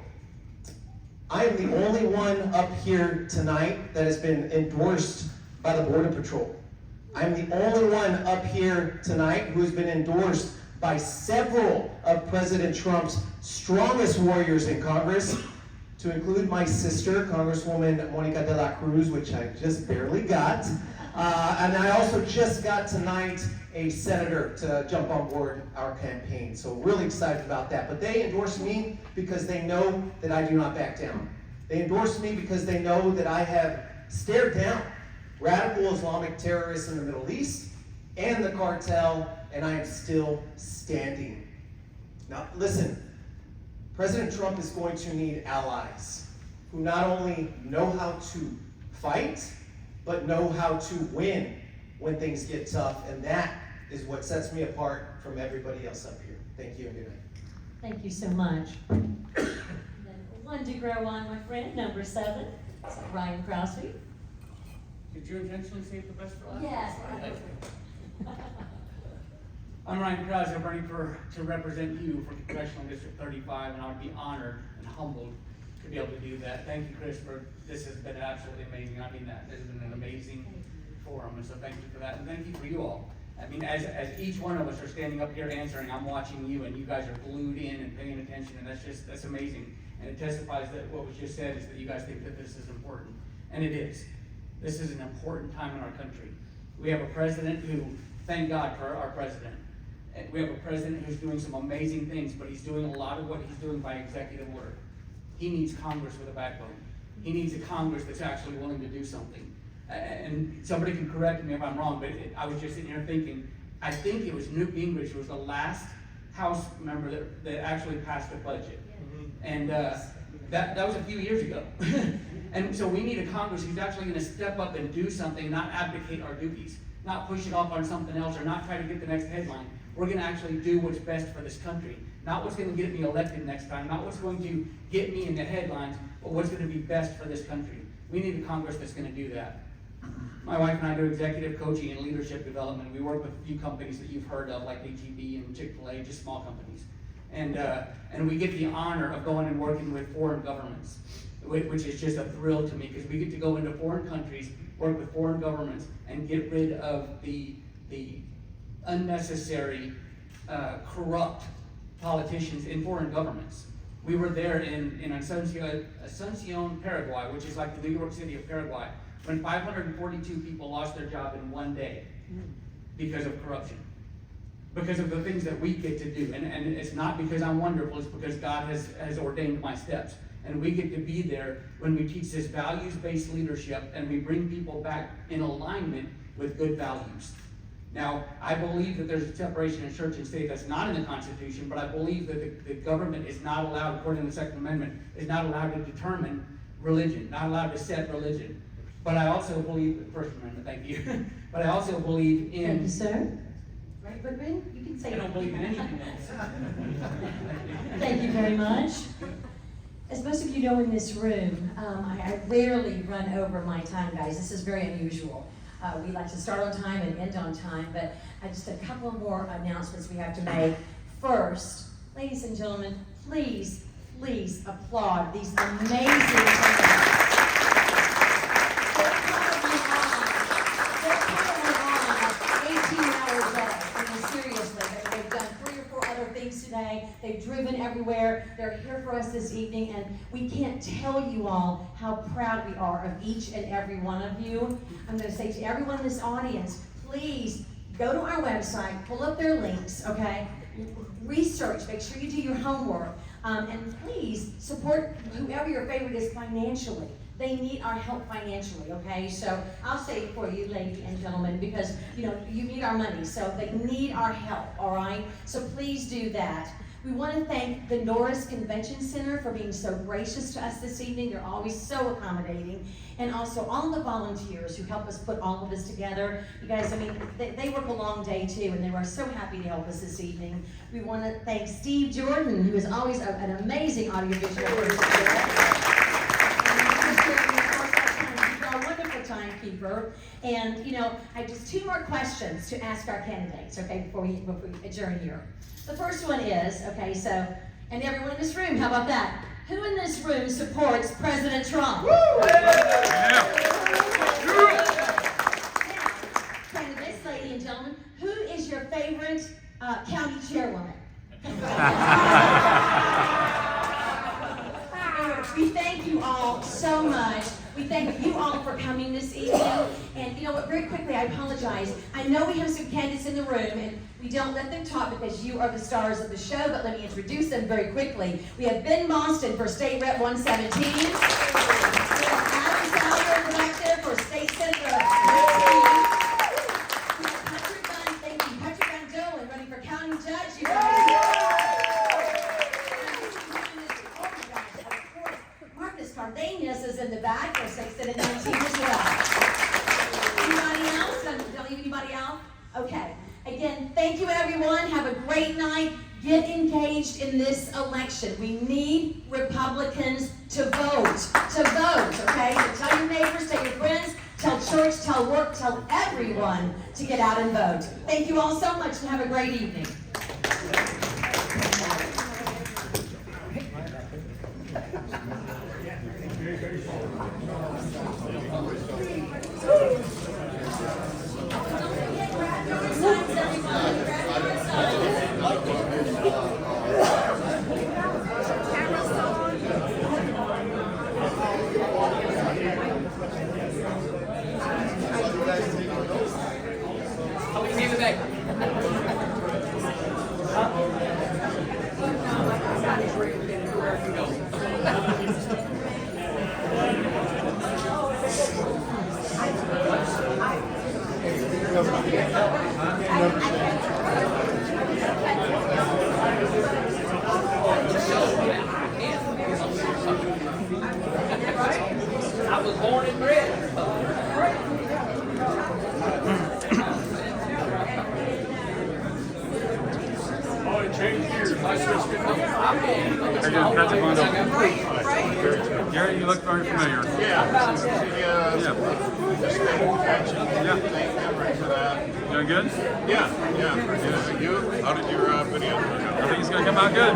I am the only one up here tonight that has been endorsed by the Border Patrol. I'm the only one up here tonight who has been endorsed by several of President Trump's strongest warriors in Congress, to include my sister, Congresswoman Monica de la Cruz, which I just barely got. And I also just got tonight a senator to jump on board our campaign. So really excited about that. But they endorse me because they know that I do not back down. They endorse me because they know that I have stared down radical Islamic terrorists in the Middle East and the cartel, and I am still standing. Now listen, President Trump is going to need allies who not only know how to fight, but know how to win. when things get tough, and that is what sets me apart from everybody else up here. Thank you and good night. Thank you so much. And then one to grow on, my friend, number 7, Ryan Krause. Did you intentionally save the best for last? Yes. I'm Ryan Krause. I'm running to represent you for Congressional District 35, and I would be honored and humbled to be able to do that. Thank you, Chris, this has been absolutely amazing. I mean that. This has been an amazing forum, and so thank you for that, and thank you for you all. I mean, as each one of us are standing up here answering, I'm watching you, and you guys are glued in and paying attention, and that's amazing. And it testifies that what was just said is that you guys think that this is important, and it is. This is an important time in our country. We have a president who, thank God for our president. And we have a president who's doing some amazing things, but he's doing a lot of what he's doing by executive order. He needs Congress with a backbone. He needs a Congress that's actually willing to do something. And somebody can correct me if I'm wrong, but I was just sitting here thinking, I think it was Newt Gingrich who was the last House member that actually passed a budget. And that was a few years ago. And so we need a Congress who's actually going to step up and do something, not abdicate our duties, not push it off on something else, or not try to get the next headline. We're going to actually do what's best for this country. Not what's going to get me elected next time, not what's going to get me in the headlines, but what's going to be best for this country. We need a Congress that's going to do that. My wife and I do executive coaching and leadership development. We work with a few companies that you've heard of, like HEB and Chick-fil-A, just small companies. And we get the honor of going and working with foreign governments, which is just a thrill to me, because we get to go into foreign countries, work with foreign governments, and get rid of the unnecessary, corrupt politicians in foreign governments. We were there in Asuncion, Paraguay, which is like the New York City of Paraguay, when 542 people lost their job in one day because of corruption, because of the things that we get to do. And it's not because I'm wonderful, it's because God has ordained my steps. And we get to be there when we teach this values-based leadership, and we bring people back in alignment with good values. Now, I believe that there's a separation in church and state that's not in the Constitution, but I believe that the government is not allowed, according to the Second Amendment, is not allowed to determine religion, not allowed to set religion. But I also believe, First Amendment, thank you, but I also believe in... Thank you, sir. Right, Goodwin? You can say I don't believe in anything else. Thank you very much. As most of you know in this room, I rarely run over my time, guys. This is very unusual. We like to start on time and end on time, but just a couple more announcements we have to make. First, ladies and gentlemen, please, please applaud these amazing candidates. They're probably on 18-hour day. I mean, seriously, they've done 3 or 4 other things today. They've driven everywhere. They're here for us this evening, and we can't tell you all how proud we are of each and every one of you. I'm going to say to everyone in this audience, please go to our website, pull up their links, okay? Research, make sure you do your homework, and please support whoever your favorite is financially. They need our help financially, okay? So I'll say it for you, ladies and gentlemen, because you need our money, so they need our help, all right? So please do that. We want to thank the Norris Convention Center for being so gracious to us this evening. They're always so accommodating. And also all the volunteers who help us put all of this together. You guys, I mean, they work a long day too, and they were so happy to help us this evening. We want to thank Steve Jordan, who is always an amazing audiovisual producer. Timekeeper. And I have just 2 more questions to ask our candidates, okay, before we adjourn here. The first one is, okay, so, and everyone in this room, how about that? Who in this room supports President Trump? Woo! Now, candidates, ladies and gentlemen, who is your favorite county chairwoman? We thank you all so much. We thank you all for coming this evening. And you know what, very quickly, I apologize. I know we have some candidates in the room, and we don't let them talk because you are the stars of the show, but let me introduce them very quickly. We have Ben Monston for State Rep 117. We have Adam Sauer back there for State Senator 19. We have Patrick Van, thank you, Patrick Van Dolen running for County Judge. You guys. Cardenas is in the back for State Senate 19 as well. Anybody else? Don't leave anybody great night. Get engaged in this election. We need Republicans to vote, okay? So tell your neighbors, tell your friends, tell church, tell work, tell everyone to get out and vote. Thank you all so much and have a great evening. I was born and bred. Oh, it changed years. I switched it up. Gary, you look very familiar. Yeah. Doing good? Yeah. You? How did your video turn out? I think it's going to come out good.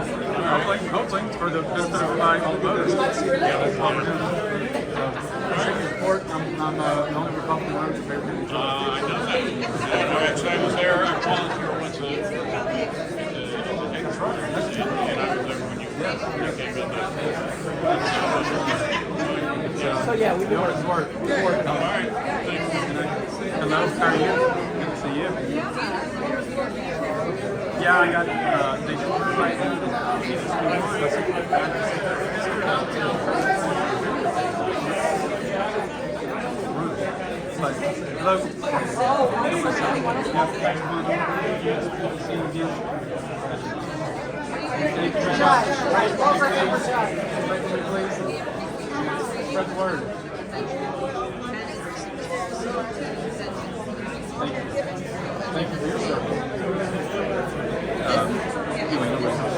Hopefully, for the benefit of everybody, all the voters. Yeah, that's what we're doing. Support. I'm the only Republican running for mayor. I know that. Actually, I was there. I volunteered once and I was there when you came in there. So yeah, we do work. All right. Hello, how are you? Good to see you. Yeah, I got, they did invite me. Hello. See you again. Spread the word. Thank you for your service. Anyway, nobody knows.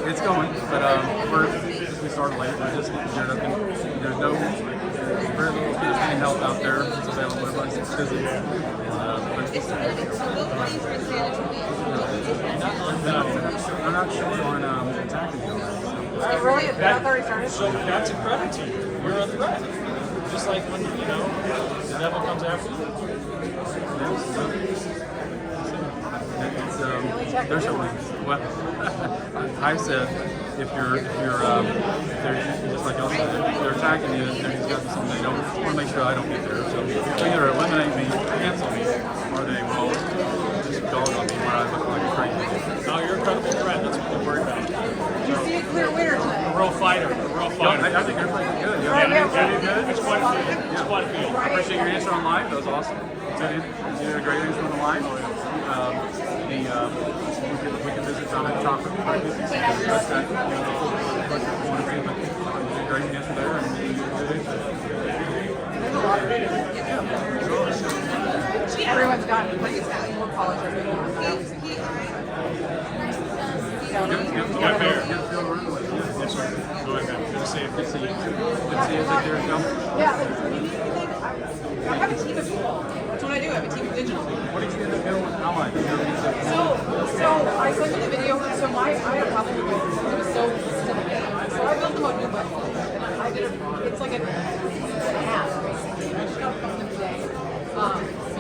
It's going, but we started late. We're just getting geared up, and there's no very little any help out there that's available. Everybody's busy. I'm not sure on attacking you. Really? That's already started? So that's a credit to you. You're a threat. Just like when, the devil comes after you. There's a well, I said if you're they're just like y'all said, if they're attacking you, there's got to be something they don't want to make sure I don't get there. So they either eliminate me, cancel me, or they will just dog on me where I look like a crazy. No, you're a credible threat. That's what they're worried about. You see a clear winner today. A real fighter. I think everybody's good. Yeah, you're good. It's quite a field. It's quite a field. I appreciate your answer on live. That was awesome. You did a great answer on the live. We can visit on that topic. Great answer there. Everyone's gotten pretty excited. More college Got there. Yes, sir. Go ahead, man. Good to see you. Good to see you. Good to see you. Take care. Yeah, like, so do you need anything? I have a team of people. That's what I do. I have a team of digital. What did you end up doing with Ally? So I sent you the video. So I had a problem with it. It was so simple. So I built them a new button. And I did it's like an app, basically. I just got from them today.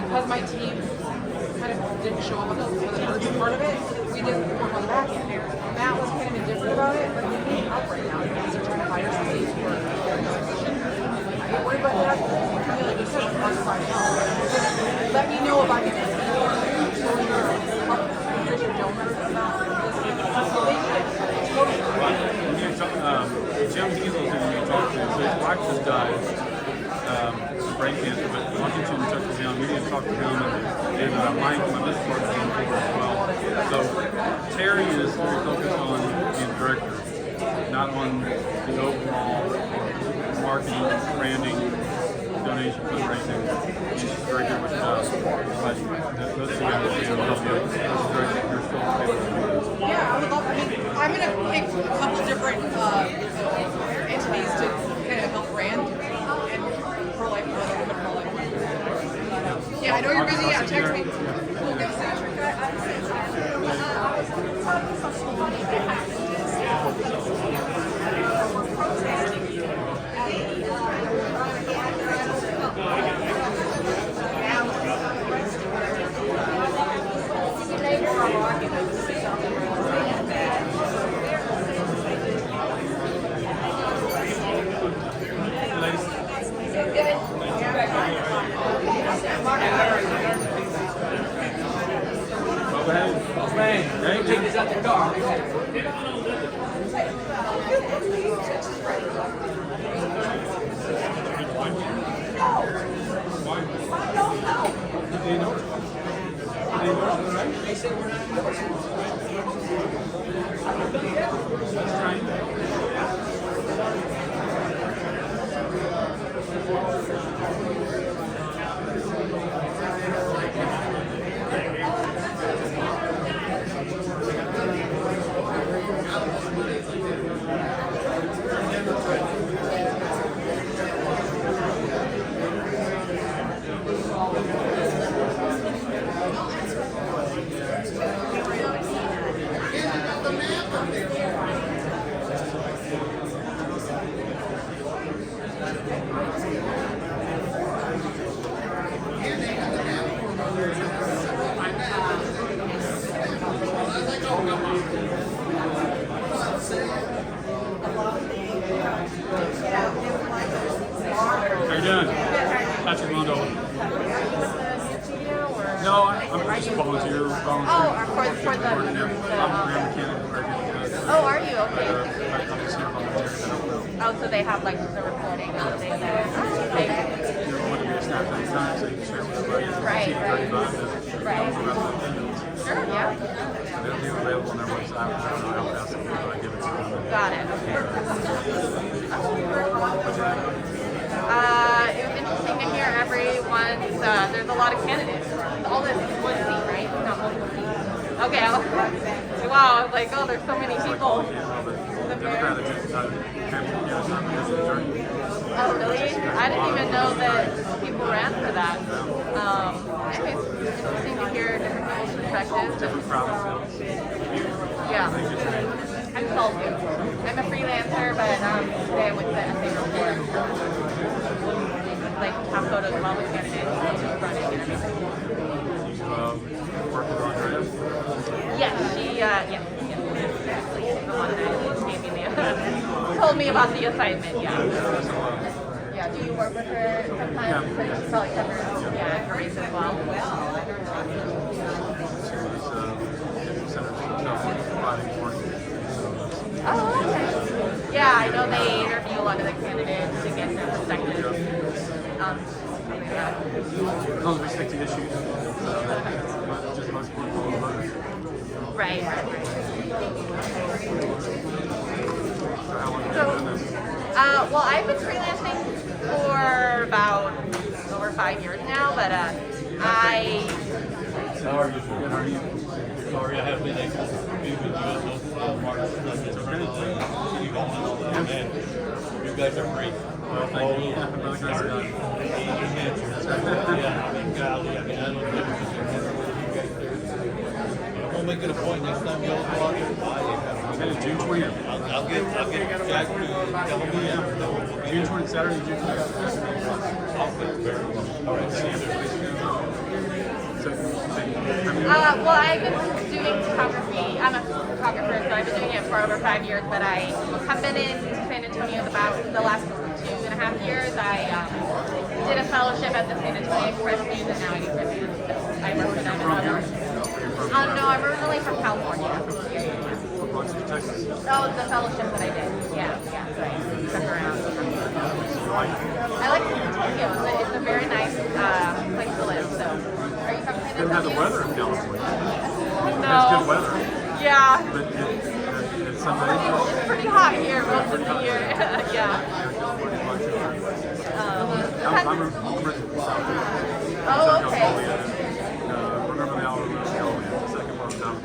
Because my team kind of didn't show up on the urgent part of it, we didn't work on the back end. Matt was kind of indifferent about it, but we need help right now because they're trying to hire somebody for their position. Don't worry about that. Really, just hard to find out. Let me know if I can Jim Diesel's who you talked to, so his wife just died of brain cancer, but he talk to him, and Mike, my business partner, is on board as well. So Terry is very focused on being the director, not on the overall marketing, branding, donation, fundraising. She's very good with that. But those two guys can help you. That's great. You're still able to do this. Yeah, I would love, I mean, I'm gonna pick a couple different, entities to kind of help brand and pro-life, pro-life. Yeah, I know you're busy, yeah, text me. We'll get a signature Take this out the car. They said we're not endorsing. How you doing? Patrick Londo. No, I'm just a volunteer. Oh, for the I'm a mechanic. oh, are you? Okay. I'm just here volunteering. Oh, so they have like the recording of the You know, want to be a snap at a time, so you can share with everybody. Right. Sure, yeah. They'll be available on their website. I'll pass it through, I give it to them. Got it, okay. It was interesting to hear everyone's, there's a lot of candidates. All this is one seat, right? Not multiple seats. Okay, wow, I was like, oh, there's so many people. Oh, really? I didn't even know that people ran for that. Anyways, interesting to hear different people's perspectives. Different provinces. Yeah. I'm consultant. I'm a freelancer, but today I went to the essay report. Like, have photos of all the candidates running and everything. Work with Andrea? Yes, she, yes. Actually, she's the one that gave me the, told me about the assignment, yeah. Yeah, do you work with her sometimes? Yeah. She probably covers, yeah, her race as well. Oh, okay. Yeah, I know they interview a lot of the candidates to get their perspectives. As long as we stick to issues, just most important voters. Right. So how long have you been doing this? Well, I've been freelancing for about over 5 years now, but I... How are you? Good, how are you? Sorry, I haven't been able to be with you at those markets. You guys are great. Well, thank you. Yeah, really nice guy. Yeah, I mean, golly, I mean, I don't know. We'll make it a point next time you all go out here. Okay, June 20th. I'll get Jack to tell me. Yeah. June 20th, Saturday, June 20th. All right, see you. Well, I've been doing photography. I'm a photographer, so I've been doing it for over 5 years, but I have been in San Antonio about the last 2.5 years. I did a fellowship at the San Antonio Express News, and now I do press news. So I work for them and others. No, I'm originally from California. Oh, the fellowship that I did. Yeah, so I stuck around. I like San Antonio. It's a very nice place to live, so. weather in California. No. It's good weather. Yeah. But it's some days. It's pretty hot here most of the year. Yeah. I'm originally from South Florida. Oh, okay. Remember the Alabama, the second part of South.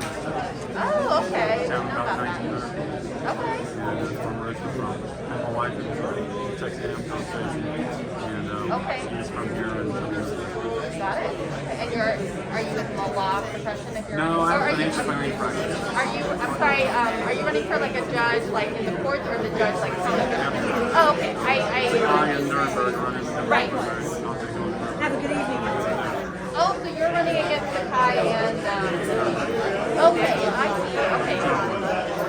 Oh, okay. I Town didn't know about about that. 1900. Okay. And that's where I'm originally from. And my wife is from Texas A&M College Station. And Okay. she's from here. Got it. And are you with the law profession if you're No, or I'm are an you- engineering practice. I'm sorry, are you running for like a judge like in the courts or the judge like from the Oh, okay. I am Nuremberg running the Right. Have a good evening. Oh, so you're running against Sakai and okay, I see. Okay.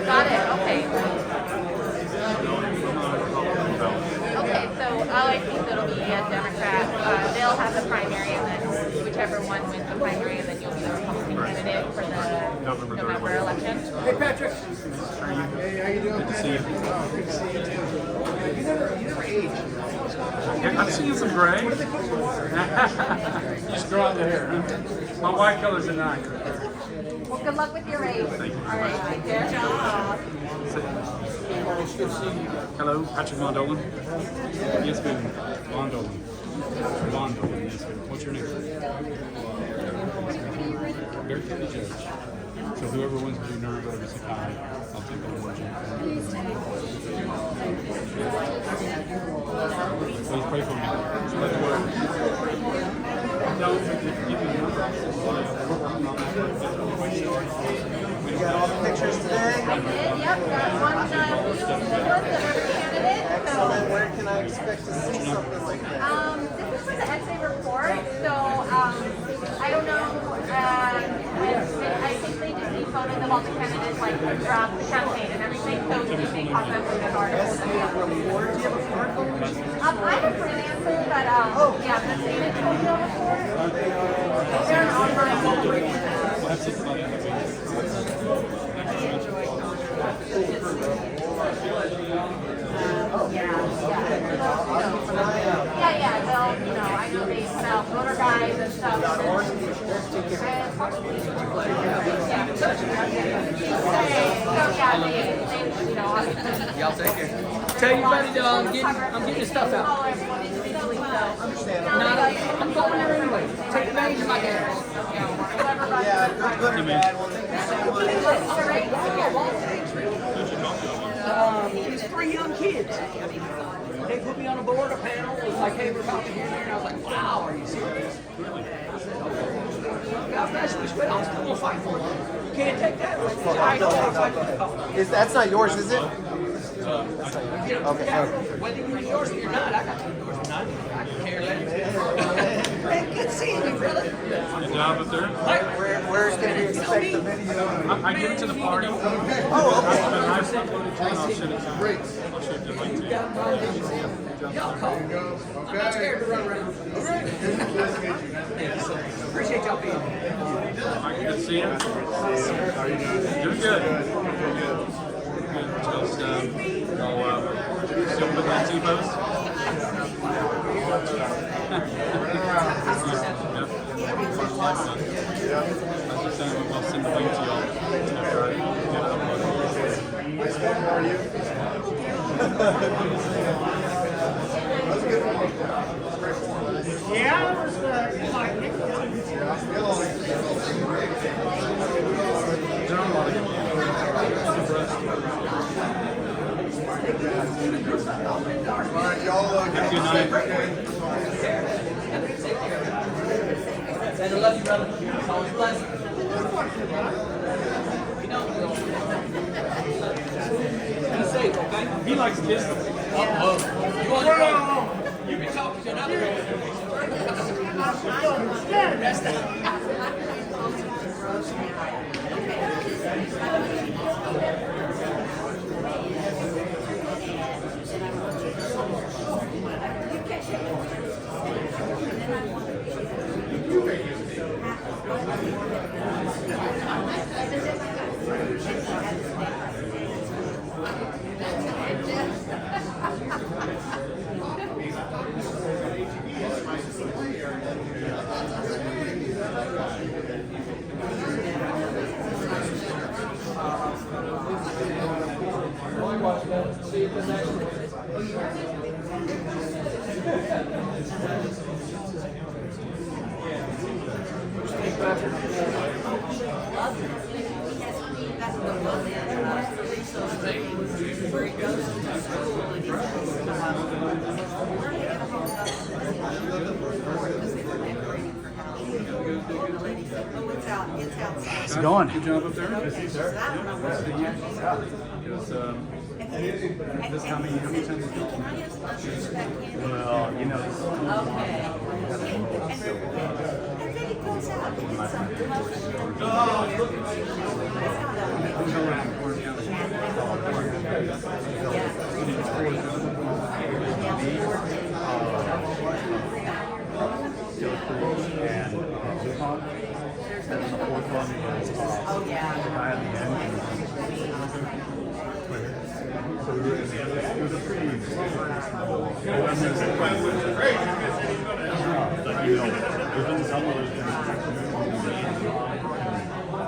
Got it. Okay. Okay, so I think it'll be a Democrat. They'll have the primary, and then whichever one wins the primary, and then you'll be the Republican candidate for the November election. Hey, Patrick. Hey, how you doing? Good to see you. You never aged. I've seen some gray. You just grow out the hair, huh? My white color's a 9. Well, good luck with your race. Thank you. All right, take care. Hello, Patrick Von Dolan. Yes, ma'am. Von Dolan. Von Dolan, yes, ma'am. What's your name? Bear County Judge. So whoever wins between Nuremberg and Sakai, I'll take over the judge. Please pray for me. Spread the word. You got all the pictures today? I did, yep. Got one candidate. Excellent. Where can I expect to see something like that? This is for the essay report, so I don't know. I think they just need photos of all the candidates, like throughout the campaign and everything. So they pop up with an article. Essay report. Do you have a smartphone? I'm a freelancer, but yeah, the San Antonio report. They're an online Yeah, they'll, I know they sell motor guides and stuff. Y'all take care. Tell your buddy that I'm getting the stuff out. I'm going there anyway. Take advantage of my gas. Yeah, good or bad. Well, thank you so much. These 3 young kids. They put me on a board, a panel. It was like, hey, we're about to get here. And I was like, wow, are you serious? I said, okay. God bless you, but I'm still going to fight for it. You can't take that. That's not yours, is it? Okay. Whether you use yours or you're not, I got to use yours or not. I can care less. Hey, good seeing you, brother. Good job up there. Where's can we expect the video? I give it to the party. Oh, okay. I've uploaded to it. I'll send it to you. Great. I'll show you the link to you. Y'all call. I'm not scared to run around. Appreciate y'all being here. Good to see you. How are you doing? Doing good. Just, still put that T-post? I'll send the link to y'all. How are you? Yeah, it was Alright, y'all Have a good night. I love you, brother. It's always a blessing. Be safe, okay? He likes kids. You want to go? You can talk to another. That's Where he goes to school and he's it's outside. How's it going? Good job up there. Good to see you, sir. This how many times? Can I have some ushers back in? Well, you know. Okay. And then he goes out and gets some Oh, yeah. The guy at the end. So we were in the, it was a pretty, but you know, there's been some of those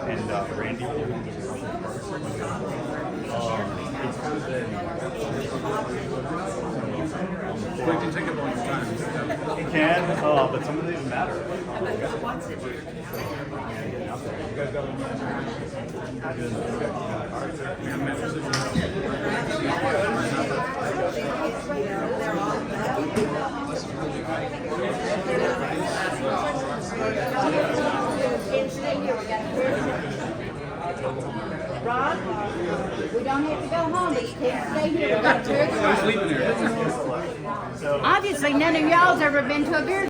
and Randy it's kind of been it can take up all your time. It can, but some of these matter. What's it? You guys got Ron, we don't have to go home, we can stay here. We got Who's sleeping here? Obviously, none of y'all's ever been to a beer